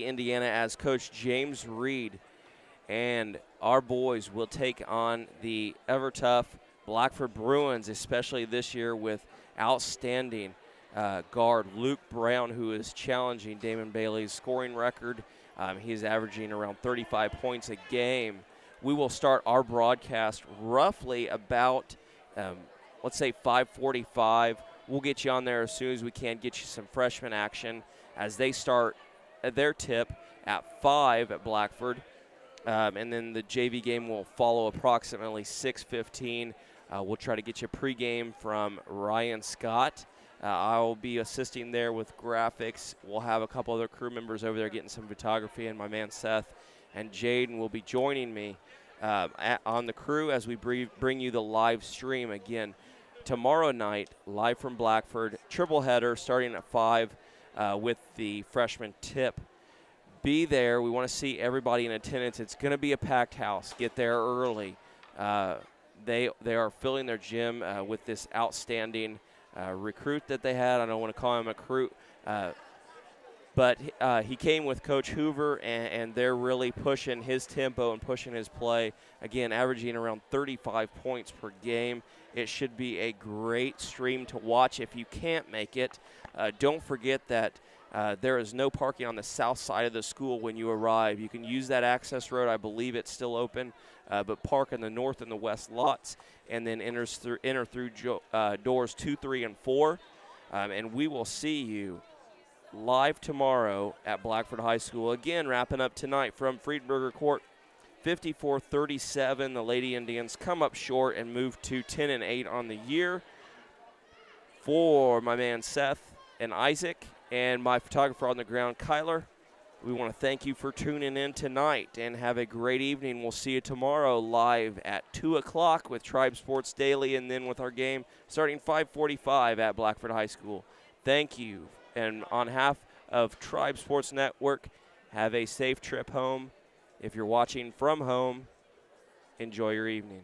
Indiana, as Coach James Reed and our boys will take on the ever-tough Blackford Bruins, especially this year with outstanding guard Luke Brown, who is challenging Damon Bailey's scoring record. He's averaging around 35 points a game. We will start our broadcast roughly about, let's say, 5:45. We'll get you on there as soon as we can, get you some freshman action as they start their tip at 5 at Blackford. And then the JV game will follow approximately 6:15. We'll try to get you pregame from Ryan Scott. I will be assisting there with graphics. We'll have a couple other crew members over there getting some photography, and my man Seth and Jaden will be joining me on the crew as we bring you the live stream again tomorrow night, live from Blackford. Triple header starting at 5 with the freshman tip. Be there. We want to see everybody in attendance. It's going to be a packed house. Get there early. They are filling their gym with this outstanding recruit that they had. I don't want to call him a recruit, but he came with Coach Hoover, and they're really pushing his tempo and pushing his play. Again, averaging around 35 points per game. It should be a great stream to watch. If you can't make it, don't forget that there is no parking on the south side of the school when you arrive. You can use that access road. I believe it's still open, but park in the north and the west lots, and then enter through doors 2, 3, and 4. And we will see you live tomorrow at Blackford High School. Again, wrapping up tonight from Friedenberger Court 54-37. The Lady Indians come up short and move to 10-8 on the year. For my man Seth and Isaac and my photographer on the ground, Kyler, we want to thank you for tuning in tonight and have a great evening. We'll see you tomorrow live at 2 o'clock with Tribe Sports Daily and then with our game starting 5:45 at Blackford High School. Thank you. And on behalf of Tribe Sports Network, have a safe trip home. If you're watching from home, enjoy your evening.